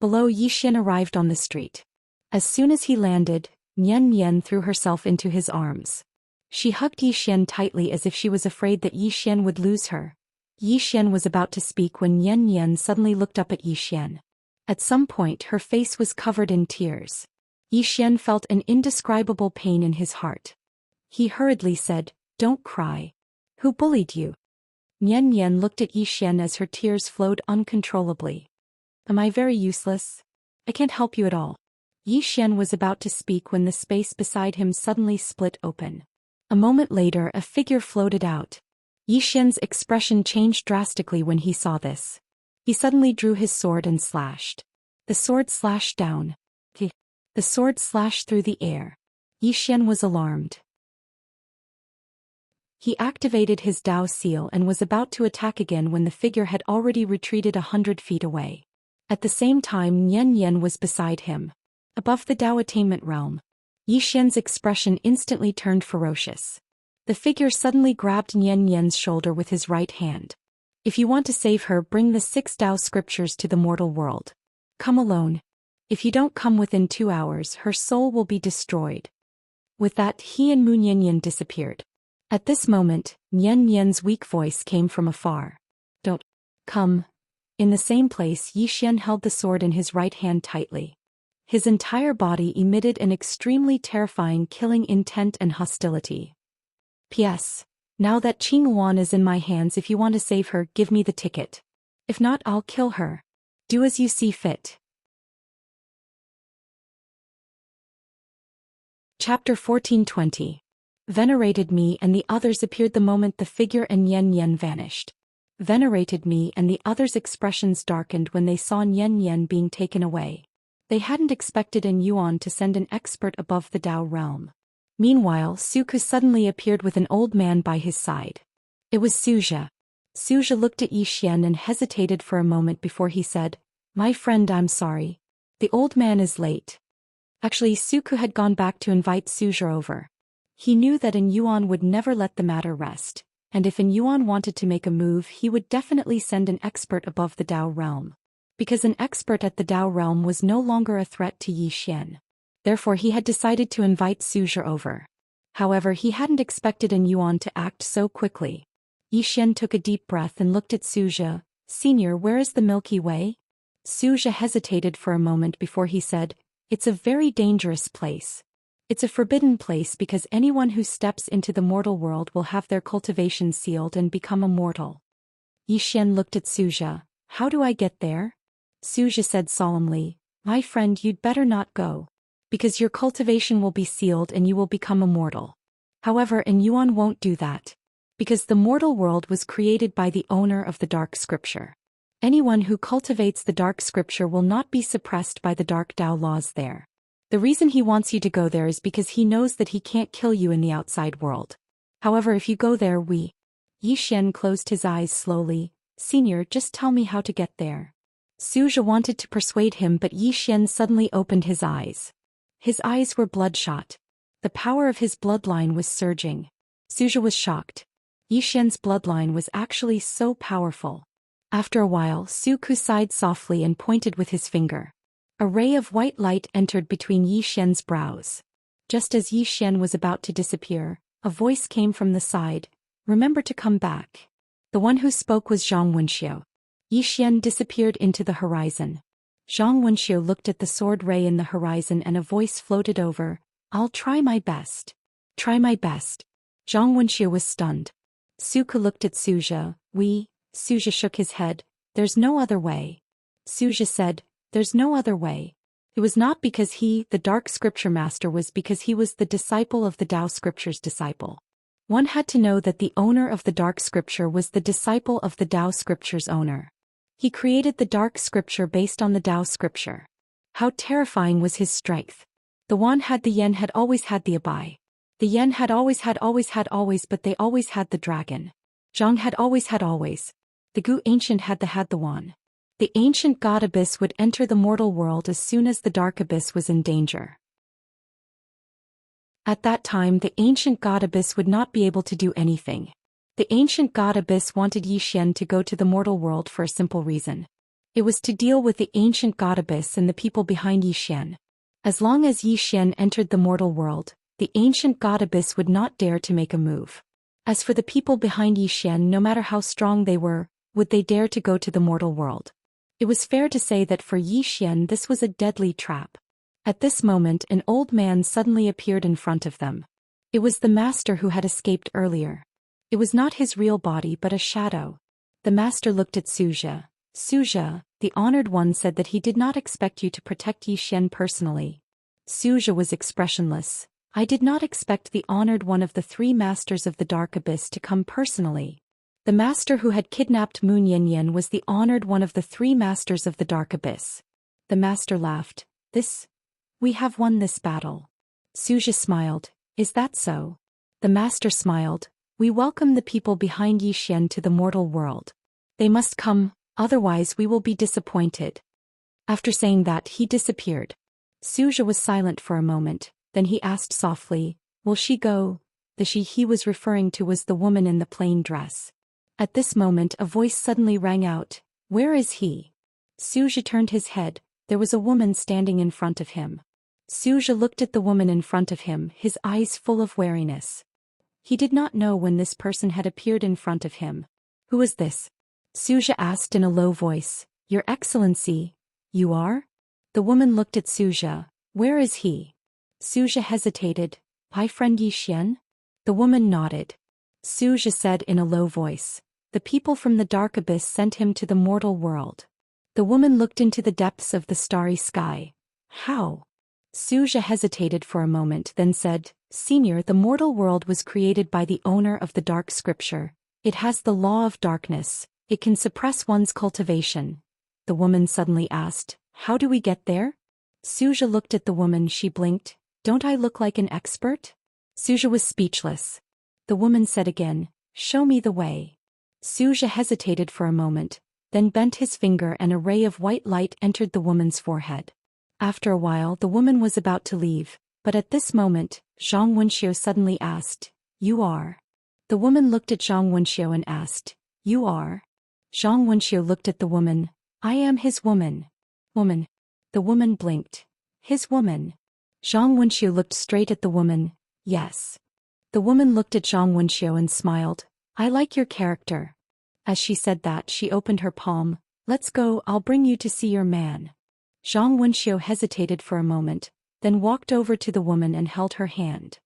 Below, Xian arrived on the street. As soon as he landed, Nian threw herself into his arms. She hugged Xian tightly as if she was afraid that Xian would lose her. Xian was about to speak when Nian suddenly looked up at Xian. At some point her face was covered in tears. Xian felt an indescribable pain in his heart. He hurriedly said, Don't cry. Who bullied you? Nian looked at Xian as her tears flowed uncontrollably. Am I very useless? I can't help you at all. Yi Xian was about to speak when the space beside him suddenly split open. A moment later a figure floated out. Yi Xian's expression changed drastically when he saw this. He suddenly drew his sword and slashed. The sword slashed down. The sword slashed through the air. Yi Xian was alarmed. He activated his Dao seal and was about to attack again when the figure had already retreated 100 feet away. At the same time Nian Yan was beside him. Above the Dao attainment realm. Yi Xian's expression instantly turned ferocious. The figure suddenly grabbed Nian Yan's shoulder with his right hand. If you want to save her, bring the 6 Dao scriptures to the mortal world. Come alone. If you don't come within 2 hours, her soul will be destroyed. With that, he and Mu Nianyan disappeared. At this moment, Nian Yan's weak voice came from afar. Don't come. In the same place, Yi Xian held the sword in his right hand tightly. His entire body emitted an extremely terrifying killing intent and hostility. P.S. Now that Qing Wan is in my hands, if you want to save her, give me the ticket. If not, I'll kill her. Do as you see fit. Chapter 1420. Venerated me and the others appeared the moment the figure and Nian Yan vanished. Venerated me and the others' expressions darkened when they saw Nian Yan being taken away. They hadn't expected An Yuan to send an expert above the Dao realm. Meanwhile, Suku suddenly appeared with an old man by his side. It was Suja. Suja looked at Yi Xian and hesitated for a moment before he said, "My friend, I'm sorry. The old man is late." Actually, Suku had gone back to invite Suja over. He knew that An Yuan would never let the matter rest, and if An Yuan wanted to make a move, he would definitely send an expert above the Dao realm. Because an expert at the Dao realm was no longer a threat to Yi Xian. Therefore he had decided to invite Suja over. However, he hadn't expected An Yuan to act so quickly. Yi Xian took a deep breath and looked at Suja. "Senior, where is the Milky Way?" Suja hesitated for a moment before he said, "It's a very dangerous place. It's a forbidden place because anyone who steps into the mortal world will have their cultivation sealed and become immortal." Yi Xian looked at Suja. "How do I get there?" Suja said solemnly, "My friend, you'd better not go. Because your cultivation will be sealed and you will become immortal. However, An Yuan won't do that. Because the mortal world was created by the owner of the dark scripture. Anyone who cultivates the dark scripture will not be suppressed by the dark Dao laws there. The reason he wants you to go there is because he knows that he can't kill you in the outside world. However, if you go there, Yi Xian closed his eyes slowly. "Senior, just tell me how to get there." Suja wanted to persuade him, but Yi Xian suddenly opened his eyes. His eyes were bloodshot. The power of his bloodline was surging. Suja was shocked. Yi Xian's bloodline was actually so powerful. After a while, Suku sighed softly and pointed with his finger. A ray of white light entered between Yi Xian's brows. Just as Yi Xian was about to disappear, a voice came from the side. "Remember to come back." The one who spoke was Zhang Wenxiu. Yi Xian disappeared into the horizon. Zhang Wenxiu looked at the sword ray in the horizon and a voice floated over. "I'll try my best. Try my best." Zhang Wenxiu was stunned. Suku looked at Suja. Suja shook his head. "There's no other way." Suja said, "There's no other way." It was not because he, the dark scripture master, was because he was the disciple of the Dao scripture's disciple. One had to know that the owner of the dark scripture was the disciple of the Dao scripture's owner. He created the dark scripture based on the Dao scripture. How terrifying was his strength. The Wan had the Yen had always had the Abai. The Yen had always, but they always had the dragon. Zhang had always. The Gu ancient had the Wan. The ancient god abyss would enter the mortal world as soon as the dark abyss was in danger. At that time the ancient god abyss would not be able to do anything. The ancient god abyss wanted Yi Xian to go to the mortal world for a simple reason. It was to deal with the ancient god abyss and the people behind Yi Xian. As long as Yi Xian entered the mortal world, the ancient god abyss would not dare to make a move. As for the people behind Yi Xian, no matter how strong they were, would they dare to go to the mortal world? It was fair to say that for Yi Xian this was a deadly trap. At this moment an old man suddenly appeared in front of them. It was the master who had escaped earlier. It was not his real body but a shadow. The master looked at Suja. "Suja, the Honored One said that he did not expect you to protect Yi Xian personally. Zhou was expressionless. I did not expect the Honored One of the three masters of the Dark Abyss to come personally. The master who had kidnapped Moon Yanyan was the Honored One of the three masters of the Dark Abyss. The master laughed. We have won this battle. Zhou smiled. Is that so? The master smiled. We welcome the people behind Yi Xian to the mortal world. They must come, otherwise we will be disappointed. After saying that, he disappeared. Zhou was silent for a moment, then he asked softly, will she go? The she he was referring to was the woman in the plain dress. At this moment a voice suddenly rang out, where is he? Zhou turned his head, there was a woman standing in front of him. Zhou looked at the woman in front of him, his eyes full of wariness. He did not know when this person had appeared in front of him. Who is this? Zhou asked in a low voice. Your Excellency, you are? The woman looked at Zhou. Where is he? Zhou hesitated. My friend Yi Xian? The woman nodded. Zhou said in a low voice. The people from the Dark Abyss sent him to the mortal world. The woman looked into the depths of the starry sky. How? Zhou hesitated for a moment, then said, Senior, the mortal world was created by the owner of the dark scripture. It has the law of darkness. It can suppress one's cultivation. The woman suddenly asked, how do we get there? Zhou looked at the woman, she blinked. Don't I look like an expert? Zhou was speechless. The woman said again, show me the way. Zhou hesitated for a moment, then bent his finger and a ray of white light entered the woman's forehead. After a while the woman was about to leave, but at this moment, Zhang Wenxiu suddenly asked, you are? The woman looked at Zhang Wenxiu and asked, you are? Zhang Wenxiu looked at the woman, I am his woman. Woman. The woman blinked. His woman. Zhang Wenxiu looked straight at the woman, yes. The woman looked at Zhang Wenxiu and smiled, I like your character. As she said that, she opened her palm, let's go, I'll bring you to see your man. Zhang Wenxiu hesitated for a moment, then walked over to the woman and held her hand.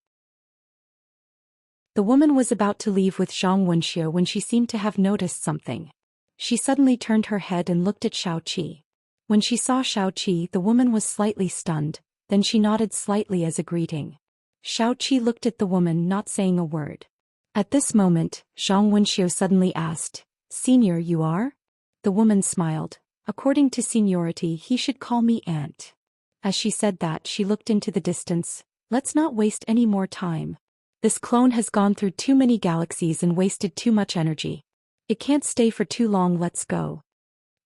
The woman was about to leave with Zhang Wenxiu when she seemed to have noticed something. She suddenly turned her head and looked at Xiaoqi. When she saw Xiaoqi, the woman was slightly stunned, then she nodded slightly as a greeting. Xiaoqi looked at the woman, not saying a word. At this moment, Zhang Wenxiu suddenly asked, Senior, you are? The woman smiled. According to seniority, he should call me aunt. As she said that, she looked into the distance. Let's not waste any more time. This clone has gone through too many galaxies and wasted too much energy. It can't stay for too long, let's go.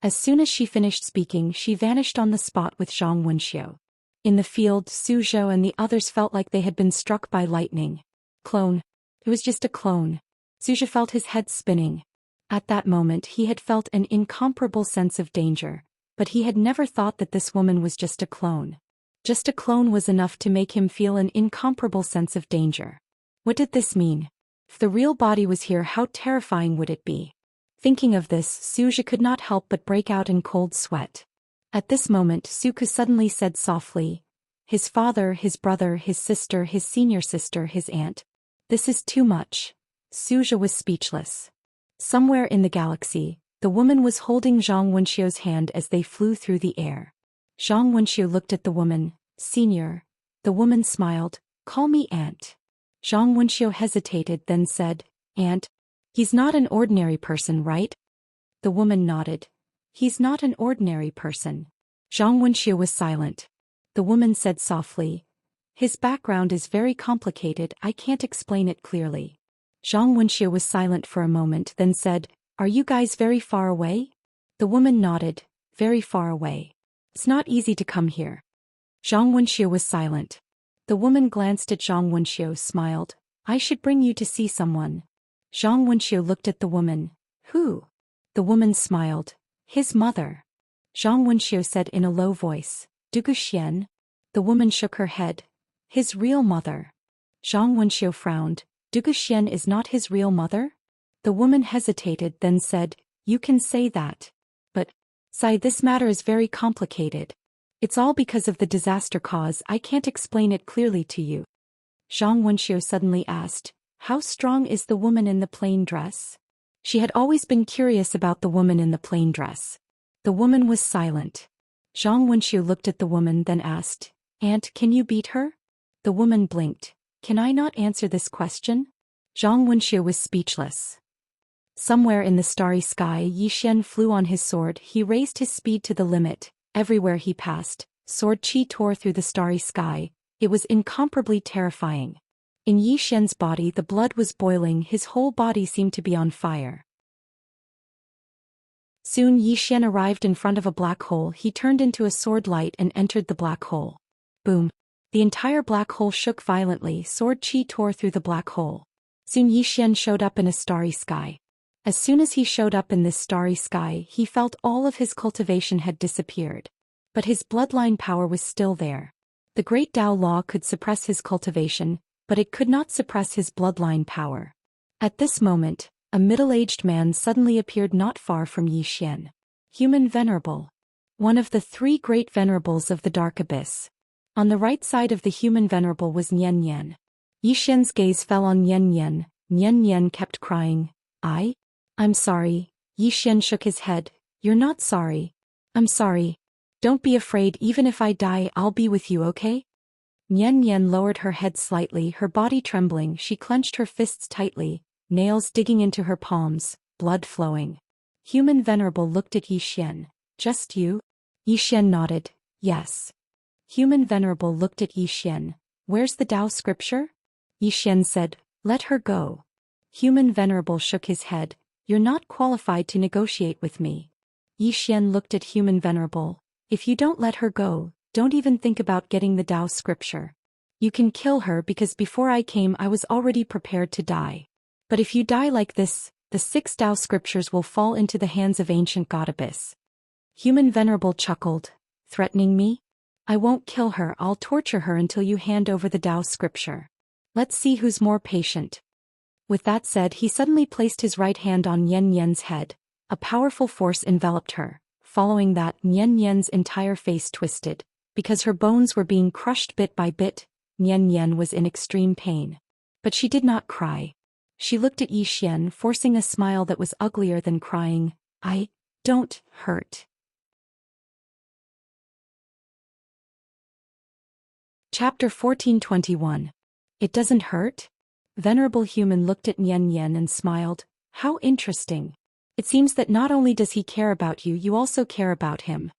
As soon as she finished speaking, she vanished on the spot with Zhang Wenxiu. In the field, Zhou and the others felt like they had been struck by lightning. Clone. It was just a clone. Zhou felt his head spinning. At that moment he had felt an incomparable sense of danger, but he had never thought that this woman was just a clone. Just a clone was enough to make him feel an incomparable sense of danger. What did this mean? If the real body was here, how terrifying would it be? Thinking of this, Zhou could not help but break out in cold sweat. At this moment Suku suddenly said softly, his father, his brother, his sister, his senior sister, his aunt. This is too much. Zhou was speechless. Somewhere in the galaxy, the woman was holding Zhang Wenxiu's hand as they flew through the air. Zhang Wenxiu looked at the woman, Senior. The woman smiled, call me aunt. Zhang Wenxiu hesitated, then said, Aunt. He's not an ordinary person, right? The woman nodded. He's not an ordinary person. Zhang Wenxiu was silent. The woman said softly, his background is very complicated, I can't explain it clearly. Zhang Wenxiu was silent for a moment, then said, are you guys very far away? The woman nodded, very far away. It's not easy to come here. Zhang Wenxiu was silent. The woman glanced at Zhang Wenxiu, smiled, I should bring you to see someone. Zhang Wenxiu looked at the woman. Who? The woman smiled. His mother. Zhang Wenxiu said in a low voice, Zhou Xian. The woman shook her head. His real mother. Zhang Wenxiu frowned. Zhou Xian is not his real mother? The woman hesitated, then said, you can say that. But, Sai, this matter is very complicated. It's all because of the disaster cause, I can't explain it clearly to you. Zhang Wenxiu suddenly asked, how strong is the woman in the plain dress? She had always been curious about the woman in the plain dress. The woman was silent. Zhang Wenxiu looked at the woman then asked, "Aunt, can you beat her?" The woman blinked. "Can I not answer this question?" Zhang Wenxiu was speechless. Somewhere in the starry sky, Yi Xian flew on his sword. He raised his speed to the limit. Everywhere he passed, sword qi tore through the starry sky. It was incomparably terrifying. In Yi Xian's body the blood was boiling, his whole body seemed to be on fire. Soon Yi Xian arrived in front of a black hole. He turned into a sword light and entered the black hole. Boom! The entire black hole shook violently. Sword qi tore through the black hole. Soon Yi Xian showed up in a starry sky. As soon as he showed up in this starry sky, he felt all of his cultivation had disappeared. But his bloodline power was still there. The great Tao law could suppress his cultivation, but it could not suppress his bloodline power. At this moment, a middle-aged man suddenly appeared not far from Yi Xian. Human Venerable. One of the 3 great venerables of the Dark Abyss. On the right side of the human venerable was Nian Nian. Yi Xian's gaze fell on Nian Nian. Nian Nian kept crying, I'm sorry." Yi Xian shook his head. "You're not sorry." "I'm sorry. Don't be afraid, even if I die, I'll be with you, okay?" Nian Nian lowered her head slightly, her body trembling. She clenched her fists tightly, nails digging into her palms, blood flowing. Human Venerable looked at Yi Xian. "Just you?" Yi Xian nodded. "Yes." Human Venerable looked at Yi Xian. "Where's the Tao scripture?" Yi Xian said, "Let her go." Human Venerable shook his head. "You're not qualified to negotiate with me." Yi Xian looked at Human Venerable. "If you don't let her go, don't even think about getting the Tao scripture. You can kill her because before I came I was already prepared to die. But if you die like this, the 6 Tao scriptures will fall into the hands of ancient God Abyss." Human Venerable chuckled. "Threatening me? I won't kill her, I'll torture her until you hand over the Tao scripture. Let's see who's more patient." With that said, he suddenly placed his right hand on Nian Nian's head. A powerful force enveloped her. Following that, Nian Nian's entire face twisted. Because her bones were being crushed bit by bit, Nian Nian was in extreme pain. But she did not cry. She looked at Yi Xian, forcing a smile that was uglier than crying. "I don't hurt." Chapter 1421. It doesn't hurt? Venerable Human looked at Nian Nian and smiled. "How interesting. It seems that not only does he care about you, you also care about him."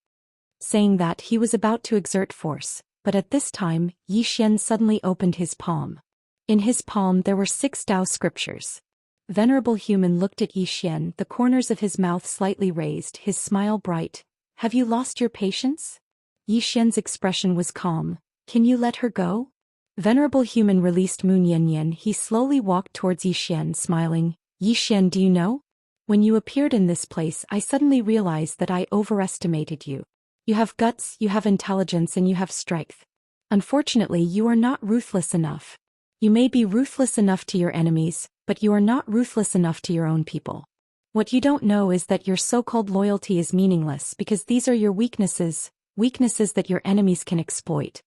Saying that, he was about to exert force, but at this time, Yi Xian suddenly opened his palm. In his palm there were 6 Tao scriptures. Venerable Human looked at Yi Xian, the corners of his mouth slightly raised, his smile bright. "Have you lost your patience?" Yi Xian's expression was calm. "Can you let her go?" Venerable Human released Mu Nian Nian. He slowly walked towards Yi Xian, smiling. "Yi Xian, do you know? When you appeared in this place, I suddenly realized that I overestimated you. You have guts, you have intelligence, and you have strength. Unfortunately, you are not ruthless enough. You may be ruthless enough to your enemies, but you are not ruthless enough to your own people. What you don't know is that your so-called loyalty is meaningless because these are your weaknesses, weaknesses that your enemies can exploit."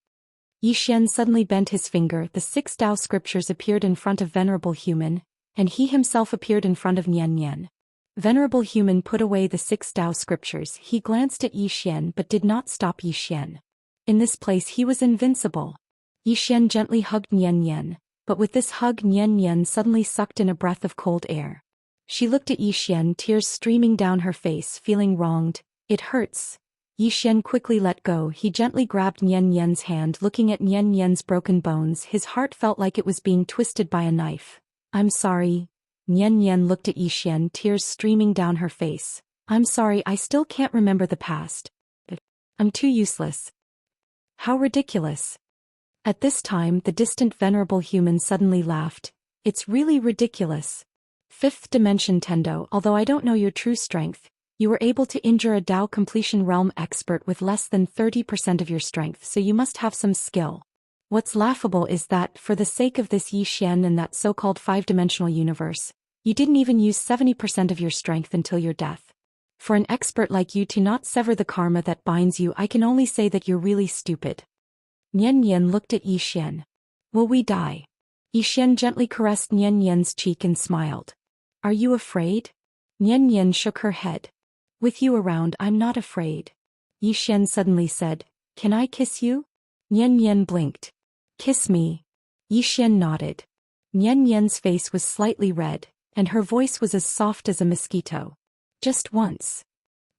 Yi Xian suddenly bent his finger. The 6 Tao scriptures appeared in front of Venerable Human, and he himself appeared in front of Nian Nian. Venerable Human put away the 6 Tao scriptures. He glanced at Yi Xian but did not stop Yi Xian. In this place he was invincible. Yi Xian gently hugged Nian Nian, but with this hug Nian Nian suddenly sucked in a breath of cold air. She looked at Yi Xian, tears streaming down her face, feeling wronged. "It hurts." Yi Xian quickly let go. He gently grabbed Nian Nian's hand. Looking at Nian Nian's broken bones, his heart felt like it was being twisted by a knife. "I'm sorry." Nian Nian looked at Yi Xian, tears streaming down her face. "I'm sorry, I still can't remember the past. I'm too useless." "How ridiculous." At this time, the distant Venerable Human suddenly laughed. "It's really ridiculous. 5th dimension Tendo, although I don't know your true strength, you were able to injure a Tao completion realm expert with less than 30% of your strength, so you must have some skill. What's laughable is that, for the sake of this Yi Xian and that so-called 5-dimensional universe, you didn't even use 70% of your strength until your death. For an expert like you to not sever the karma that binds you, I can only say that you're really stupid." Nian Nian looked at Yi Xian. "Will we die?" Yi Xian gently caressed Nian Nian's cheek and smiled. "Are you afraid?" Nian Nian shook her head. With you around, I'm not afraid. Yi Xian suddenly said, "Can I kiss you?" Nian Nian blinked. "Kiss me." Yi Xian nodded. Nian Nian's face was slightly red, and her voice was as soft as a mosquito. "Just once."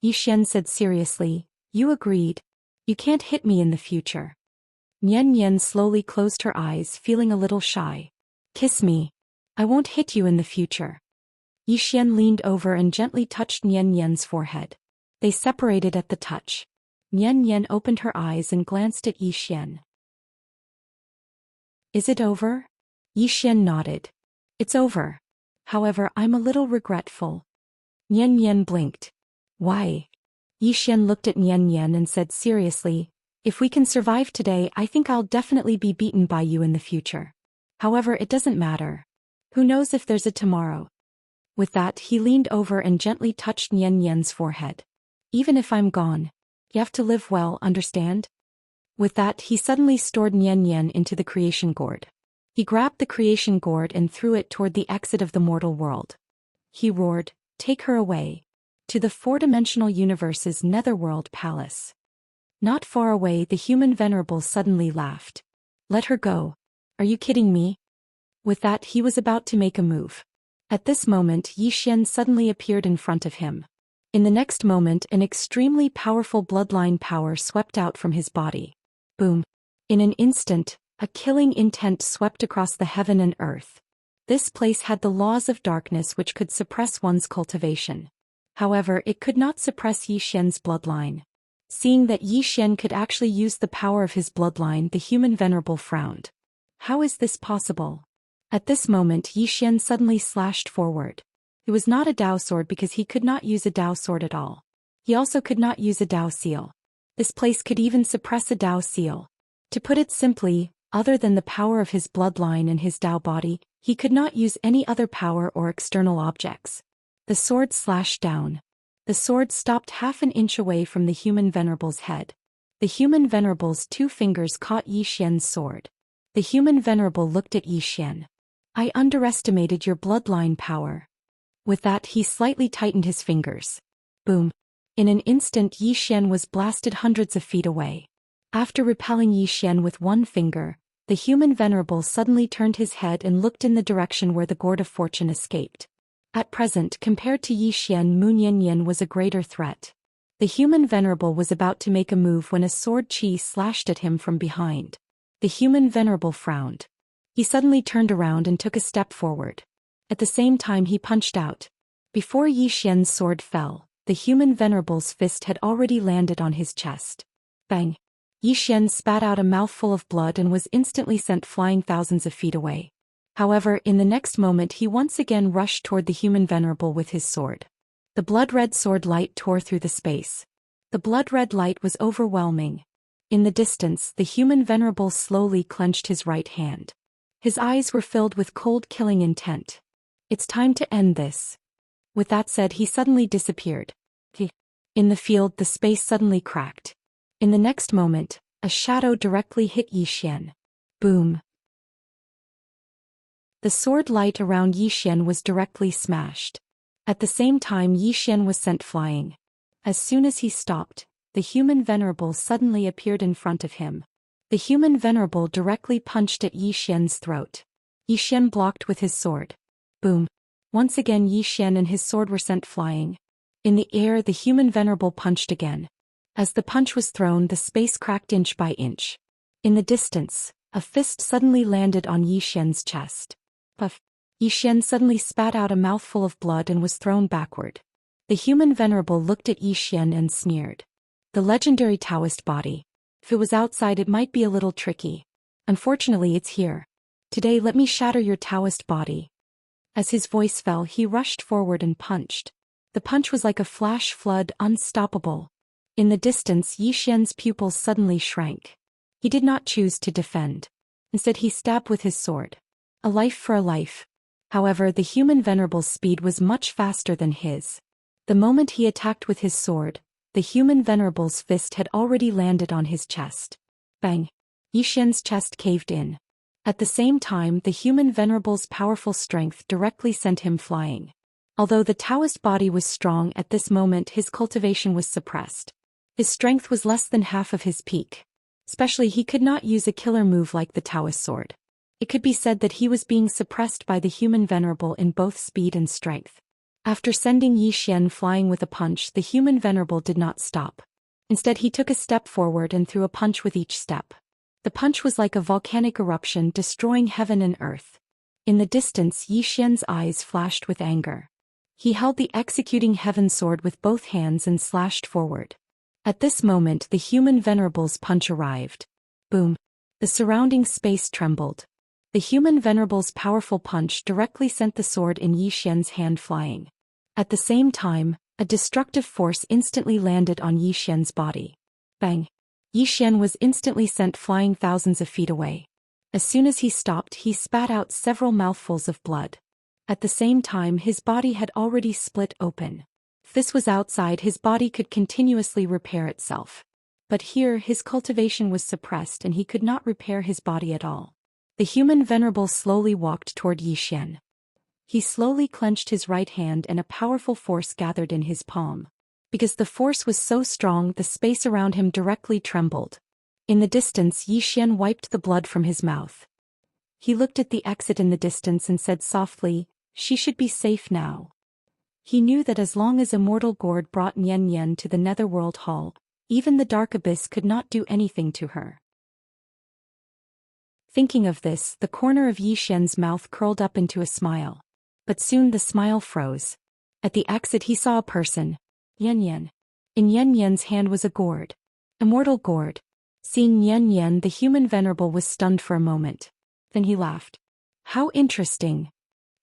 Yi Xian said seriously, "You agreed. You can't hit me in the future." Nian Nian slowly closed her eyes, feeling a little shy. "Kiss me. I won't hit you in the future." Yi Xian leaned over and gently touched Nian Nian's forehead. They separated at the touch. Nian Nian opened her eyes and glanced at Yi Xian. "Is it over?" Yi Xian nodded. "It's over. However, I'm a little regretful." Nian Nian blinked. "Why?" Yi Xian looked at Nian Nian and said seriously, "If we can survive today, I think I'll definitely be beaten by you in the future. However, it doesn't matter. Who knows if there's a tomorrow?" With that, he leaned over and gently touched Nian Nian's forehead. "Even if I'm gone, you have to live well, understand?" With that, he suddenly stored Nian Nian into the creation gourd. He grabbed the creation gourd and threw it toward the exit of the mortal world. He roared, "Take her away. To the four-dimensional universe's netherworld palace." Not far away, the human venerable suddenly laughed. "Let her go. Are you kidding me?" With that, he was about to make a move. At this moment, Yi Xian suddenly appeared in front of him. In the next moment, an extremely powerful bloodline power swept out from his body. Boom. In an instant, a killing intent swept across the heaven and earth. This place had the laws of darkness which could suppress one's cultivation. However, it could not suppress Yi Xian's bloodline. Seeing that Yi Xian could actually use the power of his bloodline, the human venerable frowned. How is this possible? At this moment, Yi Xian suddenly slashed forward. It was not a Dao sword because he could not use a Dao sword at all. He also could not use a Dao seal. This place could even suppress a Dao seal. To put it simply, other than the power of his bloodline and his Dao body, he could not use any other power or external objects. The sword slashed down. The sword stopped half an inch away from the human venerable's head. The human venerable's two fingers caught Yi Xian's sword. The human venerable looked at Yi Xian. "I underestimated your bloodline power." With that, he slightly tightened his fingers. Boom. In an instant, Yi Xian was blasted hundreds of feet away. After repelling Yi Xian with one finger, the human venerable suddenly turned his head and looked in the direction where the gourd of fortune escaped. At present, compared to Yi Xian, Mu Nian was a greater threat. The human venerable was about to make a move when a sword chi slashed at him from behind. The human venerable frowned. He suddenly turned around and took a step forward. At the same time, he punched out. Before Yi Xian's sword fell, the human venerable's fist had already landed on his chest. Bang! Yi Xian spat out a mouthful of blood and was instantly sent flying thousands of feet away. However, in the next moment he once again rushed toward the human venerable with his sword. The blood-red sword light tore through the space. The blood-red light was overwhelming. In the distance, the human venerable slowly clenched his right hand. His eyes were filled with cold killing intent. "It's time to end this." With that said, he suddenly disappeared. In the field, the space suddenly cracked. In the next moment, a shadow directly hit Yi Xian. Boom. The sword light around Yi Xian was directly smashed. At the same time, Yi Xian was sent flying. As soon as he stopped, the human venerable suddenly appeared in front of him. The human venerable directly punched at Yi Xian's throat. Yi Xian blocked with his sword. Boom. Once again, Yi Xian and his sword were sent flying. In the air, the human venerable punched again. As the punch was thrown, the space cracked inch by inch. In the distance, a fist suddenly landed on Yi Xian's chest. Puff. Yi Xian suddenly spat out a mouthful of blood and was thrown backward. The human venerable looked at Yi Xian and sneered. "The legendary Taoist body. If it was outside, it might be a little tricky. Unfortunately, it's here. Today, let me shatter your Taoist body." As his voice fell, he rushed forward and punched. The punch was like a flash flood, unstoppable. In the distance, Yi Xian's pupils suddenly shrank. He did not choose to defend. Instead, he stabbed with his sword. A life for a life. However, the human venerable's speed was much faster than his. The moment he attacked with his sword, the human venerable's fist had already landed on his chest. Bang! Yi Xian's chest caved in. At the same time, the human venerable's powerful strength directly sent him flying. Although the Taoist body was strong at this moment, his cultivation was suppressed. His strength was less than half of his peak. Especially he could not use a killer move like the Taoist sword. It could be said that he was being suppressed by the human venerable in both speed and strength. After sending Zhou Xian flying with a punch, the human venerable did not stop. Instead he took a step forward and threw a punch with each step. The punch was like a volcanic eruption destroying heaven and earth. In the distance Zhou Xian's eyes flashed with anger. He held the executing heaven sword with both hands and slashed forward. At this moment the human venerable's punch arrived. Boom! The surrounding space trembled. The human venerable's powerful punch directly sent the sword in Zhou Xian's hand flying. At the same time, a destructive force instantly landed on Zhou Xian's body. Bang! Zhou Xian was instantly sent flying thousands of feet away. As soon as he stopped, he spat out several mouthfuls of blood. At the same time, his body had already split open. If this was outside, his body could continuously repair itself. But here, his cultivation was suppressed and he could not repair his body at all. The human venerable slowly walked toward Zhou Xian. He slowly clenched his right hand and a powerful force gathered in his palm. Because the force was so strong, the space around him directly trembled. In the distance, Zhou Xian wiped the blood from his mouth. He looked at the exit in the distance and said softly, "She should be safe now." He knew that as long as Immortal Gourd brought Nian Nian to the Netherworld Hall, even the Dark Abyss could not do anything to her. Thinking of this, the corner of Zhou Xian's mouth curled up into a smile. But soon the smile froze. At the exit he saw a person. Nian Nian. In Nian Nian's hand was a gourd. Immortal Gourd. Seeing Nian Nian, the human venerable was stunned for a moment. Then he laughed. "How interesting."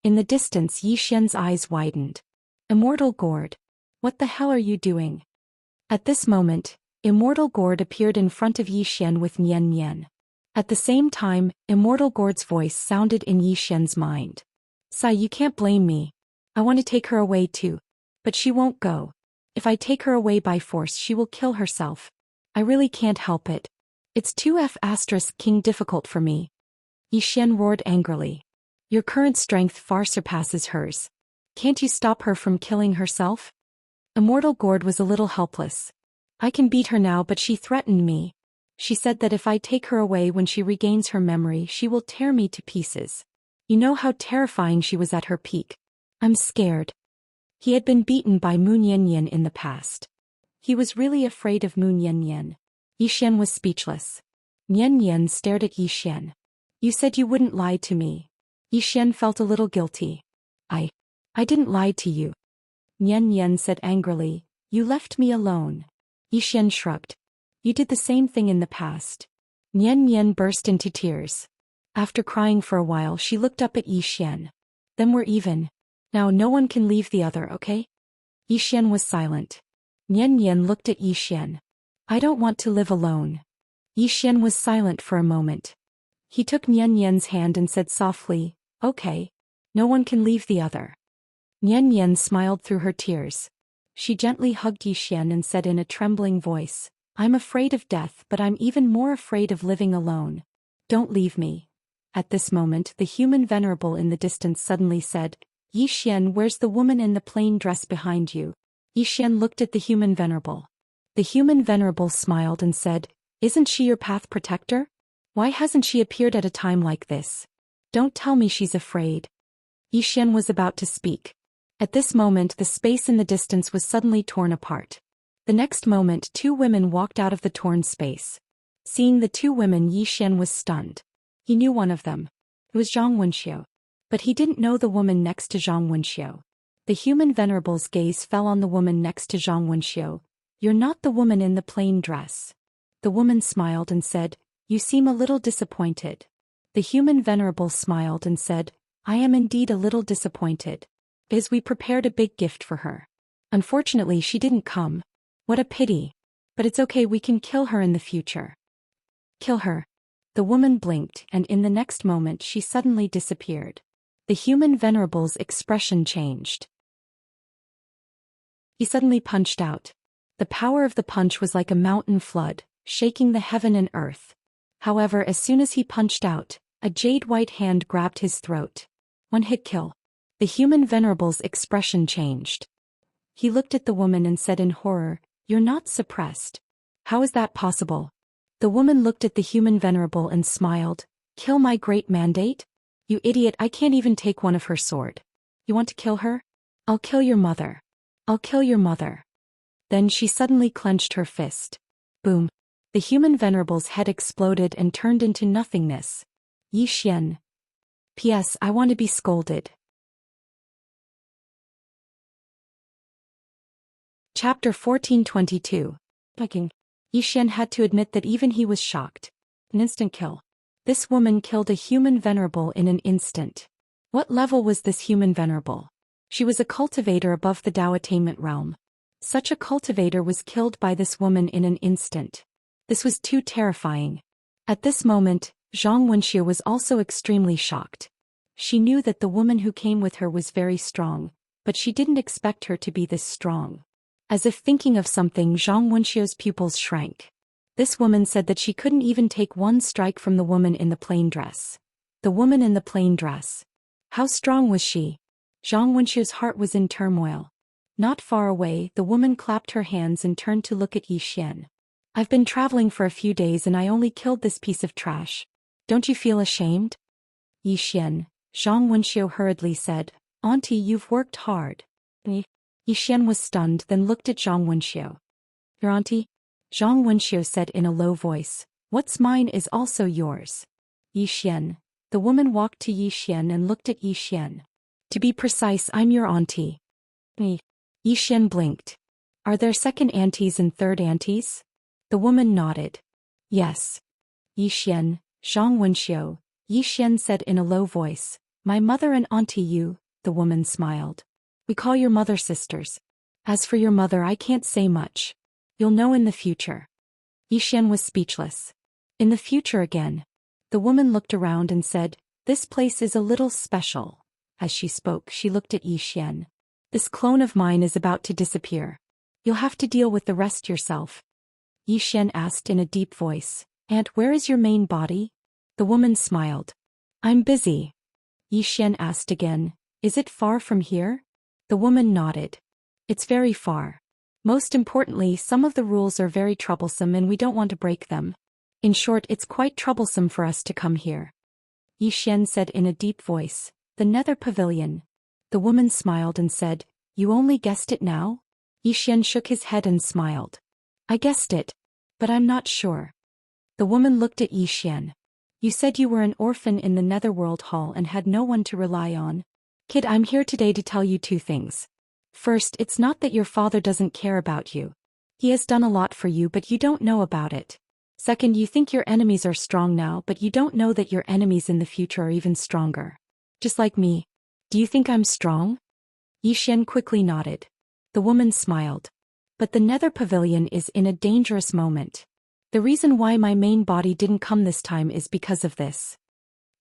In the distance Zhou Xian's eyes widened. "Immortal Gourd. What the hell are you doing?" At this moment, Immortal Gourd appeared in front of Zhou Xian with Nian Nian. At the same time, Immortal Gourd's voice sounded in Zhou Xian's mind. "Sai, you can't blame me. I want to take her away too. But she won't go. If I take her away by force, she will kill herself. I really can't help it. It's too King difficult for me." Zhou Xian roared angrily. "Your current strength far surpasses hers. Can't you stop her from killing herself?" Immortal Gourd was a little helpless. "I can beat her now, but she threatened me. She said that if I take her away when she regains her memory, she will tear me to pieces. You know how terrifying she was at her peak. I'm scared." He had been beaten by Mu Nian in the past. He was really afraid of Mu Nian. Zhou Xian was speechless. Nian stared at Zhou Xian. "You said you wouldn't lie to me." Zhou Xian felt a little guilty. I didn't lie to you." Nian said angrily. "You left me alone." Zhou Xian shrugged. "You did the same thing in the past." Nian burst into tears. After crying for a while, she looked up at Zhou Xian. "Then we're even. Now no one can leave the other, okay?" Zhou Xian was silent. Nian looked at Zhou Xian. "I don't want to live alone." Zhou Xian was silent for a moment. He took Nian's hand and said softly, "Okay. No one can leave the other." Nian smiled through her tears. She gently hugged Zhou Xian and said in a trembling voice, "I'm afraid of death, but I'm even more afraid of living alone. Don't leave me." At this moment, the human venerable in the distance suddenly said, "Zhou Xian, where's the woman in the plain dress behind you?" Zhou Xian looked at the human venerable. The human venerable smiled and said, "Isn't she your path protector? Why hasn't she appeared at a time like this? Don't tell me she's afraid." Zhou Xian was about to speak. At this moment, the space in the distance was suddenly torn apart. The next moment, two women walked out of the torn space. Seeing the two women, Zhou Xian was stunned. He knew one of them. It was Zhang Wenxiu. But he didn't know the woman next to Zhang Wenxiu. The human venerable's gaze fell on the woman next to Zhang Wenxiu. "You're not the woman in the plain dress." The woman smiled and said, "You seem a little disappointed." The human venerable smiled and said, "I am indeed a little disappointed. Because we prepared a big gift for her. Unfortunately, she didn't come. What a pity. But it's okay, we can kill her in the future." "Kill her." The woman blinked, and in the next moment she suddenly disappeared. The human venerable's expression changed. He suddenly punched out. The power of the punch was like a mountain flood, shaking the heaven and earth. However, as soon as he punched out, a jade-white hand grabbed his throat. One hit kill. The human venerable's expression changed. He looked at the woman and said in horror, "You're not suppressed. How is that possible?" The woman looked at the human venerable and smiled. "Kill my great mandate? You idiot, I can't even take one of her sword. You want to kill her? I'll kill your mother. I'll kill your mother." Then she suddenly clenched her fist. Boom. The human venerable's head exploded and turned into nothingness. Yi Xian. P.S. I want to be scolded. Chapter 1422. Yi Xian had to admit that even he was shocked. An instant kill. This woman killed a human venerable in an instant. What level was this human venerable? She was a cultivator above the Tao attainment realm. Such a cultivator was killed by this woman in an instant. This was too terrifying. At this moment, Zhang Wuxia was also extremely shocked. She knew that the woman who came with her was very strong, but she didn't expect her to be this strong. As if thinking of something, Zhang Wuxia's pupils shrank. This woman said that she couldn't even take one strike from the woman in the plain dress. The woman in the plain dress. How strong was she? Zhang Wuxia's heart was in turmoil. Not far away, the woman clapped her hands and turned to look at Yi Xian. "I've been traveling for a few days and I only killed this piece of trash. Don't you feel ashamed?" "Yi Xian," Zhang Wuxia hurriedly said, "Auntie, you've worked hard." Yi Xian was stunned, then looked at Zhang Wuxia. "Your auntie?" Zhang Wuxia said in a low voice. "What's mine is also yours." Yi Xian. The woman walked to Yi Xian and looked at Yi Xian. "To be precise, I'm your auntie." Yi Xian blinked. "Are there second aunties and third aunties?" The woman nodded. "Yes." Yi Xian, Zhang Wuxia, Yi Xian said in a low voice. "My mother and auntie Yu," the woman smiled. "We call your mother sisters. As for your mother, I can't say much. You'll know in the future." Yi Xian was speechless. "In the future again." The woman looked around and said, "This place is a little special." As she spoke, she looked at Yi Xian. "This clone of mine is about to disappear. You'll have to deal with the rest yourself." Yi Xian asked in a deep voice, "Aunt, where is your main body?" The woman smiled. "I'm busy." Yi Xian asked again, "Is it far from here?" The woman nodded. "It's very far. Most importantly, some of the rules are very troublesome and we don't want to break them. In short, it's quite troublesome for us to come here." Yi Xian said in a deep voice, "The Nether Pavilion." The woman smiled and said, "You only guessed it now?" Yi Xian shook his head and smiled. "I guessed it. But I'm not sure." The woman looked at Yi Xian. "You said you were an orphan in the Netherworld Hall and had no one to rely on. Kid, I'm here today to tell you two things. First, it's not that your father doesn't care about you. He has done a lot for you, but you don't know about it. Second, you think your enemies are strong now, but you don't know that your enemies in the future are even stronger. Just like me. Do you think I'm strong?" Yi Xian quickly nodded. The woman smiled. "But the Nether Pavilion is in a dangerous moment. The reason why my main body didn't come this time is because of this."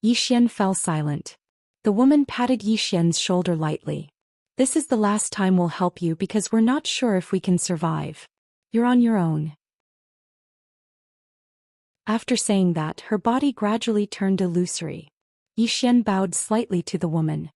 Yi Xian fell silent. The woman patted Yi Xian's shoulder lightly. "This is the last time we'll help you because we're not sure if we can survive. You're on your own." After saying that, her body gradually turned illusory. Yi Xian bowed slightly to the woman.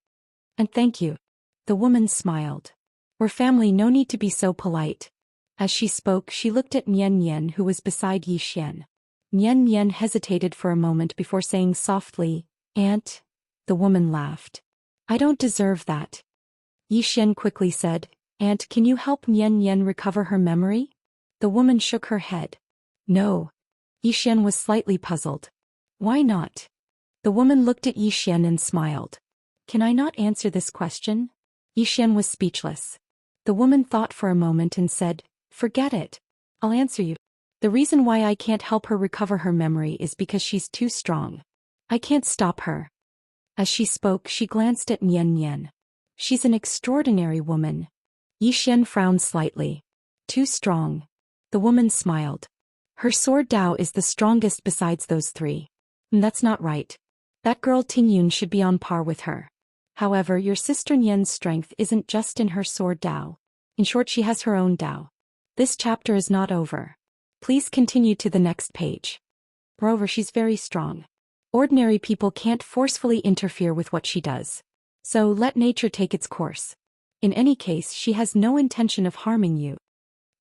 "And thank you." The woman smiled. "We're family, no need to be so polite." As she spoke, she looked at Nian Nian, who was beside Yi Xian. Nian Nian hesitated for a moment before saying softly, "Aunt." The woman laughed. "I don't deserve that." Yi Xian quickly said, "Aunt, can you help Nian Nian recover her memory?" The woman shook her head. "No." Yi Xian was slightly puzzled. "Why not?" The woman looked at Yi Xian and smiled. "Can I not answer this question?" Yi Xian was speechless. The woman thought for a moment and said, "Forget it. I'll answer you. The reason why I can't help her recover her memory is because she's too strong. I can't stop her." As she spoke, she glanced at Nian Nian. "She's an extraordinary woman." Yi Xian frowned slightly. "Too strong." The woman smiled. "Her sword Dao is the strongest besides those three." "That's not right. That girl Tingyun should be on par with her. However, your sister Nian's strength isn't just in her sword Dao. In short, she has her own Dao. This chapter is not over. Please continue to the next page. Moreover, she's very strong. Ordinary people can't forcefully interfere with what she does. So let nature take its course. In any case, she has no intention of harming you.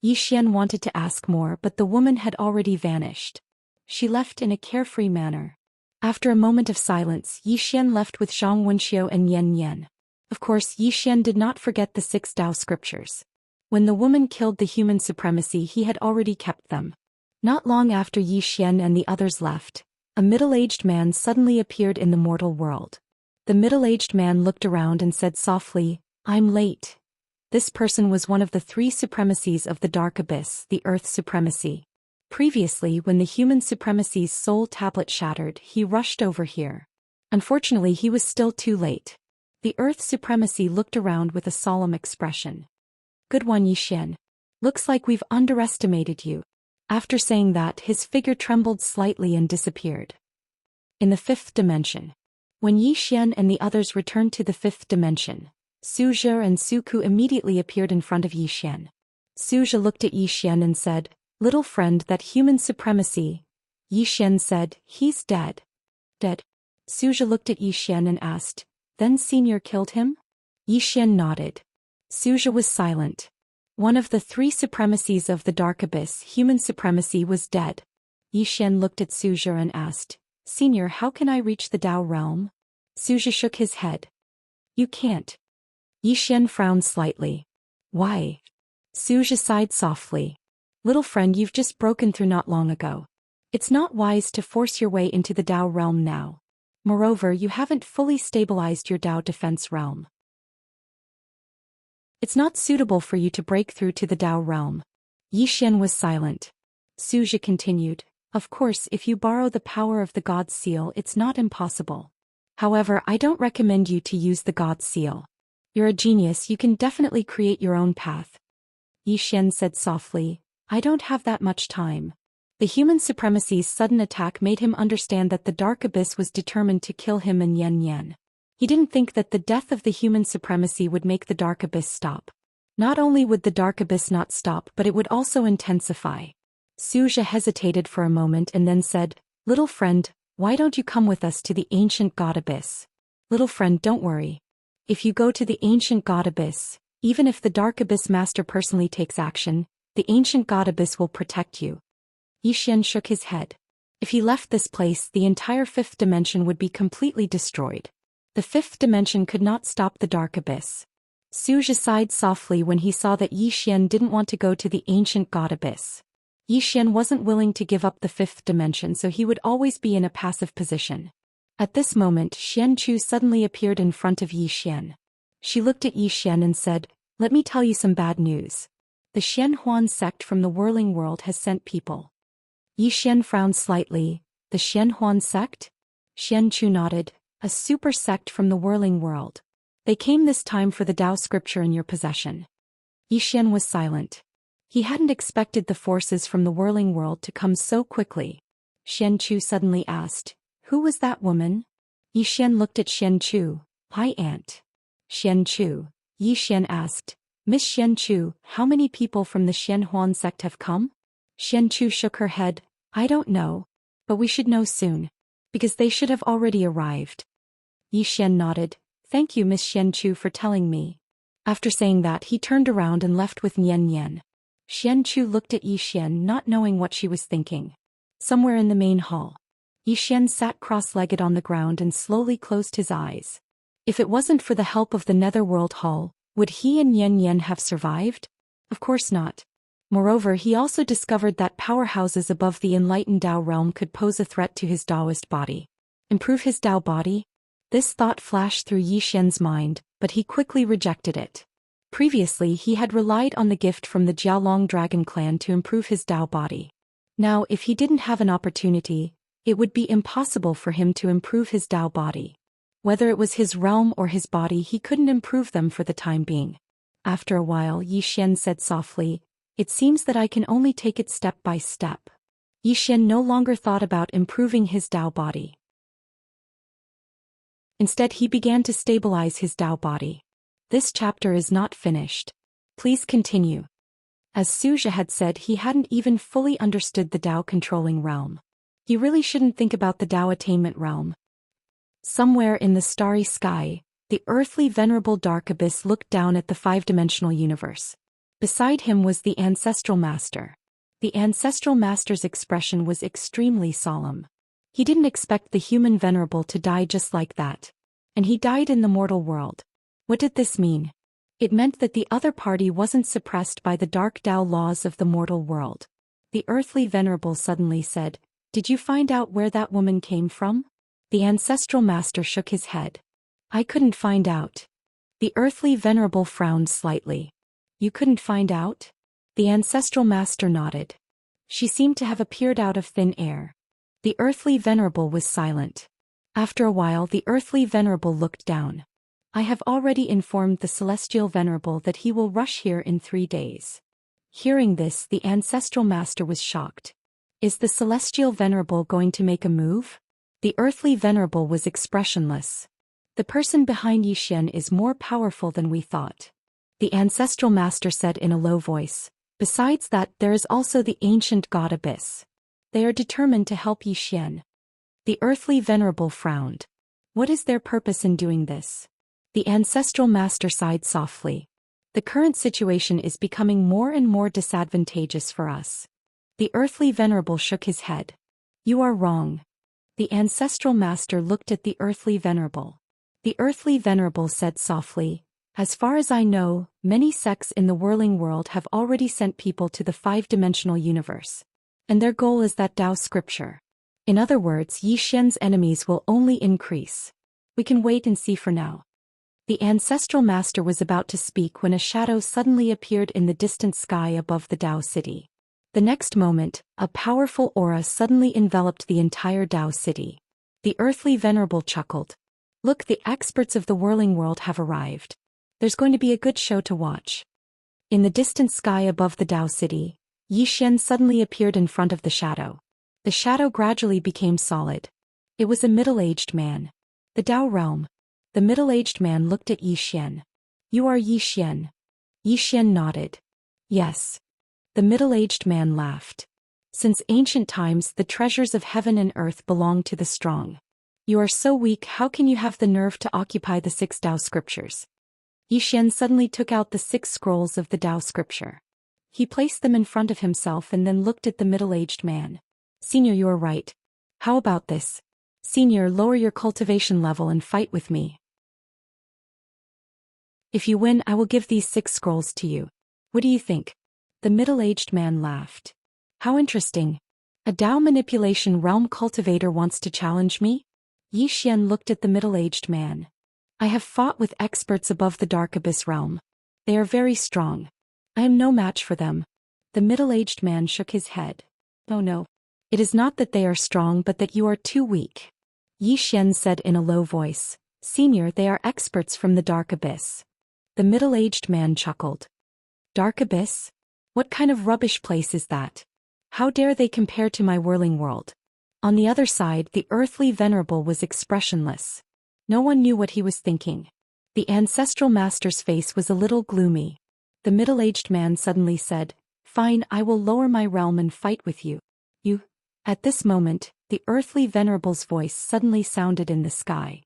Xian wanted to ask more, but the woman had already vanished. She left in a carefree manner. After a moment of silence, Xian left with Zhang Wenxiu and Yan Yan. Of course, Xian did not forget the 6 Tao scriptures. When the woman killed the human supremacy, he had already kept them. Not long after Xian and the others left, a middle-aged man suddenly appeared in the mortal world. The middle-aged man looked around and said softly, "I'm late." This person was one of the 3 supremacies of the Dark Abyss, the Earth Supremacy. Previously, when the human supremacy's soul tablet shattered, he rushed over here. Unfortunately, he was still too late. The Earth Supremacy looked around with a solemn expression. "Good one, Xian. Looks like we've underestimated you." After saying that, his figure trembled slightly and disappeared. In the 5th dimension. When Xian and the others returned to the 5th dimension, Suzhe and Suku immediately appeared in front of Xian. Suzhe looked at Xian and said, "Little friend, that human supremacy." Xian said, "He's dead." "Dead?" Suzhe looked at Xian and asked, "Then Senior killed him?" Xian nodded. Suzhe was silent. One of the 3 supremacies of the Dark Abyss, human supremacy, was dead. Xian looked at Suzhe and asked, "Senior, how can I reach the Tao realm?" Suzhe shook his head. "You can't." Xian frowned slightly. "Why?" Suzhe sighed softly. "Little friend, you've just broken through not long ago. It's not wise to force your way into the Tao realm now. Moreover, you haven't fully stabilized your Tao defense realm. It's not suitable for you to break through to the Tao realm." Xian was silent. Suzhe continued, "Of course, if you borrow the power of the God Seal, it's not impossible. However, I don't recommend you to use the God Seal. You're a genius, you can definitely create your own path." Xian said softly, "I don't have that much time." The human supremacy's sudden attack made him understand that the Dark Abyss was determined to kill him and Yan Yan. He didn't think that the death of the human supremacy would make the Dark Abyss stop. Not only would the Dark Abyss not stop, but it would also intensify. Suzhe hesitated for a moment and then said, "Little friend, why don't you come with us to the ancient God Abyss?" "Little friend, don't worry. If you go to the ancient God Abyss, even if the Dark Abyss Master personally takes action, the ancient God Abyss will protect you." Xian shook his head. If he left this place, the entire 5th dimension would be completely destroyed. The 5th dimension could not stop the Dark Abyss. Suzhe sighed softly when he saw that Xian didn't want to go to the ancient God Abyss. Xian wasn't willing to give up the 5th dimension, so he would always be in a passive position. At this moment, Xianchu suddenly appeared in front of Xian. She looked at Xian and said, "Let me tell you some bad news. The Xianhuan sect from the Whirling World has sent people." Xian frowned slightly. "The Xianhuan sect?" Xianchu nodded. "A super sect from the Whirling World. They came this time for the Tao scripture in your possession." Xian was silent. He hadn't expected the forces from the Whirling World to come so quickly. Xianchu suddenly asked, "Who was that woman?" Xian looked at Xianchu. "Hi, aunt." Xianchu. Xian asked, "Miss Xianchu, how many people from the Xianhuan sect have come?" Xianchu shook her head. "I don't know. But we should know soon. Because they should have already arrived." Xian nodded. "Thank you, Miss Xianchu, for telling me." After saying that, he turned around and left with Yan Yan. Xianchu looked at Xian, not knowing what she was thinking. Somewhere in the main hall, Xian sat cross-legged on the ground and slowly closed his eyes. If it wasn't for the help of the Netherworld Hall, would he and Yan Yan have survived? Of course not. Moreover, he also discovered that powerhouses above the enlightened Tao realm could pose a threat to his Taoist body. Improve his Tao body? This thought flashed through Xian's mind, but he quickly rejected it. Previously, he had relied on the gift from the Jiaolong Dragon clan to improve his Tao body. Now, if he didn't have an opportunity, it would be impossible for him to improve his Tao body. Whether it was his realm or his body, he couldn't improve them for the time being. After a while, Xian said softly, "It seems that I can only take it step by step." Xian no longer thought about improving his Tao body. Instead, he began to stabilize his Tao body. This chapter is not finished. Please continue. As Suzhe had said, he hadn't even fully understood the Tao controlling realm. He really shouldn't think about the Tao attainment realm. Somewhere in the starry sky, the earthly venerable dark abyss looked down at the five-dimensional universe. Beside him was the ancestral master. The ancestral master's expression was extremely solemn. He didn't expect the human venerable to die just like that. And he died in the mortal world. What did this mean? It meant that the other party wasn't suppressed by the dark Tao laws of the mortal world. The earthly venerable suddenly said, "Did you find out where that woman came from?" The ancestral master shook his head. "I couldn't find out." The earthly venerable frowned slightly. "You couldn't find out?" The ancestral master nodded. "She seemed to have appeared out of thin air." The earthly venerable was silent. After a while the earthly venerable looked down. "I have already informed the celestial venerable that he will rush here in 3 days." Hearing this, the ancestral master was shocked. Is the celestial venerable going to make a move? The earthly venerable was expressionless. "The person behind Zhou Xian is more powerful than we thought," the ancestral master said in a low voice. "Besides that, there is also the ancient god Abyss. They are determined to help Zhou Xian." The earthly venerable frowned. "What is their purpose in doing this?" The ancestral master sighed softly. "The current situation is becoming more and more disadvantageous for us." The earthly venerable shook his head. "You are wrong." The ancestral master looked at the earthly venerable. The earthly venerable said softly, "As far as I know, many sects in the whirling world have already sent people to the five-dimensional universe. And their goal is that Tao scripture. In other words, Zhou Xian's enemies will only increase. We can wait and see for now." The ancestral master was about to speak when a shadow suddenly appeared in the distant sky above the Tao city. The next moment, a powerful aura suddenly enveloped the entire Tao city. The earthly venerable chuckled. "Look, the experts of the whirling world have arrived. There's going to be a good show to watch." In the distant sky above the Tao city, Zhou Xian suddenly appeared in front of the shadow. The shadow gradually became solid. It was a middle-aged man. The Tao realm. The middle-aged man looked at Zhou Xian. "You are Zhou Xian." Zhou Xian nodded. "Yes." The middle-aged man laughed. "Since ancient times, the treasures of heaven and earth belong to the strong. You are so weak, how can you have the nerve to occupy the 6 Tao scriptures?" Zhou Xian suddenly took out the 6 scrolls of the Tao scripture. He placed them in front of himself and then looked at the middle-aged man. "Senior, you are right. How about this? Senior, lower your cultivation level and fight with me. If you win, I will give these 6 scrolls to you. What do you think?" The middle-aged man laughed. "How interesting. A Tao manipulation realm cultivator wants to challenge me?" Zhou Xian looked at the middle-aged man. "I have fought with experts above the Dark Abyss realm. They are very strong. I am no match for them." The middle-aged man shook his head. "Oh no. It is not that they are strong but that you are too weak." Zhou Xian said in a low voice, "Senior, they are experts from the Dark Abyss." The middle-aged man chuckled. "Dark Abyss? What kind of rubbish place is that? How dare they compare to my whirling world?" On the other side, the earthly venerable was expressionless. No one knew what he was thinking. The ancestral master's face was a little gloomy. The middle-aged man suddenly said, "Fine, I will lower my realm and fight with you." "You?" At this moment, the earthly venerable's voice suddenly sounded in the sky.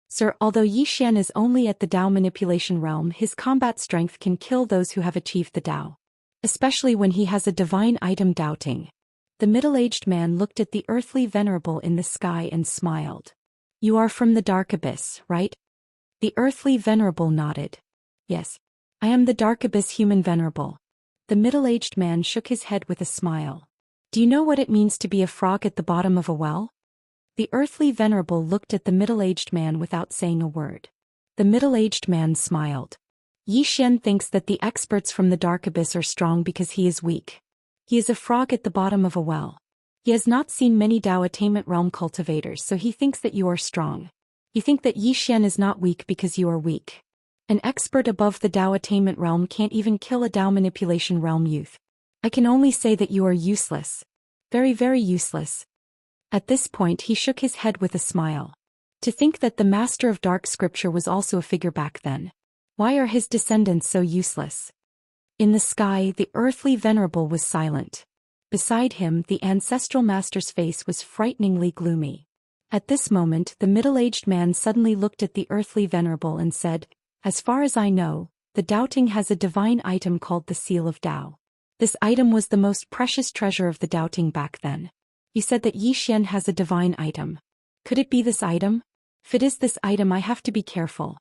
"Sir, although Zhou Xian is only at the Tao manipulation realm, his combat strength can kill those who have achieved the Tao. Especially when he has a divine item doubting." The middle-aged man looked at the earthly venerable in the sky and smiled. "You are from the Dark Abyss, right?" The earthly venerable nodded. "Yes. I am the Dark Abyss human venerable." The middle-aged man shook his head with a smile. "Do you know what it means to be a frog at the bottom of a well?" The earthly venerable looked at the middle-aged man without saying a word. The middle-aged man smiled. "Zhou Xian thinks that the experts from the Dark Abyss are strong because he is weak. He is a frog at the bottom of a well. He has not seen many Tao attainment realm cultivators, so he thinks that you are strong. You think that Zhou Xian is not weak because you are weak. An expert above the Tao attainment realm can't even kill a Tao manipulation realm youth. I can only say that you are useless. Very, very useless." At this point he shook his head with a smile. To think that the master of dark scripture was also a figure back then. Why are his descendants so useless? In the sky, the earthly venerable was silent. Beside him, the ancestral master's face was frighteningly gloomy. At this moment, the middle-aged man suddenly looked at the earthly venerable and said, "As far as I know, the doubting has a divine item called the Seal of Tao. This item was the most precious treasure of the doubting back then. You said that Yi Xian has a divine item. Could it be this item? If it is this item, I have to be careful."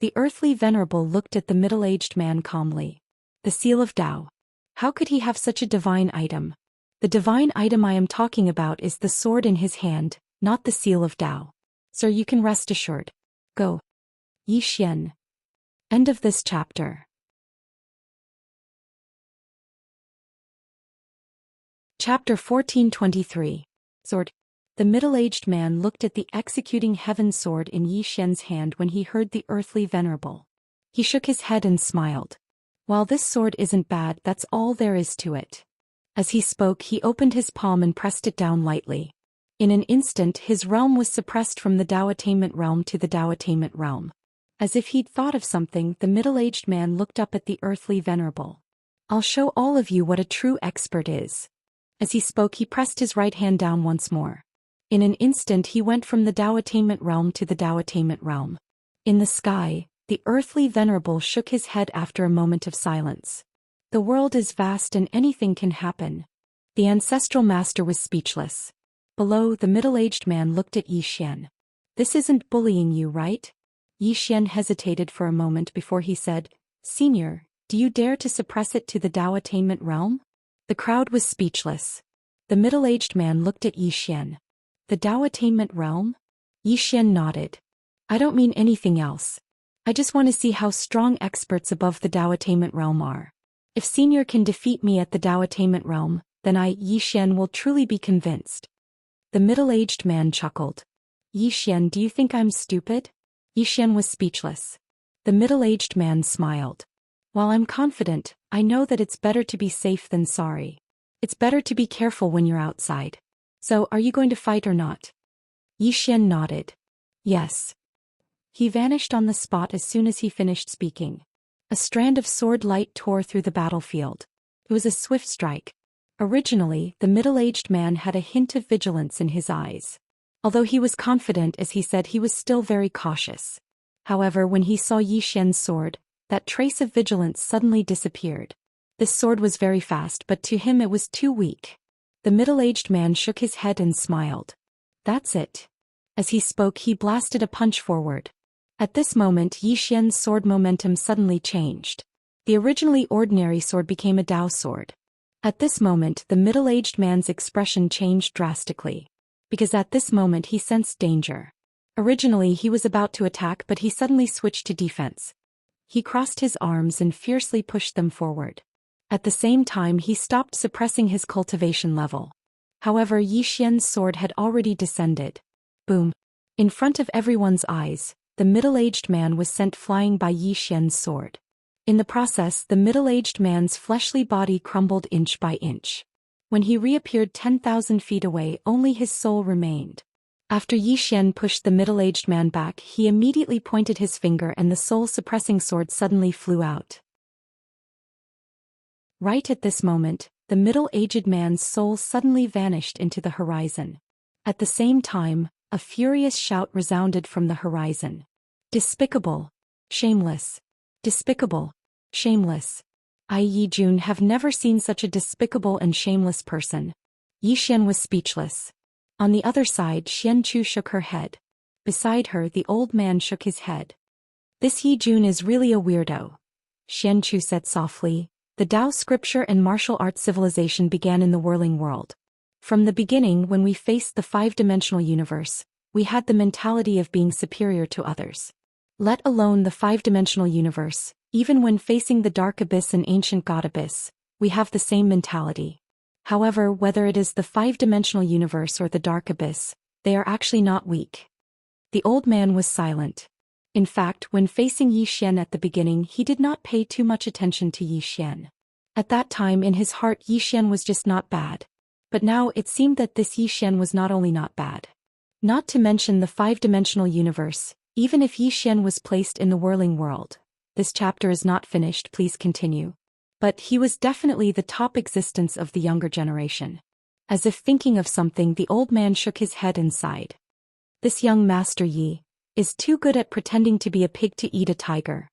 The earthly venerable looked at the middle-aged man calmly. The Seal of Tao. How could he have such a divine item? The divine item I am talking about is the sword in his hand, not the Seal of Tao. Sir, you can rest assured. Go. Yi Xian. End of this chapter. Chapter 1423. Sword. The middle-aged man looked at the executing heaven sword in Yi Xian's hand when he heard the earthly venerable. He shook his head and smiled. While this sword isn't bad, that's all there is to it. As he spoke, he opened his palm and pressed it down lightly. In an instant, his realm was suppressed from the Tao attainment realm to the Tao attainment realm. As if he'd thought of something, the middle-aged man looked up at the earthly venerable. "I'll show all of you what a true expert is." As he spoke, he pressed his right hand down once more. In an instant, he went from the Tao attainment realm to the Tao attainment realm. In the sky, the earthly venerable shook his head after a moment of silence. The world is vast and anything can happen. The ancestral master was speechless. Below, the middle-aged man looked at Yi Xian. "This isn't bullying you, right?" Yi Xian hesitated for a moment before he said, "Senior, do you dare to suppress it to the Tao attainment realm?" The crowd was speechless. The middle-aged man looked at Yi Xian. "The Tao attainment realm?" Yi Xian nodded. "I don't mean anything else. I just want to see how strong experts above the Tao attainment realm are. If Senior can defeat me at the Tao attainment realm, then I, Yi Xian, will truly be convinced." The middle-aged man chuckled. "Yi Xian, do you think I'm stupid?" Yi Xian was speechless. The middle-aged man smiled. "While I'm confident, I know that it's better to be safe than sorry. It's better to be careful when you're outside. So, are you going to fight or not?" Yi Xian nodded. "Yes." He vanished on the spot as soon as he finished speaking. A strand of sword light tore through the battlefield. It was a swift strike. Originally, the middle-aged man had a hint of vigilance in his eyes. Although he was confident as he said, he was still very cautious. However, when he saw Yi Xian's sword, that trace of vigilance suddenly disappeared. This sword was very fast, but to him it was too weak. The middle-aged man shook his head and smiled. "That's it." As he spoke, he blasted a punch forward. At this moment, Yi Xian's sword momentum suddenly changed. The originally ordinary sword became a Tao sword. At this moment, the middle-aged man's expression changed drastically. Because at this moment he sensed danger. Originally he was about to attack, but he suddenly switched to defense. He crossed his arms and fiercely pushed them forward. At the same time, he stopped suppressing his cultivation level. However, Yi Xian's sword had already descended. Boom! In front of everyone's eyes, the middle-aged man was sent flying by Yi Xian's sword. In the process, the middle-aged man's fleshly body crumbled inch by inch. When he reappeared 10,000 feet away, only his soul remained. After Yi Xian pushed the middle-aged man back, he immediately pointed his finger and the soul-suppressing sword suddenly flew out. Right at this moment, the middle-aged man's soul suddenly vanished into the horizon. At the same time, a furious shout resounded from the horizon. "Despicable! Shameless! Despicable! Shameless! I, Yi Jun, have never seen such a despicable and shameless person." Yi Xian was speechless. On the other side, Xianchu shook her head. Beside her, the old man shook his head. "This Yi Jun is really a weirdo," Xianchu said softly. "The Tao scripture and martial arts civilization began in the whirling world. From the beginning, when we faced the five-dimensional universe, we had the mentality of being superior to others. Let alone the five-dimensional universe, even when facing the dark abyss and ancient god abyss, we have the same mentality. However, whether it is the five-dimensional universe or the dark abyss, they are actually not weak." The old man was silent. In fact, when facing Yi Xian at the beginning, he did not pay too much attention to Yi Xian. At that time in his heart, Yi Xian was just not bad. But now it seemed that this Yi Xian was not only not bad. Not to mention the five-dimensional universe, even if Yi Xian was placed in the whirling world. This chapter is not finished, please continue. But he was definitely the top existence of the younger generation. As if thinking of something, the old man shook his head and sighed. This young Master Yi is too good at pretending to be a pig to eat a tiger.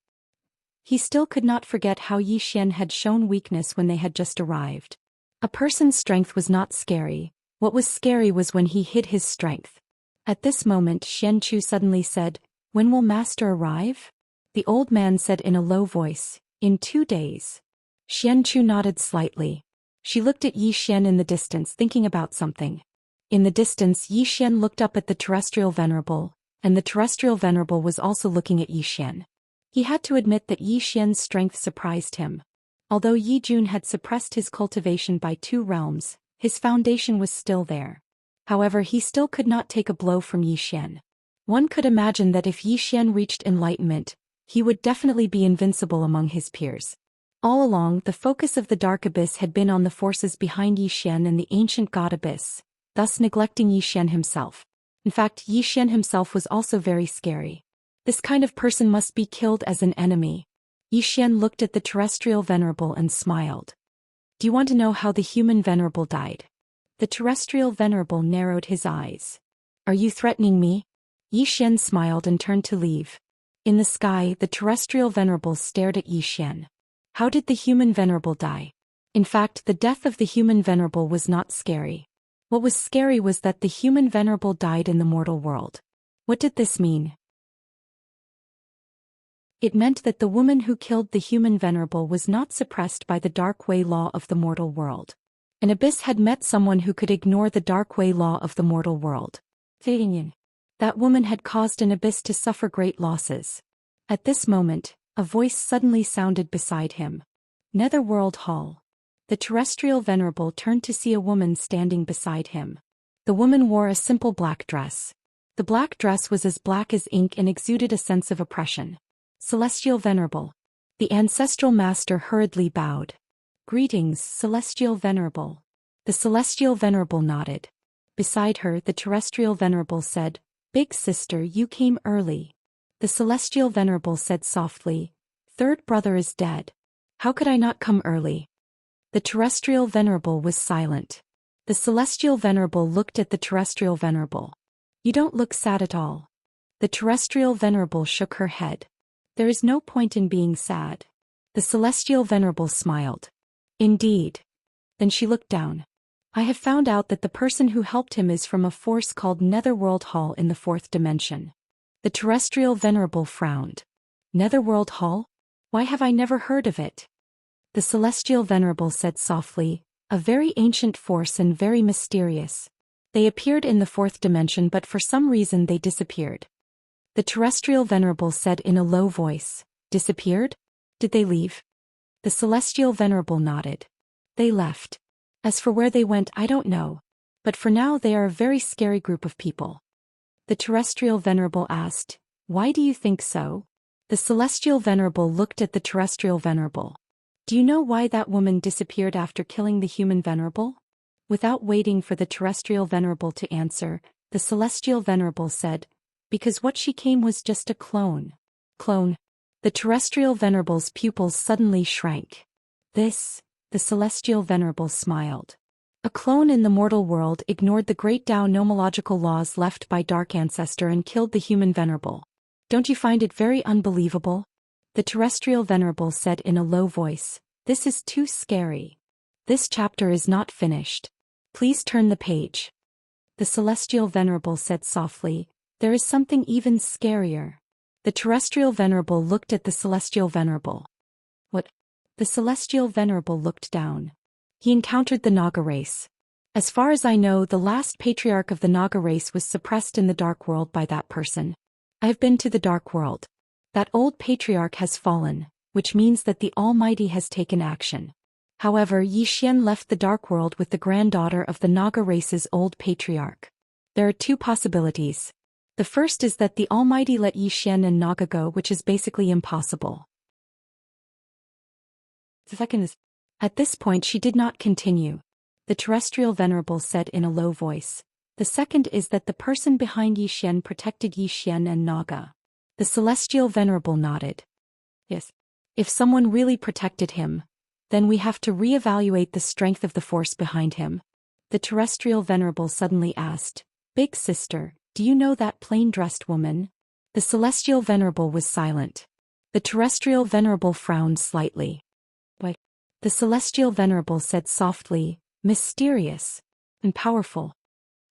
He still could not forget how Yi Xian had shown weakness when they had just arrived. A person's strength was not scary. What was scary was when he hid his strength. At this moment Xianchu suddenly said, "When will Master arrive?" The old man said in a low voice, "In 2 days." Xianchu nodded slightly. She looked at Yi Xian in the distance thinking about something. In the distance Yi Xian looked up at the terrestrial venerable, and the terrestrial venerable was also looking at Yi Xian. He had to admit that Yi Xian's strength surprised him. Although Yi Jun had suppressed his cultivation by 2 realms, his foundation was still there. However, he still could not take a blow from Yi Xian. One could imagine that if Yi Xian reached enlightenment, he would definitely be invincible among his peers. All along, the focus of the Dark Abyss had been on the forces behind Yi Xian and the ancient God Abyss, thus neglecting Yi Xian himself. In fact, Yi Xian himself was also very scary. This kind of person must be killed as an enemy. Yi Xian looked at the terrestrial venerable and smiled. "Do you want to know how the human venerable died?" The terrestrial venerable narrowed his eyes. "Are you threatening me?" Yi Xian smiled and turned to leave. In the sky, the terrestrial venerable stared at Yi Xian. How did the human venerable die? In fact, the death of the human venerable was not scary. What was scary was that the human venerable died in the mortal world. What did this mean? It meant that the woman who killed the human venerable was not suppressed by the dark way law of the mortal world. An abyss had met someone who could ignore the dark way law of the mortal world. That woman had caused an abyss to suffer great losses. At this moment, a voice suddenly sounded beside him. Netherworld Hall. The terrestrial venerable turned to see a woman standing beside him. The woman wore a simple black dress. The black dress was as black as ink and exuded a sense of oppression. Celestial Venerable. The ancestral master hurriedly bowed. "Greetings, Celestial Venerable." The Celestial Venerable nodded. Beside her, the terrestrial venerable said, "Big sister, you came early." The Celestial Venerable said softly, "Third brother is dead. How could I not come early?" The terrestrial venerable was silent. The Celestial Venerable looked at the terrestrial venerable. "You don't look sad at all." The terrestrial venerable shook her head. "There is no point in being sad." The Celestial Venerable smiled. "Indeed." Then she looked down. "I have found out that the person who helped him is from a force called Netherworld Hall in the 4th dimension." The terrestrial venerable frowned. "Netherworld Hall? Why have I never heard of it?" The Celestial Venerable said softly, "A very ancient force and very mysterious. They appeared in the 4th dimension but for some reason they disappeared." The terrestrial venerable said in a low voice, "Disappeared? Did they leave?" The Celestial Venerable nodded. "They left. As for where they went, I don't know. But for now they are a very scary group of people." The terrestrial venerable asked, "Why do you think so?" The Celestial Venerable looked at the terrestrial venerable. "Do you know why that woman disappeared after killing the human venerable?" Without waiting for the terrestrial venerable to answer, the Celestial Venerable said, "Because what she came was just a clone." Clone. The terrestrial venerable's pupils suddenly shrank. The Celestial Venerable smiled. A clone in the mortal world ignored the great Tao nomological laws left by Dark Ancestor and killed the human venerable. Don't you find it very unbelievable? The terrestrial venerable said in a low voice, "This is too scary. This chapter is not finished. Please turn the page." The Celestial Venerable said softly, "There is something even scarier." The terrestrial venerable looked at the Celestial Venerable. "What?" The Celestial Venerable looked down. He encountered the Naga race. As far as I know, the last patriarch of the Naga race was suppressed in the Dark World by that person. I have been to the Dark World. That old patriarch has fallen, which means that the Almighty has taken action. However, Yi Xian left the Dark World with the granddaughter of the Naga race's old patriarch. There are 2 possibilities. The first is that the Almighty let Yi Xian and Naga go, which is basically impossible. The second is, at this point she did not continue. The terrestrial venerable said in a low voice, "The second is that the person behind Yi Xian protected Yi Xian and Naga." The Celestial Venerable nodded. "Yes. If someone really protected him, then we have to re-evaluate the strength of the force behind him." The terrestrial venerable suddenly asked, "Big sister, Do you know that plain-dressed woman? The celestial venerable was silent. The terrestrial venerable frowned slightly. What? The celestial venerable said softly, mysterious and powerful.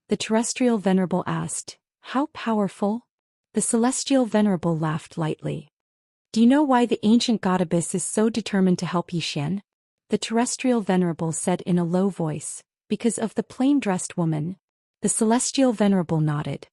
The terrestrial venerable asked, how powerful? The celestial venerable laughed lightly. Do you know why the ancient god Abyss is so determined to help Zhou Xian? The terrestrial venerable said in a low voice, because of the plain-dressed woman. The celestial venerable nodded.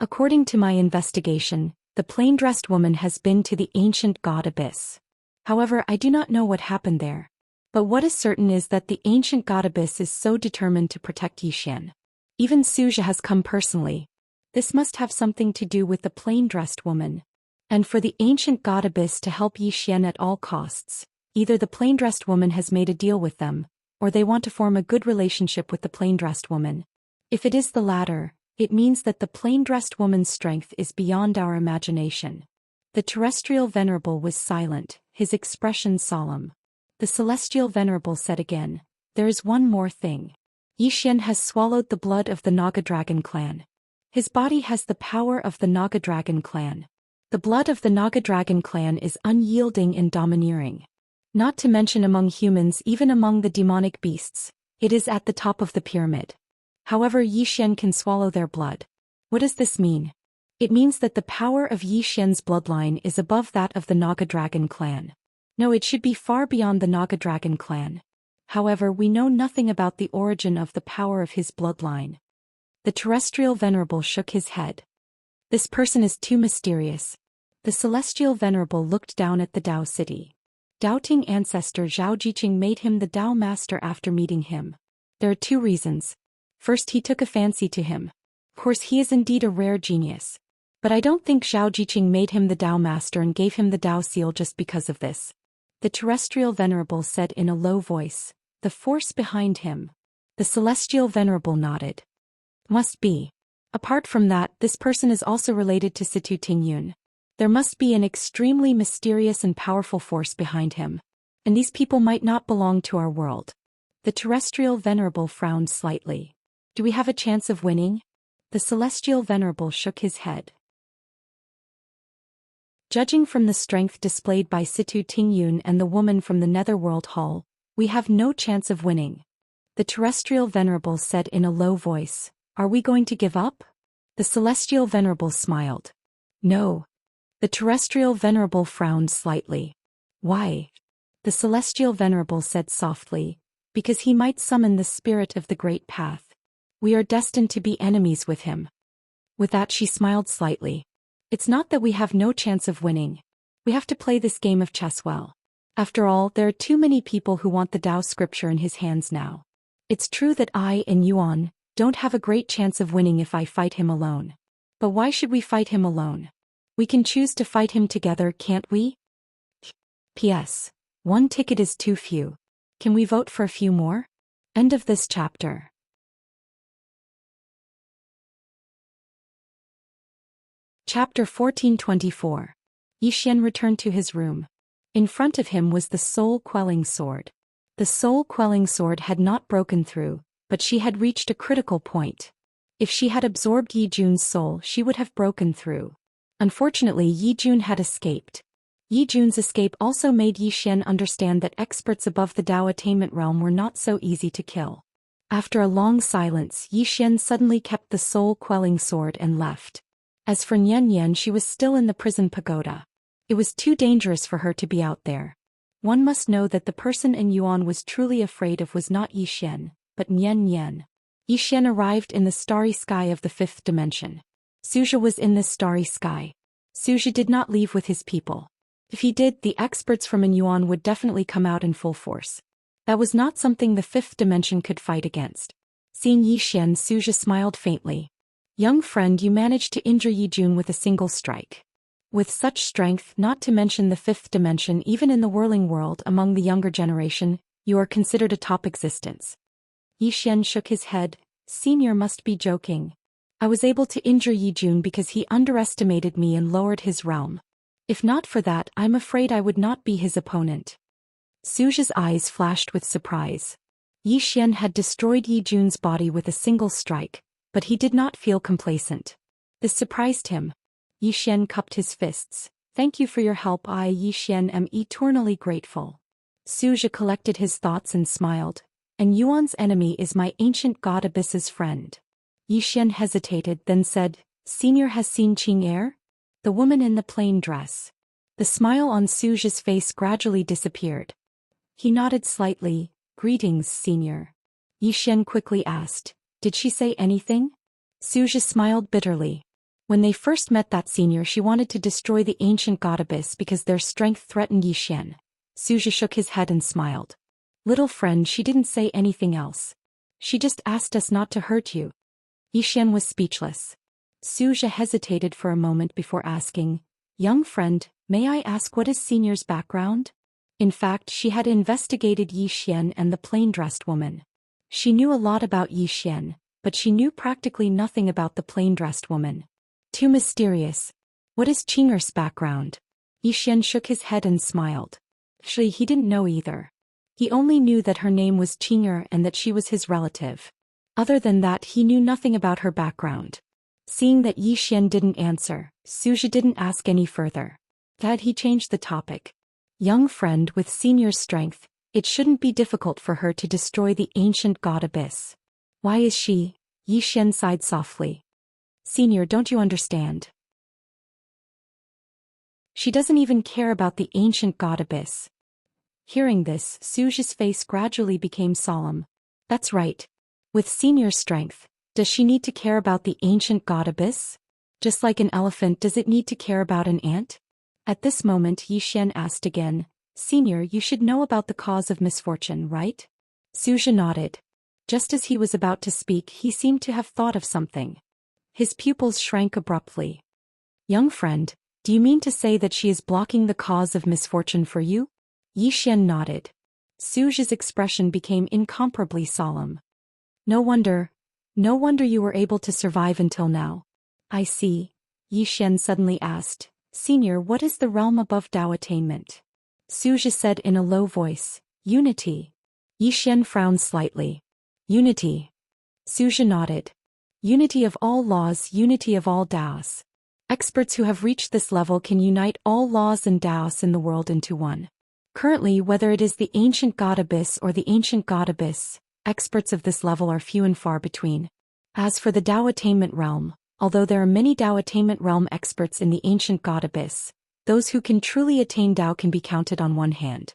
According to my investigation, the plain-dressed woman has been to the ancient god Abyss. However, I do not know what happened there. But what is certain is that the ancient god Abyss is so determined to protect Zhou Xian. Even Zhou has come personally. This must have something to do with the plain-dressed woman. And for the ancient god Abyss to help Zhou Xian at all costs, either the plain-dressed woman has made a deal with them, or they want to form a good relationship with the plain-dressed woman. If it is the latter, it means that the plain-dressed woman's strength is beyond our imagination. The terrestrial venerable was silent, his expression solemn. The celestial venerable said again, there is one more thing. Zhou Xian has swallowed the blood of the Naga Dragon clan. His body has the power of the Naga Dragon clan. The blood of the Naga Dragon clan is unyielding and domineering. Not to mention among humans, even among the demonic beasts, it is at the top of the pyramid. However, Zhou Xian can swallow their blood. What does this mean? It means that the power of Zhou Xian's bloodline is above that of the Naga Dragon clan. No, it should be far beyond the Naga Dragon clan. However, we know nothing about the origin of the power of his bloodline. The terrestrial venerable shook his head. This person is too mysterious. The celestial venerable looked down at the Dao city. Doubting ancestor Zhao Jiqing made him the Dao master after meeting him. There are two reasons. First, he took a fancy to him. Of course, he is indeed a rare genius. But I don't think Zhao Jiqing made him the Dao master and gave him the Dao seal just because of this. The terrestrial venerable said in a low voice, the force behind him. The celestial venerable nodded. Must be. Apart from that, this person is also related to Situ Tingyun. There must be an extremely mysterious and powerful force behind him. And these people might not belong to our world. The terrestrial venerable frowned slightly. Do we have a chance of winning? The celestial venerable shook his head. Judging from the strength displayed by Situ Tingyun and the woman from the Netherworld Hall, we have no chance of winning. The terrestrial venerable said in a low voice, are we going to give up? The celestial venerable smiled. No. The terrestrial venerable frowned slightly. Why? The celestial venerable said softly, because he might summon the spirit of the great path. We are destined to be enemies with him. With that she smiled slightly. It's not that we have no chance of winning. We have to play this game of chess well. After all, there are too many people who want the Tao scripture in his hands now. It's true that I and Yuan don't have a great chance of winning if I fight him alone. But why should we fight him alone? We can choose to fight him together, can't we? P.S. One ticket is too few. Can we vote for a few more? End of this chapter. Chapter 1424. Zhou Xian returned to his room. In front of him was the soul-quelling sword. The soul-quelling sword had not broken through, but she had reached a critical point. If she had absorbed Yi Jun's soul, she would have broken through. Unfortunately, Yi Jun had escaped. Yi Jun's escape also made Zhou Xian understand that experts above the Dao attainment realm were not so easy to kill. After a long silence, Zhou Xian suddenly kept the soul-quelling sword and left. As for Nian Nian, she was still in the prison pagoda. It was too dangerous for her to be out there. One must know that the person in Yuan was truly afraid of was not Zhou Xian, but Nian Nian. Zhou Xian arrived in the starry sky of the fifth dimension. Zhou was in this starry sky. Zhou did not leave with his people. If he did, the experts from Yuan would definitely come out in full force. That was not something the fifth dimension could fight against. Seeing Zhou Xian, Zhou smiled faintly. Young friend, you managed to injure Yi Jun with a single strike. With such strength, not to mention the fifth dimension, even in the whirling world among the younger generation, you are considered a top existence. Zhou Xian shook his head. Senior must be joking. I was able to injure Yi Jun because he underestimated me and lowered his realm. If not for that, I'm afraid I would not be his opponent. Zhou's eyes flashed with surprise. Zhou Xian had destroyed Yi Jun's body with a single strike, but he did not feel complacent. This surprised him. Yi Xian cupped his fists. Thank you for your help. I, Yi Xian, am eternally grateful. Zhou Xian collected his thoughts and smiled. And Yuan's enemy is my ancient god Abyss's friend. Yi Xian hesitated, then said, Senior has seen Qing'er? The woman in the plain dress. The smile on Zhou Xian's face gradually disappeared. He nodded slightly. Greetings, Senior. Yi Xian quickly asked, Did she say anything? Zhou Xian smiled bitterly. When they first met that senior, she wanted to destroy the ancient god Abyss because their strength threatened Yi Xian. Zhou Xian shook his head and smiled. Little friend, she didn't say anything else. She just asked us not to hurt you. Yi Xian was speechless. Zhou Xian hesitated for a moment before asking, Young friend, may I ask what is Senior's background? In fact, she had investigated Yi Xian and the plain-dressed woman. She knew a lot about Yi Xian, but she knew practically nothing about the plain-dressed woman. Too mysterious. What is Qing'er's background? Yi Xian shook his head and smiled. Actually, he didn't know either. He only knew that her name was Qing'er and that she was his relative. Other than that, he knew nothing about her background. Seeing that Yi Xian didn't answer, Zhou Xian didn't ask any further. That he changed the topic. Young friend, with Senior's strength, it shouldn't be difficult for her to destroy the ancient god Abyss. Why is she? Yi Xian sighed softly. Senior, don't you understand? She doesn't even care about the ancient god Abyss. Hearing this, Zhou Xian's face gradually became solemn. That's right. With Senior's strength, does she need to care about the ancient god Abyss? Just like an elephant, does it need to care about an ant? At this moment, Yi Xian asked again, Senior, you should know about the cause of misfortune, right? Zhou Xian nodded. Just as he was about to speak, he seemed to have thought of something. His pupils shrank abruptly. Young friend, do you mean to say that she is blocking the cause of misfortune for you? Yi Xian nodded. Zhou Xian's expression became incomparably solemn. No wonder you were able to survive until now. I see. Yi Xian suddenly asked, Senior, what is the realm above Tao attainment? Zhou Xian said in a low voice, Unity. Yi Xian frowned slightly. Unity. Zhou Xian nodded. Unity of all laws, unity of all Taos. Experts who have reached this level can unite all laws and Taos in the world into one. Currently, whether it is the ancient god Abyss or the ancient god Abyss, experts of this level are few and far between. As for the Tao attainment realm, although there are many Tao attainment realm experts in the ancient god Abyss, those who can truly attain Tao can be counted on one hand.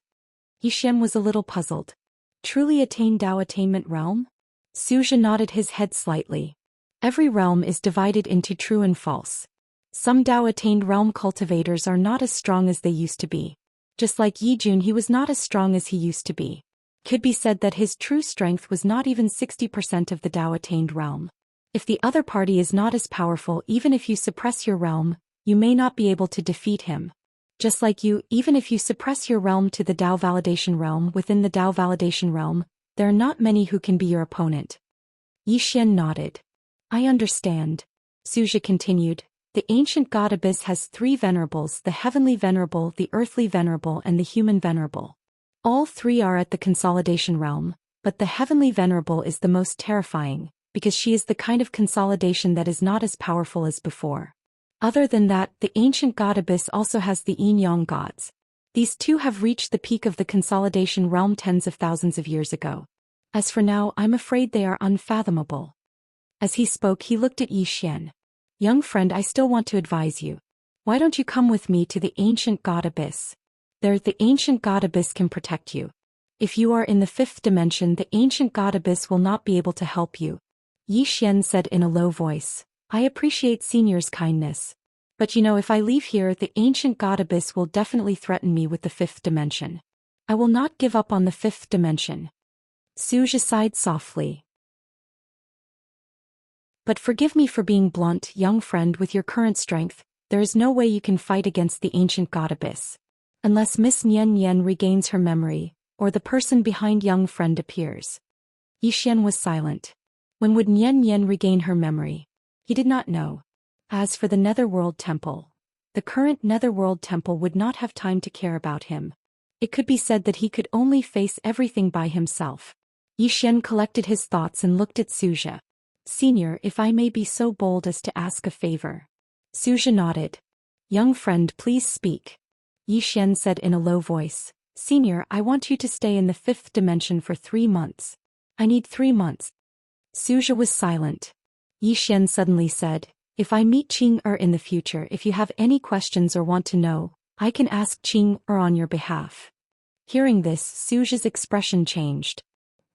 Yi Xian was a little puzzled. Truly attain Tao attainment realm? Zhou Xian nodded his head slightly. Every realm is divided into true and false. Some Tao-attained realm cultivators are not as strong as they used to be. Just like Yi Jun, he was not as strong as he used to be. Could be said that his true strength was not even 60% of the Tao-attained realm. If the other party is not as powerful, even if you suppress your realm, you may not be able to defeat him. Just like you, even if you suppress your realm to the Tao validation realm within the Tao validation realm, there are not many who can be your opponent. Yi Xian nodded. I understand. Zhou Xian continued. The ancient god Abyss has three venerables: the heavenly venerable, the earthly venerable, and the human venerable. All three are at the consolidation realm, but the heavenly venerable is the most terrifying, because she is the kind of consolidation that is not as powerful as before. Other than that, the ancient god Abyss also has the yin-yang gods. These two have reached the peak of the consolidation realm tens of thousands of years ago. As for now, I'm afraid they are unfathomable. As he spoke, he looked at Yi Xian. Young friend, I still want to advise you. Why don't you come with me to the ancient god Abyss? There, the ancient god Abyss can protect you. If you are in the fifth dimension, the ancient god Abyss will not be able to help you. Yi Xian said in a low voice. I appreciate Senior's kindness. But if I leave here, the ancient god Abyss will definitely threaten me with the fifth dimension. I will not give up on the fifth dimension. Zhou Xian sighed softly. But forgive me for being blunt, young friend, with your current strength, there is no way you can fight against the ancient god Abyss. Unless Miss Nian Nian regains her memory, or the person behind young friend appears. Yi Xian was silent. When would Nian Nian regain her memory? He did not know. As for the Netherworld Temple, the current Netherworld Temple would not have time to care about him. It could be said that he could only face everything by himself. Yi Xian collected his thoughts and looked at Zhou Xian. Senior, if I may be so bold as to ask a favor. Zhou Xian nodded. Young friend, please speak. Xian said in a low voice. Senior, I want you to stay in the 5th dimension for 3 months. I need 3 months. Zhou Xian was silent. Xian suddenly said, if I meet Qing in the future, if you have any questions or want to know, I can ask Qing on your behalf. Hearing this, Zhou Xian's expression changed.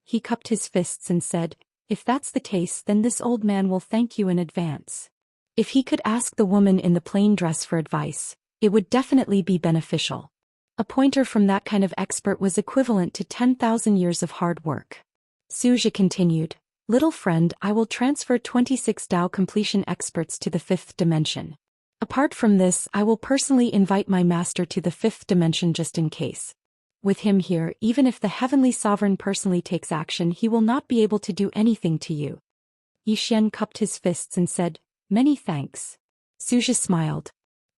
He cupped his fists and said, if that's the case, then this old man will thank you in advance. If he could ask the woman in the plain dress for advice, it would definitely be beneficial. A pointer from that kind of expert was equivalent to 10,000 years of hard work. Zhou Xian continued, little friend, I will transfer 26 Dao completion experts to the 5th dimension. Apart from this, I will personally invite my master to the 5th dimension just in case. With him here, even if the Heavenly Sovereign personally takes action, he will not be able to do anything to you. Xian cupped his fists and said, many thanks. Zhou Xian smiled.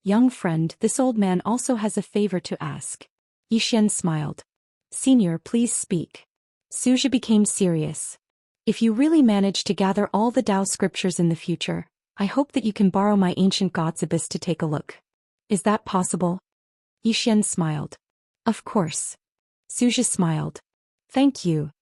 Young friend, this old man also has a favor to ask. Xian smiled. Senior, please speak. Zhou Xian became serious. If you really manage to gather all the Tao scriptures in the future, I hope that you can borrow my ancient God's abyss to take a look. Is that possible? Xian smiled. Of course. Zhou Xian smiled. Thank you.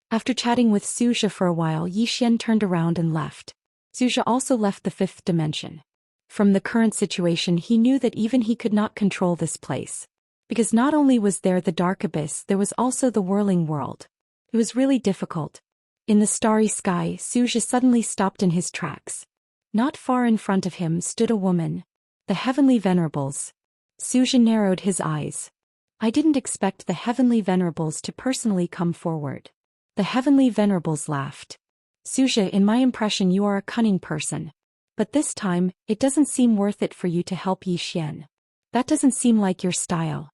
After chatting with Zhou Xian for a while, Xian turned around and left. Zhou Xian also left the 5th dimension. From the current situation, he knew that even he could not control this place. Because not only was there the dark abyss, there was also the whirling world. It was really difficult. In the starry sky, Zhou Xian suddenly stopped in his tracks. Not far in front of him stood a woman. The Heavenly Venerables. Zhou Xian narrowed his eyes. I didn't expect the Heavenly Venerables to personally come forward. The Heavenly Venerables laughed. Zhou Xian, in my impression you are a cunning person. But this time, it doesn't seem worth it for you to help Xian. That doesn't seem like your style.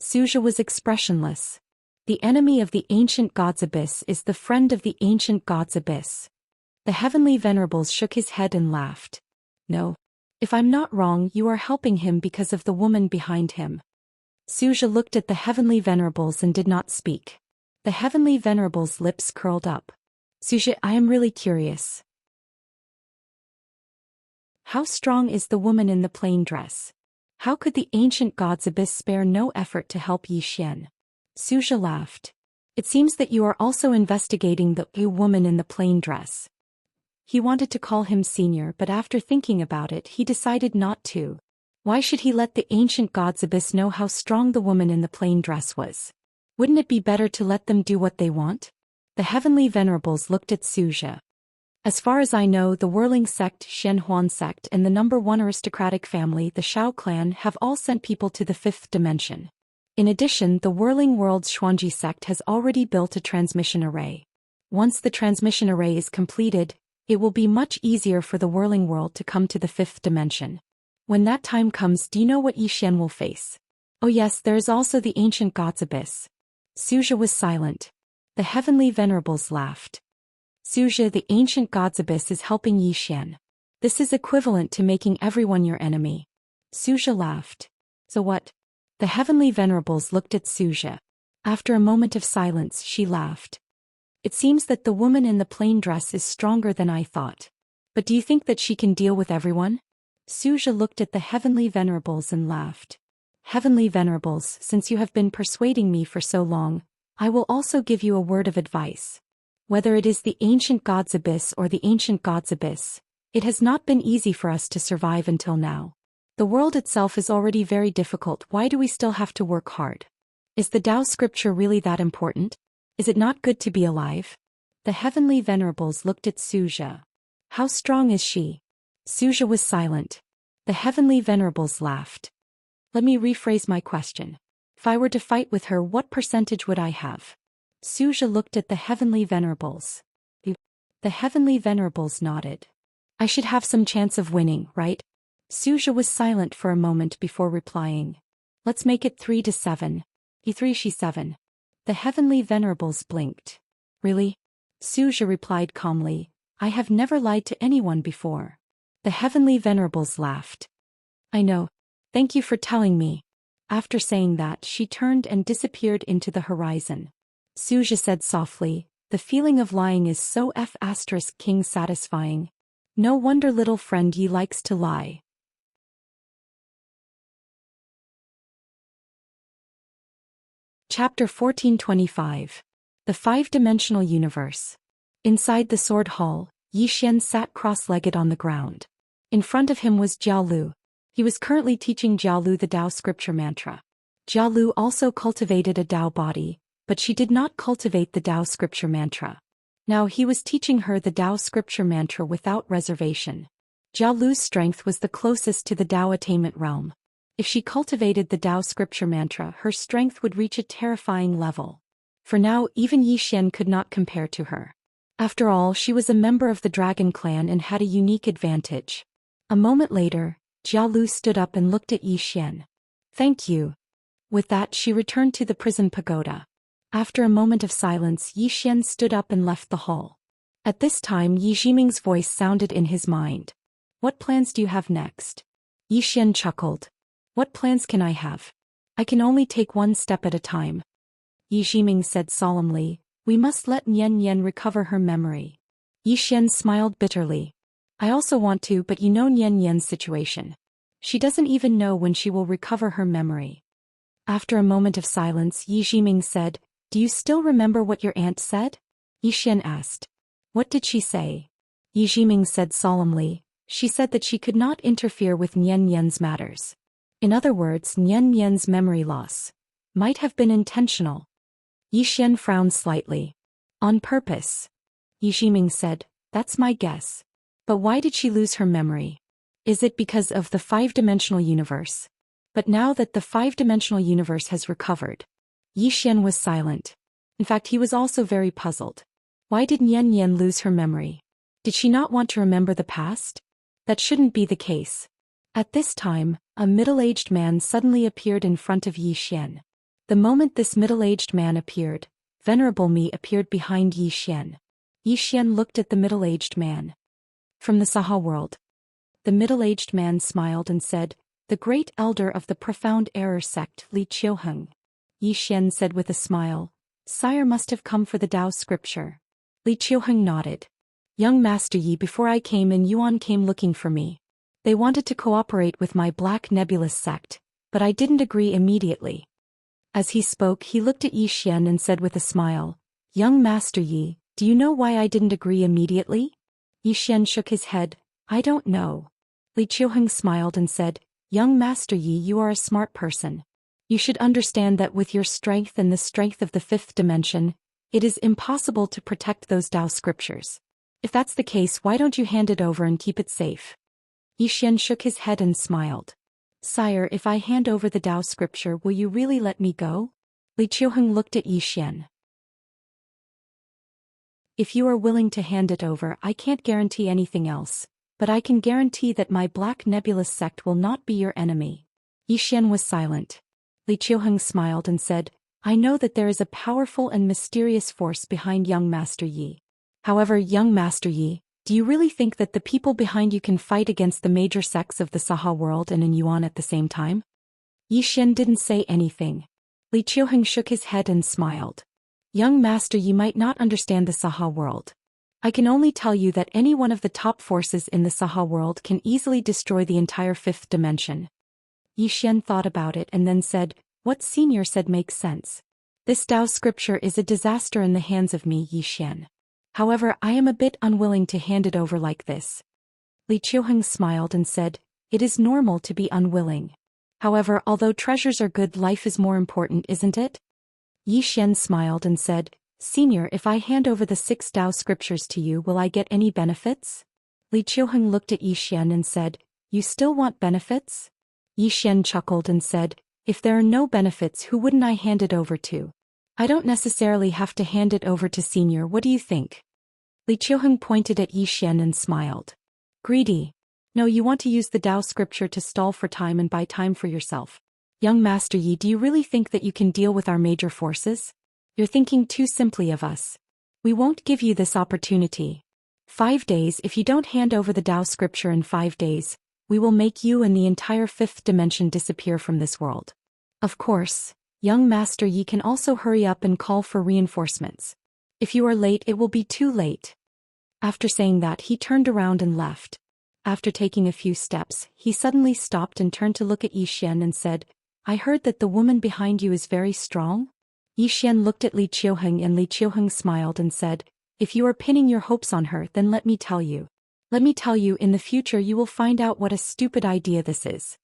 Zhou Xian was expressionless. The enemy of the ancient God's abyss is the friend of the ancient God's abyss. The Heavenly Venerables shook his head and laughed. No. If I'm not wrong, you are helping him because of the woman behind him. Zhou Xian looked at the Heavenly Venerables and did not speak. The Heavenly Venerables' lips curled up. Zhou Xian, I am really curious. How strong is the woman in the plain dress? How could the ancient God's abyss spare no effort to help Xian? Zhou Xian laughed. It seems that you are also investigating the woman in the plain dress. He wanted to call him senior, but after thinking about it, he decided not to. Why should he let the ancient God's abyss know how strong the woman in the plain dress was? Wouldn't it be better to let them do what they want? The Heavenly Venerables looked at Zhou Xian. As far as I know, the Whirling Sect, Shenhuan Sect, and the #1 aristocratic family, the Shao clan, have all sent people to the 5th dimension. In addition, the Whirling World's Xuanji sect has already built a transmission array. Once the transmission array is completed, it will be much easier for the Whirling World to come to the 5th dimension. When that time comes, do you know what Xian will face? Oh yes, there is also the ancient God's abyss. Zhou Xian was silent. The Heavenly Venerables laughed. Zhou Xian, the ancient God's abyss is helping Xian. This is equivalent to making everyone your enemy. Zhou Xian laughed. So what? The Heavenly Venerables looked at Zhou Xian. After a moment of silence, she laughed. It seems that the woman in the plain dress is stronger than I thought. But do you think that she can deal with everyone? Zhou Xian looked at the Heavenly Venerables and laughed. Heavenly Venerables, since you have been persuading me for so long, I will also give you a word of advice. Whether it is the ancient God's abyss or the ancient God's abyss, it has not been easy for us to survive until now. The world itself is already very difficult. Why do we still have to work hard? Is the Tao scripture really that important? Is it not good to be alive? The Heavenly Venerables looked at Zhou Xian. How strong is she? Zhou Xian was silent. The Heavenly Venerables laughed. Let me rephrase my question. If I were to fight with her, what percentage would I have? Zhou Xian looked at the Heavenly Venerables. The Heavenly Venerables nodded. I should have some chance of winning, right? Zhou Xian was silent for a moment before replying. Let's make it 3-7. E3-7. The Heavenly Venerables blinked. Really? Zhou Xian replied calmly. I have never lied to anyone before. The Heavenly Venerables laughed. I know. Thank you for telling me. After saying that, she turned and disappeared into the horizon. Zhou Xian said softly, The feeling of lying is so *king satisfying. No wonder little friend Yi likes to lie. Chapter 1425. The Five-Dimensional Universe. Inside the sword hall, Yi Xian sat cross-legged on the ground. In front of him was Jiao Lu. He was currently teaching Jiao Lu the Tao scripture mantra. Jiao Lu also cultivated a Tao body, but she did not cultivate the Tao scripture mantra. Now he was teaching her the Tao scripture mantra without reservation. Jiao Lu's strength was the closest to the Tao attainment realm. If she cultivated the Tao scripture mantra, her strength would reach a terrifying level. For now, even Yi Xian could not compare to her. After all, she was a member of the Dragon Clan and had a unique advantage. A moment later, Jiao Lu stood up and looked at Yi Xian. "Thank you." With that, she returned to the prison pagoda. After a moment of silence, Yi Xian stood up and left the hall. At this time, Yi Jiming's voice sounded in his mind. "What plans do you have next?" Yi Xian chuckled. "What plans can I have? I can only take one step at a time." Yi Jiming said solemnly, "We must let Nian Nian recover her memory." Yi Xian smiled bitterly. "I also want to, but you know Nian Nian's situation. She doesn't even know when she will recover her memory." After a moment of silence, Yi Jiming said, "Do you still remember what your aunt said?" Yi Xian asked. "What did she say?" Yi Jiming said solemnly, "She said that she could not interfere with Nian Nian's matters. In other words, Nian Nian's memory loss might have been intentional." Yi Xian frowned slightly. "On purpose?" Yi Jiming said, "That's my guess. But why did she lose her memory? Is it because of the five-dimensional universe?" But now that the five-dimensional universe has recovered, Yi Xian was silent. In fact, he was also very puzzled. Why did Nian Nian lose her memory? Did she not want to remember the past? That shouldn't be the case. At this time, a middle-aged man suddenly appeared in front of Yi Xian. The moment this middle-aged man appeared, Venerable Mi appeared behind Yi Xian. Yi Xian looked at the middle-aged man. "From the Saha world." The middle-aged man smiled and said, "The great elder of the profound error sect, Li Qiuheng." Yi Xian said with a smile, "Sire must have come for the Tao scripture." Li Qiuheng nodded. "Young Master Yi, before I came in, Yuan came looking for me. They wanted to cooperate with my Black Nebulous sect, but I didn't agree immediately." As he spoke, he looked at Yi Xian and said with a smile, "Young Master Yi, do you know why I didn't agree immediately?" Yi Xian shook his head. "I don't know." Li Qiuheng smiled and said, "Young Master Yi, you are a smart person. You should understand that with your strength and the strength of the fifth dimension, it is impossible to protect those Tao scriptures. If that's the case, why don't you hand it over and keep it safe?" Yi Xian shook his head and smiled. "Sire, if I hand over the Tao scripture, will you really let me go?" Li Qiuheng looked at Yi Xian. "If you are willing to hand it over, I can't guarantee anything else, but I can guarantee that my Black Nebulous sect will not be your enemy." Yi Xian was silent. Li Qiuheng smiled and said, "I know that there is a powerful and mysterious force behind young Master Yi. However, young Master Yi, do you really think that the people behind you can fight against the major sects of the Saha world and in Yuan at the same time?" Yi Xian didn't say anything. Li Qiuheng shook his head and smiled. "Young Master, you might not understand the Saha world. I can only tell you that any one of the top forces in the Saha world can easily destroy the entire fifth dimension." Yi Xian thought about it and then said, "What Senior said makes sense. This Tao scripture is a disaster in the hands of me, Yi Xian. However, I am a bit unwilling to hand it over like this." Li Qiuheng smiled and said, "It is normal to be unwilling. However, although treasures are good, life is more important, isn't it?" Yi Xian smiled and said, "Senior, if I hand over the 6 Tao scriptures to you, will I get any benefits?" Li Qiuheng looked at Yi Xian and said, "You still want benefits?" Yi Xian chuckled and said, "If there are no benefits, who wouldn't I hand it over to? I don't necessarily have to hand it over to Senior, what do you think?" Li Qiuheng pointed at Yi Xian and smiled. "Greedy. No, you want to use the Tao scripture to stall for time and buy time for yourself. Young Master Yi, do you really think that you can deal with our major forces? You're thinking too simply of us. We won't give you this opportunity. 5 days, if you don't hand over the Tao scripture in 5 days, we will make you and the entire fifth dimension disappear from this world. Of course, young Master Yi can also hurry up and call for reinforcements. If you are late, it will be too late. After saying that, he turned around and left. After taking a few steps, he suddenly stopped and turned to look at Zhou Xian and said, I heard that the woman behind you is very strong? Zhou Xian looked at Li Qiuheng and Li Qiuheng smiled and said, if you are pinning your hopes on her, then let me tell you. Let me tell you, in the future you will find out what a stupid idea this is.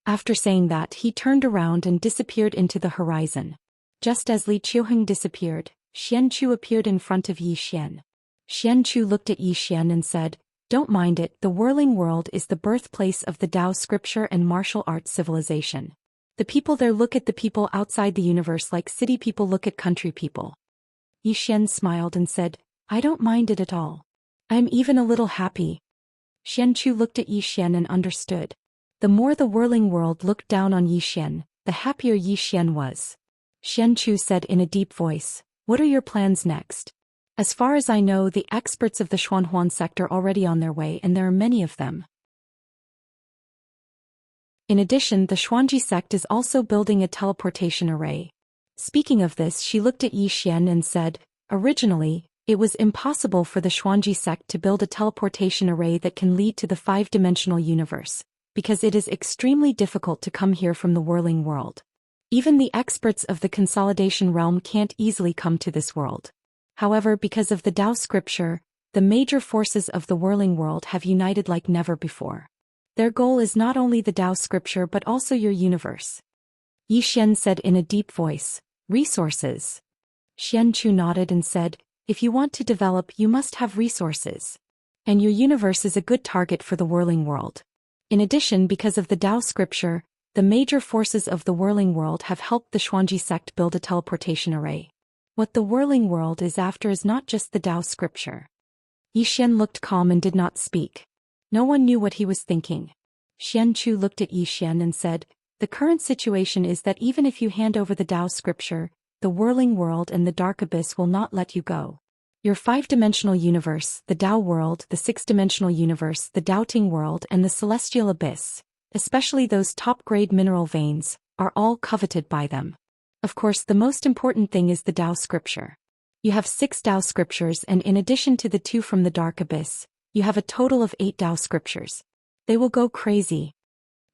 After saying that, he turned around and disappeared into the horizon. Just as Li Qiuheng disappeared, Xianchu appeared in front of Zhou Xian. Xianchu looked at Zhou Xian and said, don't mind it, the whirling world is the birthplace of the Tao scripture and martial arts civilization. The people there look at the people outside the universe like city people look at country people. Zhou Xian smiled and said, I don't mind it at all. I am even a little happy. Xianchu looked at Zhou Xian and understood. The more the whirling world looked down on Zhou Xian, the happier Zhou Xian was. Xianchu said in a deep voice, what are your plans next? As far as I know, the experts of the Xuanhuan sect are already on their way and there are many of them. In addition, the Xuanji sect is also building a teleportation array. Speaking of this, she looked at Zhou Xian and said, originally, it was impossible for the Xuanji sect to build a teleportation array that can lead to the five-dimensional universe, because it is extremely difficult to come here from the whirling world. Even the experts of the consolidation realm can't easily come to this world. However, because of the Tao scripture, the major forces of the whirling world have united like never before. Their goal is not only the Tao scripture but also your universe. Zhou Xian said in a deep voice, resources. Xianchu nodded and said, if you want to develop, you must have resources. And your universe is a good target for the whirling world. In addition, because of the Tao scripture, the major forces of the whirling world have helped the Xuanji sect build a teleportation array. What the whirling world is after is not just the Tao scripture. Zhou Xian looked calm and did not speak. No one knew what he was thinking. Xianchu looked at Zhou Xian and said, the current situation is that even if you hand over the Tao scripture, the whirling world and the dark abyss will not let you go. Your five-dimensional universe, the Tao world, the six-dimensional universe, the doubting world and the celestial abyss, especially those top-grade mineral veins, are all coveted by them. Of course, the most important thing is the Tao scripture. You have 6 Tao scriptures and in addition to the 2 from the dark abyss, you have a total of 8 Tao scriptures. They will go crazy.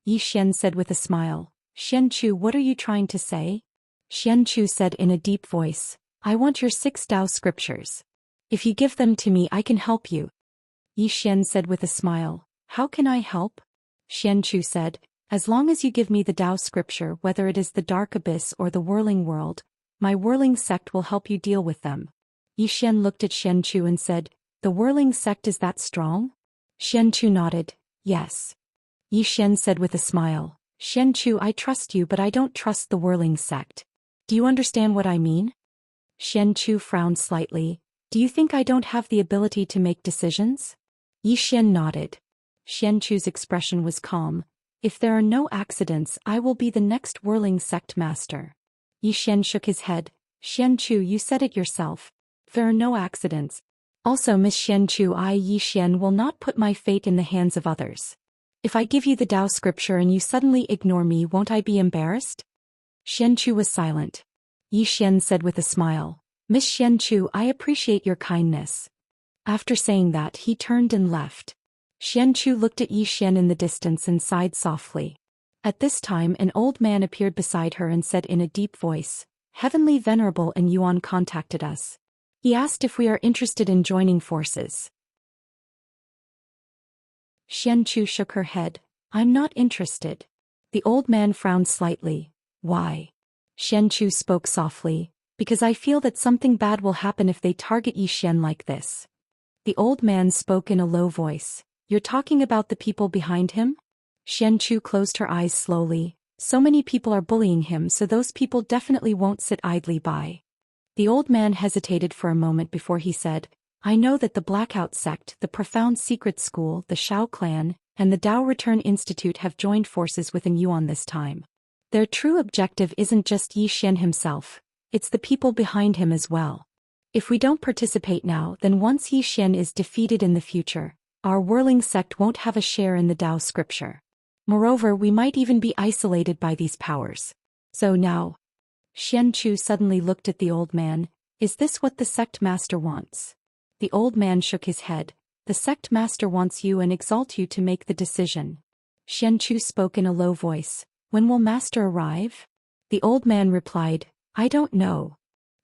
Zhou Xian said with a smile, Xianchu, what are you trying to say? Xianchu said in a deep voice, I want your 6 Tao scriptures. If you give them to me, I can help you. Zhou Xian said with a smile, how can I help? Xianchu said, as long as you give me the Tao scripture, whether it is the dark abyss or the whirling world, my whirling sect will help you deal with them. Zhou Xian looked at Xianchu and said, the whirling sect is that strong? Xianchu nodded, yes. Zhou Xian said with a smile, Xianchu, I trust you but I don't trust the whirling sect. Do you understand what I mean? Xianchu frowned slightly. Do you think I don't have the ability to make decisions? Zhou Xian nodded. Xianchu's expression was calm. If there are no accidents, I will be the next whirling sect master. Zhou Xian shook his head. Xianchu, you said it yourself. There are no accidents. Also, Miss Xianchu, I, Zhou Xian, will not put my fate in the hands of others. If I give you the Tao scripture and you suddenly ignore me, won't I be embarrassed? Xianchu was silent. Zhou Xian said with a smile, Miss Xianchu, I appreciate your kindness. After saying that, he turned and left. Xianchu looked at Zhou Xian in the distance and sighed softly. At this time, an old man appeared beside her and said in a deep voice, Heavenly Venerable and Yuan contacted us. He asked if we are interested in joining forces. Xianchu shook her head. I'm not interested. The old man frowned slightly. Why? Xianchu spoke softly. Because I feel that something bad will happen if they target Zhou Xian like this. The old man spoke in a low voice. You're talking about the people behind him? Xianchu closed her eyes slowly. So many people are bullying him, so those people definitely won't sit idly by. The old man hesitated for a moment before he said, I know that the Blackout sect, the Profound Secret School, the Shao clan, and the Tao Return Institute have joined forces with Yuan this time. Their true objective isn't just Zhou Xian himself, it's the people behind him as well. If we don't participate now, then once Zhou Xian is defeated in the future, our whirling sect won't have a share in the Tao scripture. Moreover, we might even be isolated by these powers. So now, Xianchu suddenly looked at the old man. Is this what the sect master wants? The old man shook his head. The sect master wants you and exalt you to make the decision. Xianxia spoke in a low voice. When will master arrive? The old man replied, I don't know.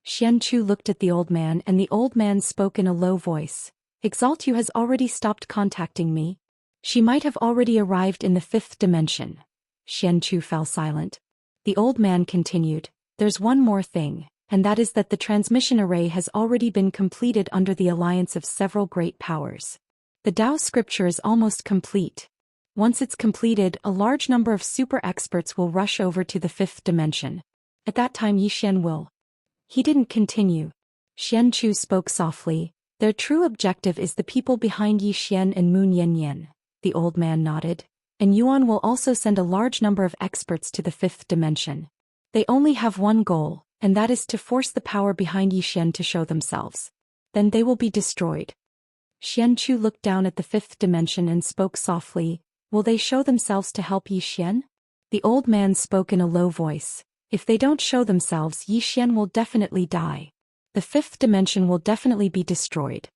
Xianxia looked at the old man and the old man spoke in a low voice. Exalt you has already stopped contacting me. She might have already arrived in the 5th dimension. Xianxia fell silent. The old man continued, there's one more thing, and that is that the transmission array has already been completed under the alliance of several great powers. The Tao scripture is almost complete. Once it's completed, a large number of super experts will rush over to the 5th dimension. At that time Yixian will. He didn't continue. Xianxia spoke softly. Their true objective is the people behind Yixian and Moon Yanyan. The old man nodded. And Yuan will also send a large number of experts to the 5th dimension. They only have one goal, and that is to force the power behind Yixian to show themselves. Then they will be destroyed. Xianxia looked down at the 5th dimension and spoke softly. Will they show themselves to help Yixian? The old man spoke in a low voice. If they don't show themselves, Yixian will definitely die. The 5th dimension will definitely be destroyed.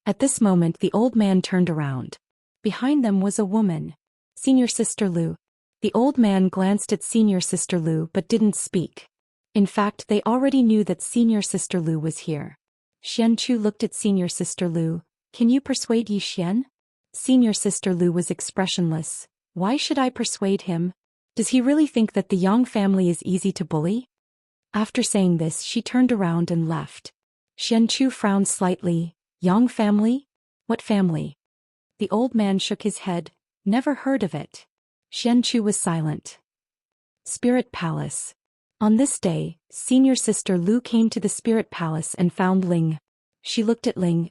At this moment the old man turned around. Behind them was a woman. Senior Sister Lu. The old man glanced at Senior Sister Lu but didn't speak. In fact, they already knew that Senior Sister Lu was here. Xianxia looked at Senior Sister Lu. Can you persuade Yixian? Senior Sister Lu was expressionless. Why should I persuade him? Does he really think that the Yang family is easy to bully? After saying this, she turned around and left. Xianxia frowned slightly. Yang family? What family? The old man shook his head. Never heard of it. Xianxia was silent. Spirit Palace. On this day, Senior Sister Lu came to the Spirit Palace and found Ling. She looked at Ling.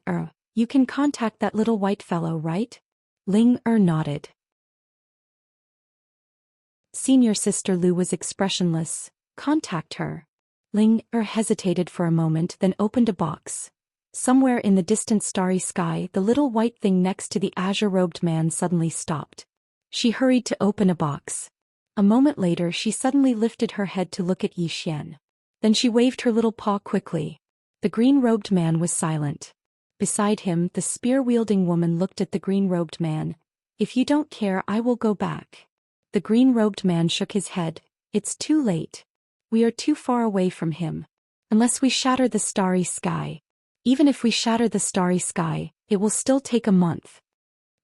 You can contact that little white fellow, right? Ling nodded. Senior Sister Lu was expressionless. Contact her. Ling hesitated for a moment, then opened a box. Somewhere in the distant starry sky, the little white thing next to the azure-robed man suddenly stopped. She hurried to open a box. A moment later she suddenly lifted her head to look at Yixian. Then she waved her little paw quickly. The green-robed man was silent. Beside him, the spear-wielding woman looked at the green-robed man. If you don't care, I will go back. The green-robed man shook his head. It's too late. We are too far away from him. Unless we shatter the starry sky. Even if we shatter the starry sky, it will still take a month.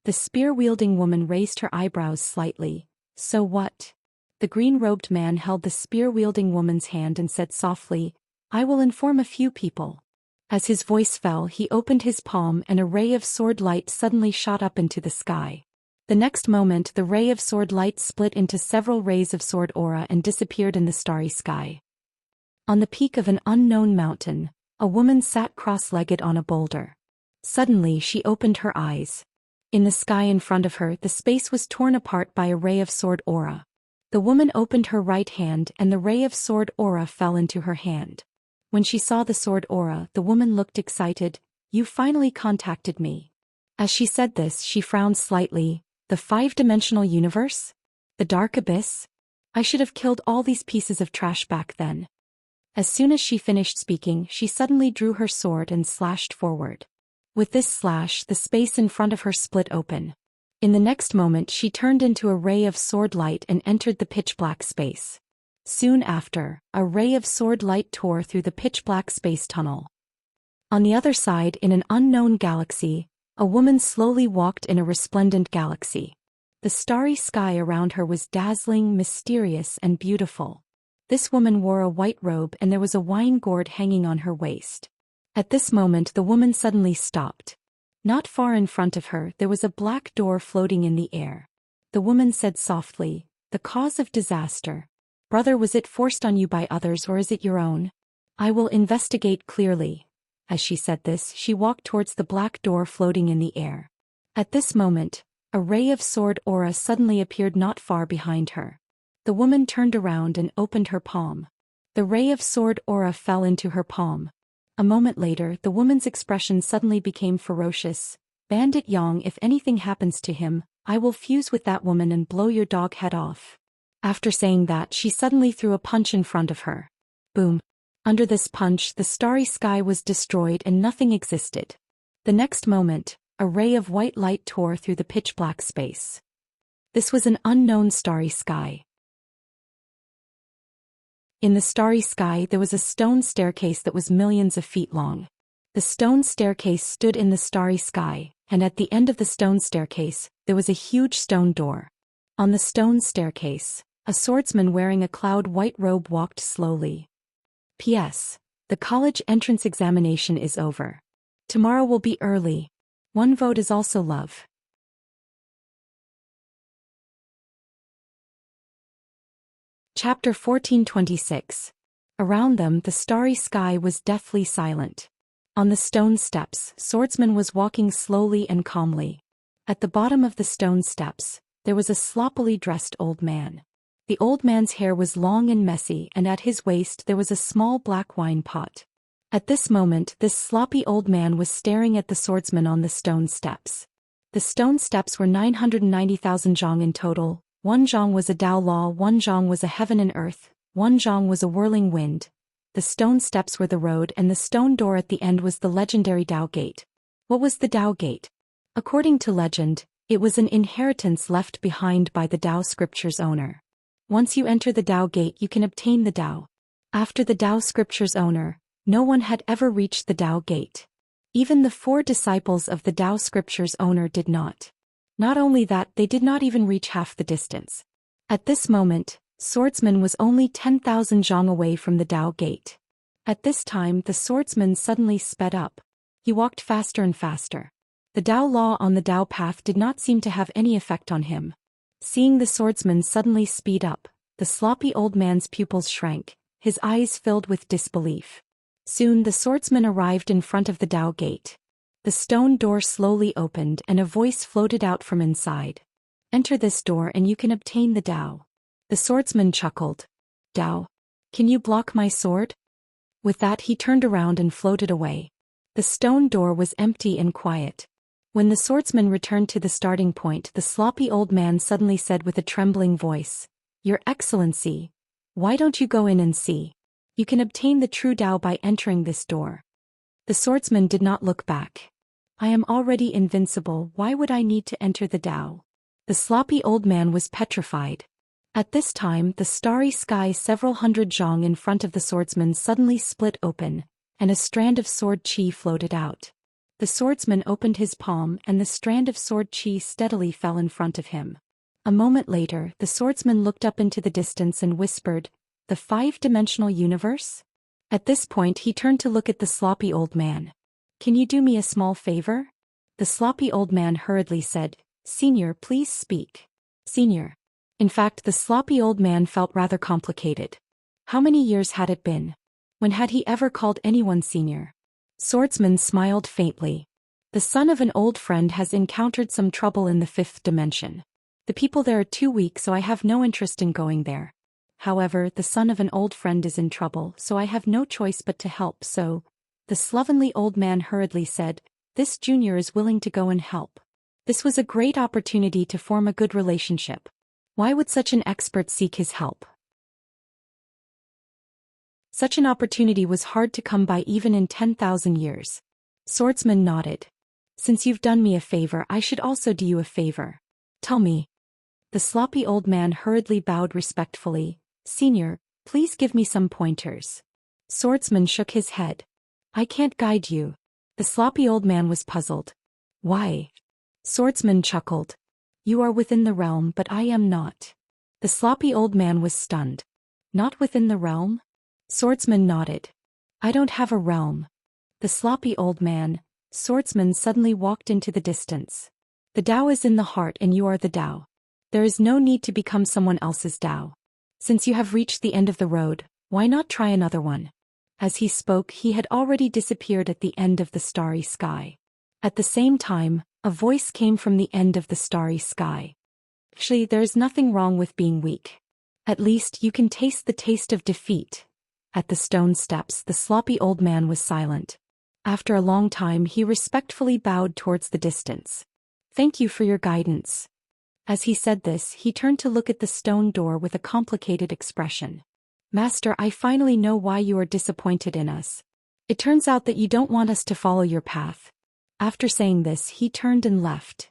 The spear-wielding woman raised her eyebrows slightly. So what? The green-robed man held the spear-wielding woman's hand and said softly, I will inform a few people. As his voice fell, he opened his palm and a ray of sword light suddenly shot up into the sky. The next moment the ray of sword light split into several rays of sword aura and disappeared in the starry sky. On the peak of an unknown mountain, a woman sat cross-legged on a boulder. Suddenly she opened her eyes. In the sky in front of her, the space was torn apart by a ray of sword aura. The woman opened her right hand and the ray of sword aura fell into her hand. When she saw the sword aura, the woman looked excited. You finally contacted me. As she said this, she frowned slightly. The 5-dimensional universe? The dark abyss? I should have killed all these pieces of trash back then. As soon as she finished speaking, she suddenly drew her sword and slashed forward. With this slash, the space in front of her split open. In the next moment she turned into a ray of sword light and entered the pitch-black space. Soon after, a ray of sword light tore through the pitch-black space tunnel. On the other side, in an unknown galaxy, a woman slowly walked in a resplendent galaxy. The starry sky around her was dazzling, mysterious, and beautiful. This woman wore a white robe and there was a wine gourd hanging on her waist. At this moment the woman suddenly stopped. Not far in front of her there was a black door floating in the air. The woman said softly, the cause of disaster. Brother, was it forced on you by others or is it your own? I will investigate clearly. As she said this, she walked towards the black door floating in the air. At this moment, a ray of sword aura suddenly appeared not far behind her. The woman turned around and opened her palm. The ray of sword aura fell into her palm. A moment later, the woman's expression suddenly became ferocious. Bandit Yang, if anything happens to him, I will fuse with that woman and blow your dog head off. After saying that, she suddenly threw a punch in front of her. Boom. Under this punch, the starry sky was destroyed and nothing existed. The next moment, a ray of white light tore through the pitch-black space. This was an unknown starry sky. In the starry sky there was a stone staircase that was millions of feet long. The stone staircase stood in the starry sky, and at the end of the stone staircase, there was a huge stone door. On the stone staircase, a swordsman wearing a cloud-white robe walked slowly. P.S. The college entrance examination is over. Tomorrow will be early. One vote is also love. Chapter 1426. Around them the starry sky was deathly silent. On the stone steps, swordsman was walking slowly and calmly. At the bottom of the stone steps, there was a sloppily dressed old man. The old man's hair was long and messy, and at his waist there was a small black wine pot. At this moment this sloppy old man was staring at the swordsman on the stone steps. The stone steps were 990,000 zhang in total. 1 zhang was a Tao law, 1 zhang was a heaven and earth, 1 zhang was a whirling wind. The stone steps were the road, and the stone door at the end was the legendary Tao Gate. What was the Tao Gate? According to legend, it was an inheritance left behind by the Tao scripture's owner. Once you enter the Tao Gate you can obtain the Tao. After the Tao scripture's owner, no one had ever reached the Tao Gate. Even the 4 disciples of the Tao scripture's owner did not. Not only that, they did not even reach half the distance. At this moment, swordsman was only 10,000 zhang away from the Tao Gate. At this time the swordsman suddenly sped up. He walked faster and faster. The Tao law on the Tao path did not seem to have any effect on him. Seeing the swordsman suddenly speed up, the sloppy old man's pupils shrank, his eyes filled with disbelief. Soon the swordsman arrived in front of the Tao Gate. The stone door slowly opened and a voice floated out from inside. Enter this door and you can obtain the Tao. The swordsman chuckled. Tao? Can you block my sword? With that he turned around and floated away. The stone door was empty and quiet. When the swordsman returned to the starting point, the sloppy old man suddenly said with a trembling voice, Your Excellency, why don't you go in and see? You can obtain the true Tao by entering this door. The swordsman did not look back. I am already invincible, why would I need to enter the Tao? The sloppy old man was petrified. At this time the starry sky several hundred zhang in front of the swordsman suddenly split open, and a strand of sword qi floated out. The swordsman opened his palm and the strand of sword qi steadily fell in front of him. A moment later the swordsman looked up into the distance and whispered, The 5-dimensional universe? At this point he turned to look at the sloppy old man. Can you do me a small favor? The sloppy old man hurriedly said, Senior, please speak. Senior. In fact, the sloppy old man felt rather complicated. How many years had it been? When had he ever called anyone senior? Swordsman smiled faintly. The son of an old friend has encountered some trouble in the 5th dimension. The people there are too weak, so I have no interest in going there. However, the son of an old friend is in trouble, so I have no choice but to help, so... The slovenly old man hurriedly said, This junior is willing to go and help. This was a great opportunity to form a good relationship. Why would such an expert seek his help? Such an opportunity was hard to come by even in 10,000 years. Swordsman nodded. Since you've done me a favor, I should also do you a favor. Tell me. The sloppy old man hurriedly bowed respectfully. Senior, please give me some pointers. Swordsman shook his head. I can't guide you. The sloppy old man was puzzled. Why? Swordsman chuckled. You are within the realm, but I am not. The sloppy old man was stunned. Not within the realm? Swordsman nodded. I don't have a realm. The sloppy old man, swordsman suddenly walked into the distance. The Tao is in the heart and you are the Tao. There is no need to become someone else's Tao. Since you have reached the end of the road, why not try another one? As he spoke, he had already disappeared at the end of the starry sky. At the same time, a voice came from the end of the starry sky. Actually, there is nothing wrong with being weak. At least you can taste the taste of defeat. At the stone steps, the sloppy old man was silent. After a long time, he respectfully bowed towards the distance. Thank you for your guidance. As he said this, he turned to look at the stone door with a complicated expression. Master, I finally know why you are disappointed in us. It turns out that you don't want us to follow your path. After saying this, he turned and left.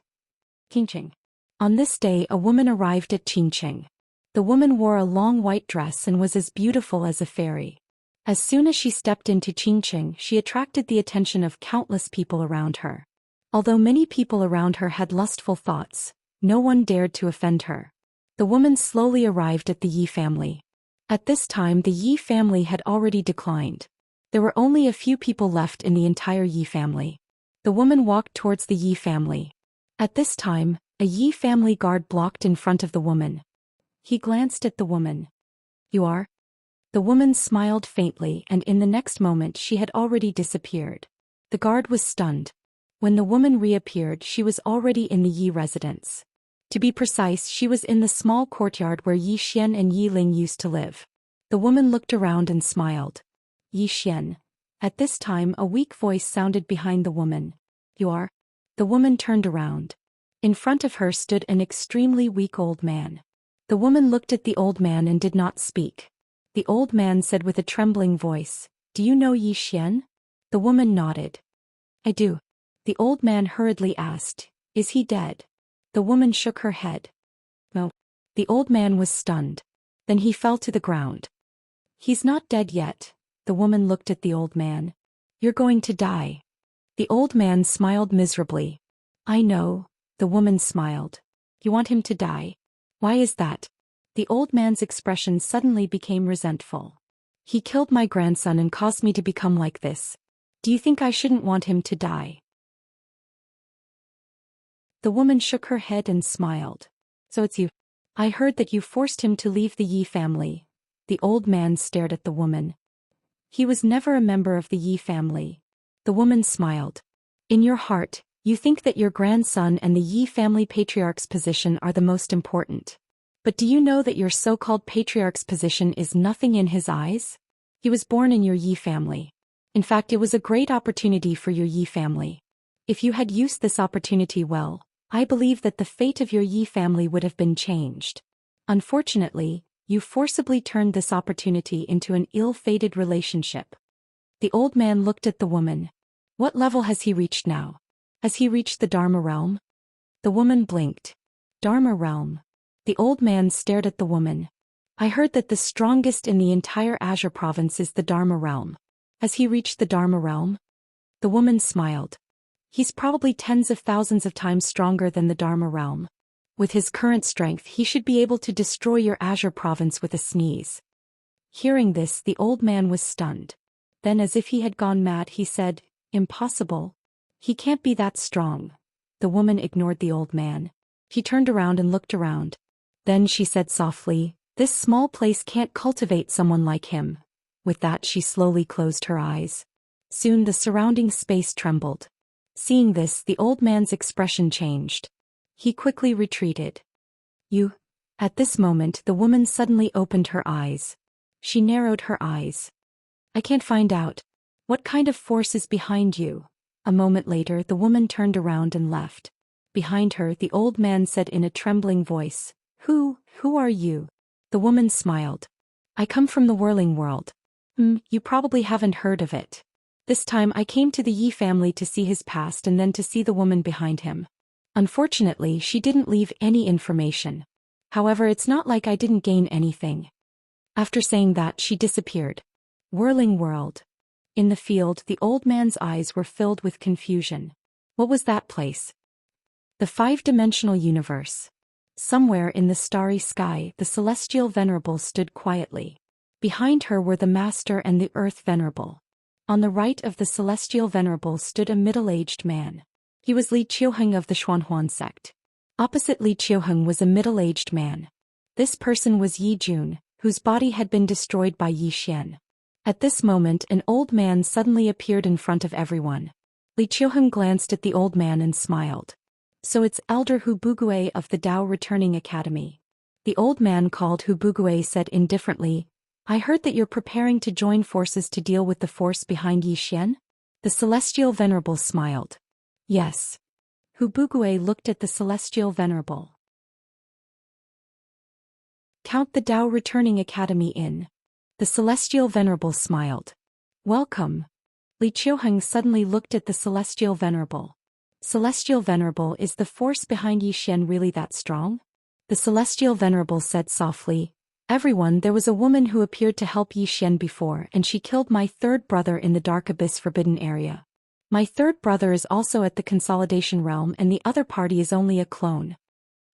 Qingqing. On this day, a woman arrived at Qingqing. The woman wore a long white dress and was as beautiful as a fairy. As soon as she stepped into Qingqing, she attracted the attention of countless people around her. Although many people around her had lustful thoughts, no one dared to offend her. The woman slowly arrived at the Yi family. At this time, the Yi family had already declined. There were only a few people left in the entire Yi family. The woman walked towards the Yi family. At this time, a Yi family guard blocked in front of the woman. He glanced at the woman. You are? The woman smiled faintly, and in the next moment she had already disappeared. The guard was stunned. When the woman reappeared, she was already in the Yi residence. To be precise, she was in the small courtyard where Yi Xian and Yi Ling used to live. The woman looked around and smiled. Yi Xian. At this time, a weak voice sounded behind the woman. You are? The woman turned around. In front of her stood an extremely weak old man. The woman looked at the old man and did not speak. The old man said with a trembling voice, Do you know Yi Xian? The woman nodded. I do. The old man hurriedly asked, Is he dead? The woman shook her head. No. The old man was stunned. Then he fell to the ground. He's not dead yet. The woman looked at the old man. You're going to die. The old man smiled miserably. I know. The woman smiled. You want him to die? Why is that? The old man's expression suddenly became resentful. He killed my grandson and caused me to become like this. Do you think I shouldn't want him to die? The woman shook her head and smiled. So it's you. I heard that you forced him to leave the Yi family. The old man stared at the woman. He was never a member of the Yi family. The woman smiled. In your heart, you think that your grandson and the Yi family patriarch's position are the most important. But do you know that your so-called patriarch's position is nothing in his eyes? He was born in your Yi family. In fact, it was a great opportunity for your Yi family. If you had used this opportunity well, I believe that the fate of your Yi family would have been changed. Unfortunately, you forcibly turned this opportunity into an ill-fated relationship. The old man looked at the woman. What level has he reached now? Has he reached the Dharma realm? The woman blinked. Dharma realm. The old man stared at the woman. I heard that the strongest in the entire Azure province is the Dharma realm. Has he reached the Dharma realm? The woman smiled. He's probably tens of thousands of times stronger than the Dharma realm. With his current strength, he should be able to destroy your Azure province with a sneeze. Hearing this, the old man was stunned. Then, as if he had gone mad, he said, Impossible. He can't be that strong. The woman ignored the old man. She turned around and looked around. Then she said softly, This small place can't cultivate someone like him. With that, she slowly closed her eyes. Soon the surrounding space trembled. Seeing this, the old man's expression changed. He quickly retreated. You. At this moment, the woman suddenly opened her eyes. She narrowed her eyes. I can't find out. What kind of force is behind you? A moment later, the woman turned around and left. Behind her, the old man said in a trembling voice, Who are you? The woman smiled. I come from the whirling world. You probably haven't heard of it. This time I came to the Yi family to see his past and then to see the woman behind him. Unfortunately, she didn't leave any information. However, it's not like I didn't gain anything. After saying that, she disappeared. Whirling world. In the field, the old man's eyes were filled with confusion. What was that place? The five-dimensional universe. Somewhere in the starry sky, the celestial venerable stood quietly. Behind her were the master and the earth venerable. On the right of the celestial venerable stood a middle-aged man. He was Li Qiuheng of the Xuanhuan sect. Opposite Li Qiuheng was a middle-aged man. This person was Yi Jun, whose body had been destroyed by Yi Xian. At this moment, an old man suddenly appeared in front of everyone. Li Qiuheng glanced at the old man and smiled. So it's Elder Hu Bugue of the Dao Returning Academy. The old man called Hu Bugue said indifferently, I heard that you're preparing to join forces to deal with the force behind Yi Xian? The celestial venerable smiled. Yes. Hu Bugue looked at the celestial venerable. Count the Dao Returning Academy in. The celestial venerable smiled. Welcome. Li Qiuheng suddenly looked at the celestial venerable. Celestial venerable, is the force behind Yi Xian really that strong? The celestial venerable said softly, everyone, there was a woman who appeared to help Yi Xian before, and she killed my third brother in the Dark Abyss Forbidden Area. My third brother is also at the Consolidation Realm, and the other party is only a clone.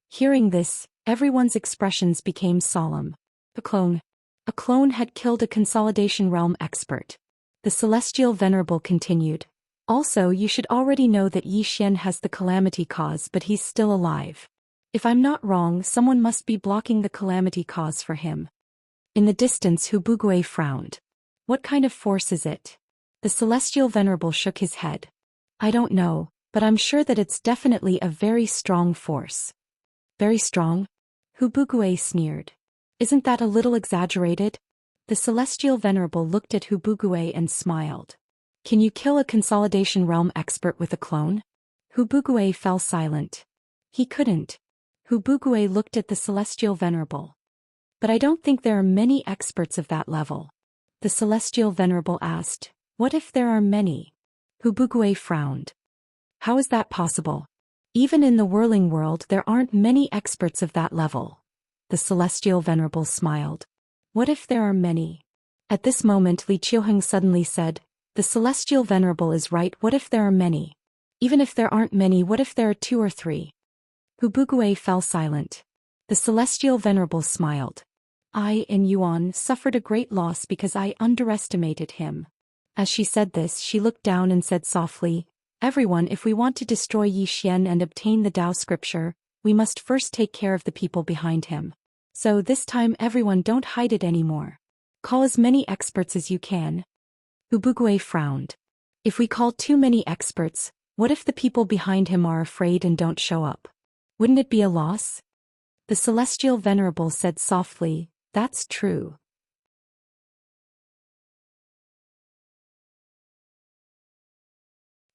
Hearing this, everyone's expressions became solemn. A clone. A clone had killed a Consolidation Realm expert. The celestial venerable continued. Also, you should already know that Yi Xian has the calamity cause, but he's still alive. If I'm not wrong, someone must be blocking the calamity cause for him. In the distance, Hu Bugui frowned. What kind of force is it? The celestial venerable shook his head. I don't know, but I'm sure that it's definitely a very strong force. Very strong? Hu Bugui sneered. Isn't that a little exaggerated? The celestial venerable looked at Hu Bugui and smiled. Can you kill a Consolidation Realm expert with a clone? Hu Bugui fell silent. He couldn't. Hu Bugui looked at the celestial venerable. But I don't think there are many experts of that level. The celestial venerable asked, what if there are many? Hu Bugui frowned. How is that possible? Even in the whirling world there aren't many experts of that level. The celestial venerable smiled. What if there are many? At this moment Li Qiuheng suddenly said, the celestial venerable is right, what if there are many? Even if there aren't many, what if there are 2 or 3? Hu Bugui fell silent. The celestial venerable smiled. I, in Yuan, suffered a great loss because I underestimated him. As she said this, she looked down and said softly, everyone, if we want to destroy Yi Xian and obtain the Tao scripture, we must first take care of the people behind him. So this time everyone, don't hide it anymore. Call as many experts as you can. Hu Bugui frowned. If we call too many experts, what if the people behind him are afraid and don't show up? Wouldn't it be a loss? The celestial venerable said softly, that's true.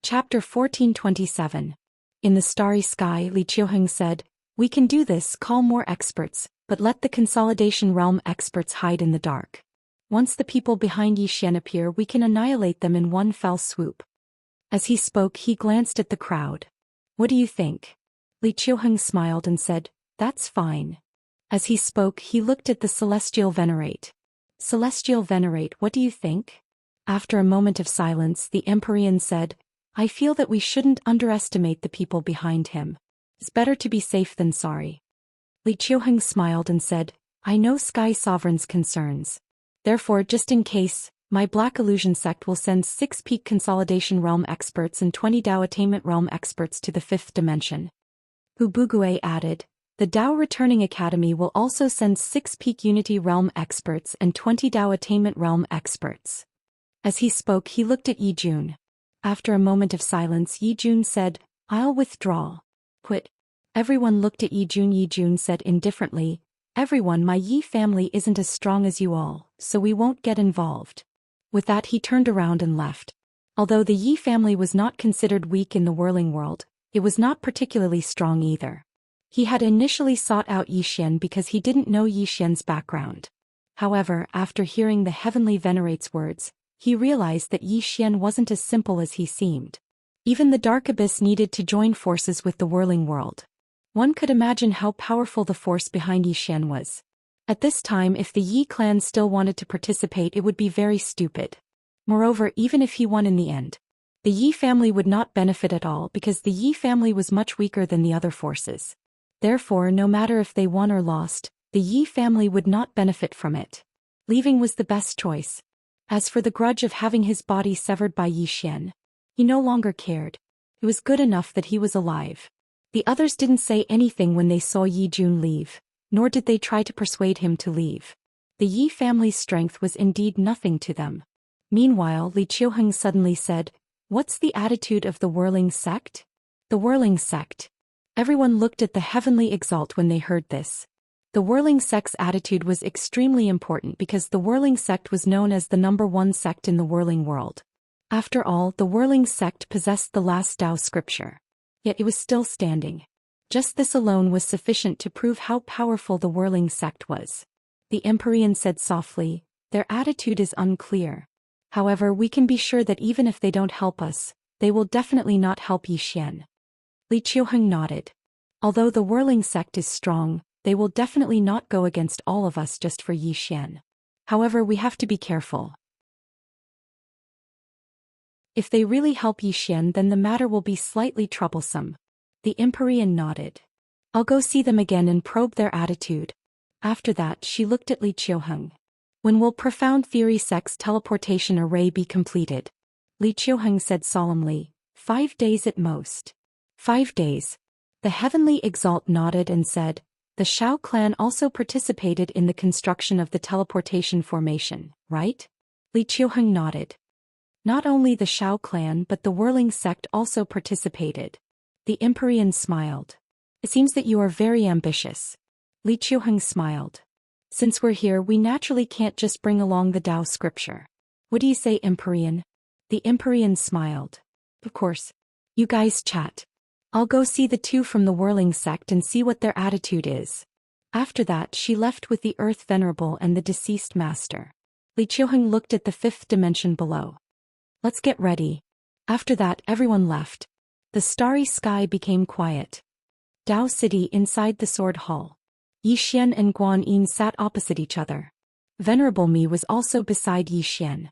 Chapter 1427. In the starry sky, Li Qiuheng said, we can do this, call more experts, but let the Consolidation Realm experts hide in the dark. Once the people behind Yi Xian appear, we can annihilate them in one fell swoop. As he spoke, he glanced at the crowd. What do you think? Li Qiuheng smiled and said, that's fine. As he spoke, he looked at the Celestial Venerate. Celestial Venerate, what do you think? After a moment of silence, the Empyrean said, I feel that we shouldn't underestimate the people behind him. It's better to be safe than sorry. Li Qiuheng smiled and said, I know Sky Sovereign's concerns. Therefore, just in case, my Black Illusion sect will send 6 Peak Consolidation Realm experts and 20 Dao Attainment Realm experts to the 5th dimension. Hu Bugui added, the Dao Returning Academy will also send 6 Peak Unity Realm experts and 20 Dao Attainment Realm experts. As he spoke, he looked at Yi Jun. After a moment of silence, Yi Jun said, I'll withdraw. Quit. Everyone looked at Yi Jun. Yi Jun said indifferently, everyone, my Yi family isn't as strong as you all, so we won't get involved. With that he turned around and left. Although the Yi family was not considered weak in the whirling world, it was not particularly strong either. He had initially sought out Yi Xian because he didn't know Yi Xian's background. However, after hearing the Heavenly Venerate's words, he realized that Yi Xian wasn't as simple as he seemed. Even the Dark Abyss needed to join forces with the whirling world. One could imagine how powerful the force behind Yi Xian was. At this time, if the Yi clan still wanted to participate, it would be very stupid. Moreover, even if he won in the end, the Yi family would not benefit at all because the Yi family was much weaker than the other forces. Therefore, no matter if they won or lost, the Yi family would not benefit from it. Leaving was the best choice. As for the grudge of having his body severed by Yi Xian, he no longer cared. It was good enough that he was alive. The others didn't say anything when they saw Yi Jun leave, nor did they try to persuade him to leave. The Yi family's strength was indeed nothing to them. Meanwhile, Li Qiuheng suddenly said, what's the attitude of the Whirling Sect? The Whirling Sect. Everyone looked at the Heavenly Exalt when they heard this. The Whirling Sect's attitude was extremely important because the Whirling Sect was known as the #1 sect in the whirling world. After all, the Whirling Sect possessed the last Tao scripture. Yet it was still standing. Just this alone was sufficient to prove how powerful the Whirling Sect was. The Empyrean said softly, Their attitude is unclear. However, we can be sure that even if they don't help us, they will definitely not help Zhou Xian. Li Qiuheng nodded. Although the whirling sect is strong, they will definitely not go against all of us just for Zhou Xian. However, we have to be careful. If they really help Zhou Xian, then the matter will be slightly troublesome. The Empyrean nodded. I'll go see them again and probe their attitude. After that, she looked at Li Qiuheng. When will Profound Theory Sect's teleportation array be completed? Li Qiuheng said solemnly. 5 days at most. 5 days. The Heavenly Exalt nodded and said, the Shao clan also participated in the construction of the teleportation formation, right? Li Qiuheng nodded. Not only the Shao clan but the whirling sect also participated. The Empyrean smiled. It seems that you are very ambitious. Li Qiuheng smiled. Since we're here, we naturally can't just bring along the Tao scripture. What do you say, Empyrean? The Empyrean smiled. Of course. You guys chat. I'll go see the two from the whirling sect and see what their attitude is. After that, she left with the Earth Venerable and the deceased master. Li Qiuheng looked at the 5th dimension below. Let's get ready. After that, everyone left. The starry sky became quiet. Tao City inside the Sword Hall. Zhou Xian and Guan Yin sat opposite each other. Venerable Me was also beside Zhou Xian.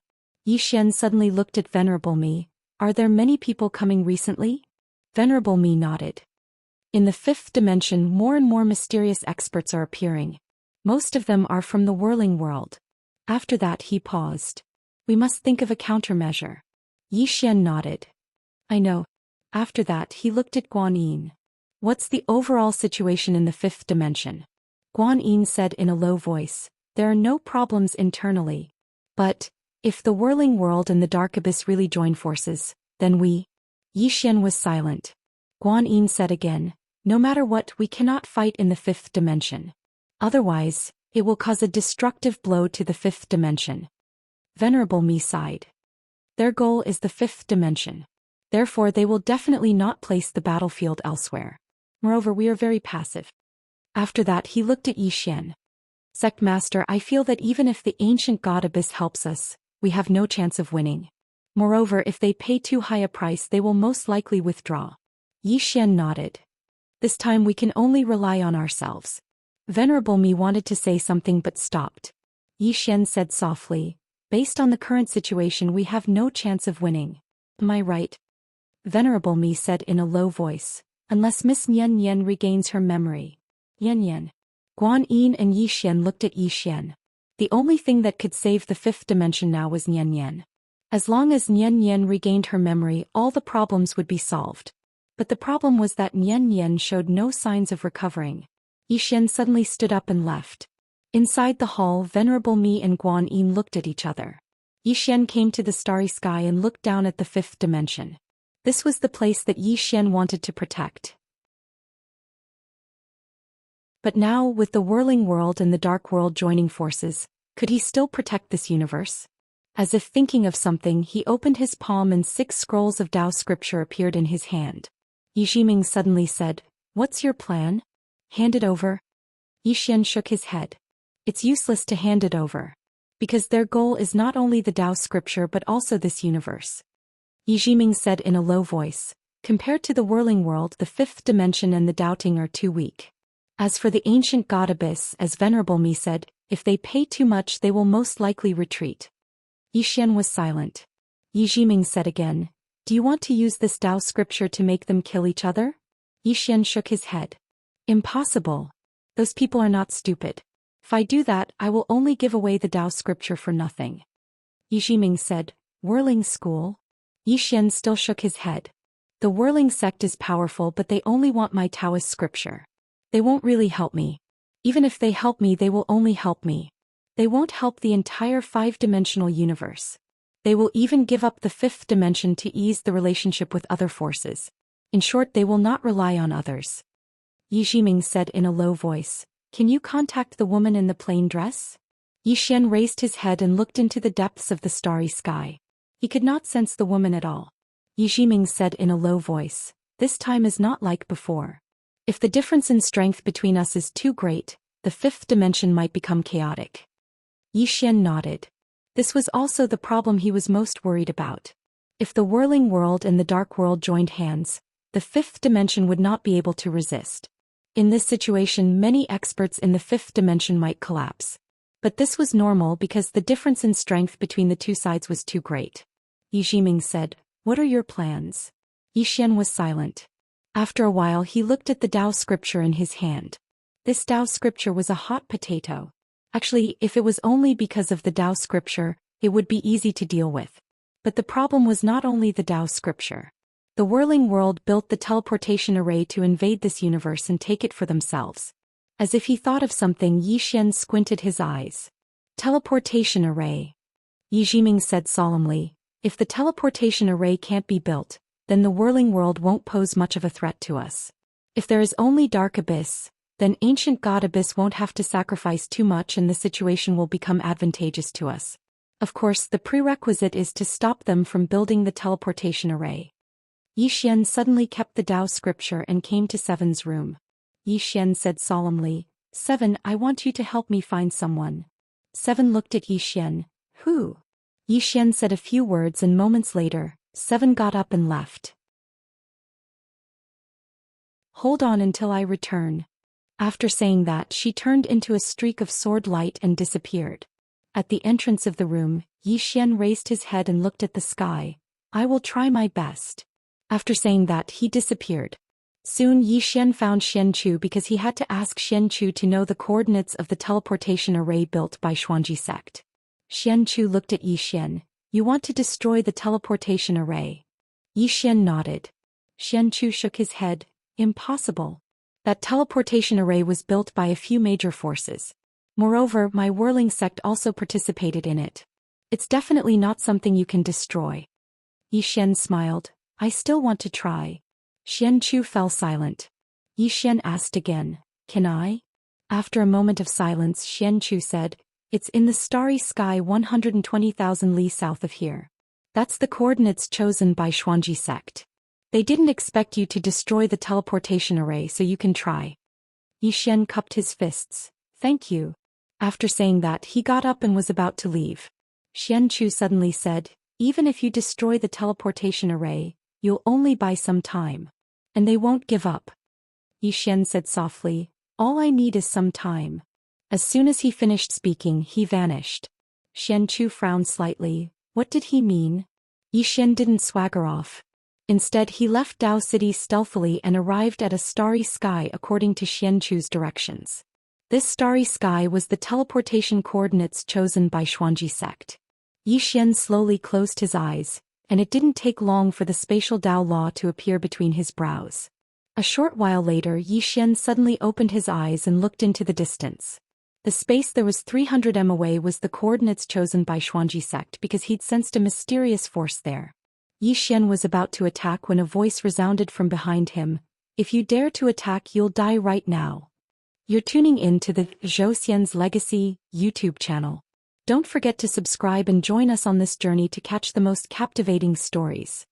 Zhou Xian suddenly looked at Venerable Me. Are there many people coming recently? Venerable Me nodded. In the 5th dimension, more and more mysterious experts are appearing. Most of them are from the whirling world. After that, he paused. We must think of a countermeasure. Zhou Xian nodded. I know. After that, he looked at Guan Yin. What's the overall situation in the 5th dimension? Guan Yin said in a low voice, there are no problems internally. But, if the whirling world and the dark abyss really join forces, then we... Zhou Xian was silent. Guan Yin said again, no matter what, we cannot fight in the 5th dimension. Otherwise, it will cause a destructive blow to the 5th dimension. Venerable Me sighed. Their goal is the 5th dimension. Therefore, they will definitely not place the battlefield elsewhere. Moreover, we are very passive. After that, he looked at Zhou Xian. Sect Master, I feel that even if the ancient god Abyss helps us, we have no chance of winning. Moreover, if they pay too high a price, they will most likely withdraw. Zhou Xian nodded. This time we can only rely on ourselves. Venerable Me wanted to say something but stopped. Zhou Xian said softly, based on the current situation, we have no chance of winning. Am I right? Venerable Me said in a low voice, unless Miss Nian Nian regains her memory. Nian Nian. Guan Yin and Zhou Xian looked at Zhou Xian. The only thing that could save the 5th dimension now was Nian Nian. As long as Nian Nian regained her memory, all the problems would be solved. But the problem was that Nian Nian showed no signs of recovering. Zhou Xian suddenly stood up and left. Inside the hall, Venerable Me and Guan Yin looked at each other. Zhou Xian came to the starry sky and looked down at the 5th dimension. This was the place that Zhou Xian wanted to protect. But now, with the whirling world and the dark world joining forces, could he still protect this universe? As if thinking of something, he opened his palm and 6 scrolls of Tao scripture appeared in his hand. Yi Jiming suddenly said, what's your plan? Hand it over? Yi Xian shook his head. It's useless to hand it over. Because their goal is not only the Tao scripture but also this universe. Yi Jiming said in a low voice, compared to the whirling world, the 5th dimension and the doubting are too weak. As for the ancient god Abyss, as Venerable Me said, if they pay too much they will most likely retreat. Yi Xian was silent. Yi Jiming said again, do you want to use this Tao scripture to make them kill each other? Yi Xian shook his head. Impossible. Those people are not stupid. If I do that, I will only give away the Tao scripture for nothing. Yi Jiming said, whirling school? Yi Xian still shook his head. The whirling sect is powerful, but they only want my Taoist scripture. They won't really help me. Even if they help me, they will only help me. They won't help the entire 5-dimensional universe. They will even give up the 5th dimension to ease the relationship with other forces. In short, they will not rely on others. Yi Jiming said in a low voice, can you contact the woman in the plain dress? Yi Xian raised his head and looked into the depths of the starry sky. He could not sense the woman at all. Yi Jiming said in a low voice, this time is not like before. If the difference in strength between us is too great, the 5th dimension might become chaotic. Yi Xian nodded. This was also the problem he was most worried about. If the whirling world and the dark world joined hands, the fifth dimension would not be able to resist. In this situation, many experts in the fifth dimension might collapse. But this was normal because the difference in strength between the two sides was too great. Yi Jiming said, "What are your plans?" Yi Xian was silent. After a while he looked at the Tao scripture in his hand. This Tao scripture was a hot potato. Actually, if it was only because of the Tao scripture, it would be easy to deal with. But the problem was not only the Tao scripture. The whirling world built the teleportation array to invade this universe and take it for themselves. As if he thought of something, Yi Xian squinted his eyes. Teleportation array. Yi Jiming said solemnly, "If the teleportation array can't be built, then the whirling world won't pose much of a threat to us. If there is only dark abyss, then ancient god abyss won't have to sacrifice too much and the situation will become advantageous to us. Of course, the prerequisite is to stop them from building the teleportation array." Yi Xian suddenly kept the Tao scripture and came to Seven's room. Yi Xian said solemnly, "Seven, I want you to help me find someone." Seven looked at Yi Xian. "Who?" Yi Xian said a few words and moments later, Seven got up and left. "Hold on until I return." After saying that, she turned into a streak of sword light and disappeared. At the entrance of the room, Yi Xian raised his head and looked at the sky. "I will try my best." After saying that, he disappeared. Soon Yi Xian found Xianchu because he had to ask Xianchu to know the coordinates of the teleportation array built by Xuanji sect. Xianchu looked at Yi Xian. "You want to destroy the teleportation array?" Yi Xian nodded. Xianchu shook his head. "Impossible. That teleportation array was built by a few major forces. Moreover, my whirling sect also participated in it. It's definitely not something you can destroy." Yi Xian smiled. "I still want to try." Xianchu fell silent. Yi Xian asked again, "Can I?" After a moment of silence, Xianchu said, "It's in the starry sky 120,000 li south of here. That's the coordinates chosen by Xuanji sect. They didn't expect you to destroy the teleportation array, so you can try." Yi Xian cupped his fists. "Thank you." After saying that, he got up and was about to leave. Xianchu suddenly said, "Even if you destroy the teleportation array, you'll only buy some time. And they won't give up." Yi Xian said softly, "All I need is some time." As soon as he finished speaking, he vanished. Xianchu frowned slightly. What did he mean? Yi Xian didn't swagger off. Instead, he left Dao City stealthily and arrived at a starry sky according to Xianchu's directions. This starry sky was the teleportation coordinates chosen by Xuanji sect. Yi Xian slowly closed his eyes, and it didn't take long for the spatial Dao law to appear between his brows. A short while later, Yi Xian suddenly opened his eyes and looked into the distance. The space there was 300 m away was the coordinates chosen by Xuanji sect because he'd sensed a mysterious force there. Yi Xian was about to attack when a voice resounded from behind him. "If you dare to attack, you'll die right now." You're tuning in to the Zhou Xian's Legacy YouTube channel. Don't forget to subscribe and join us on this journey to catch the most captivating stories.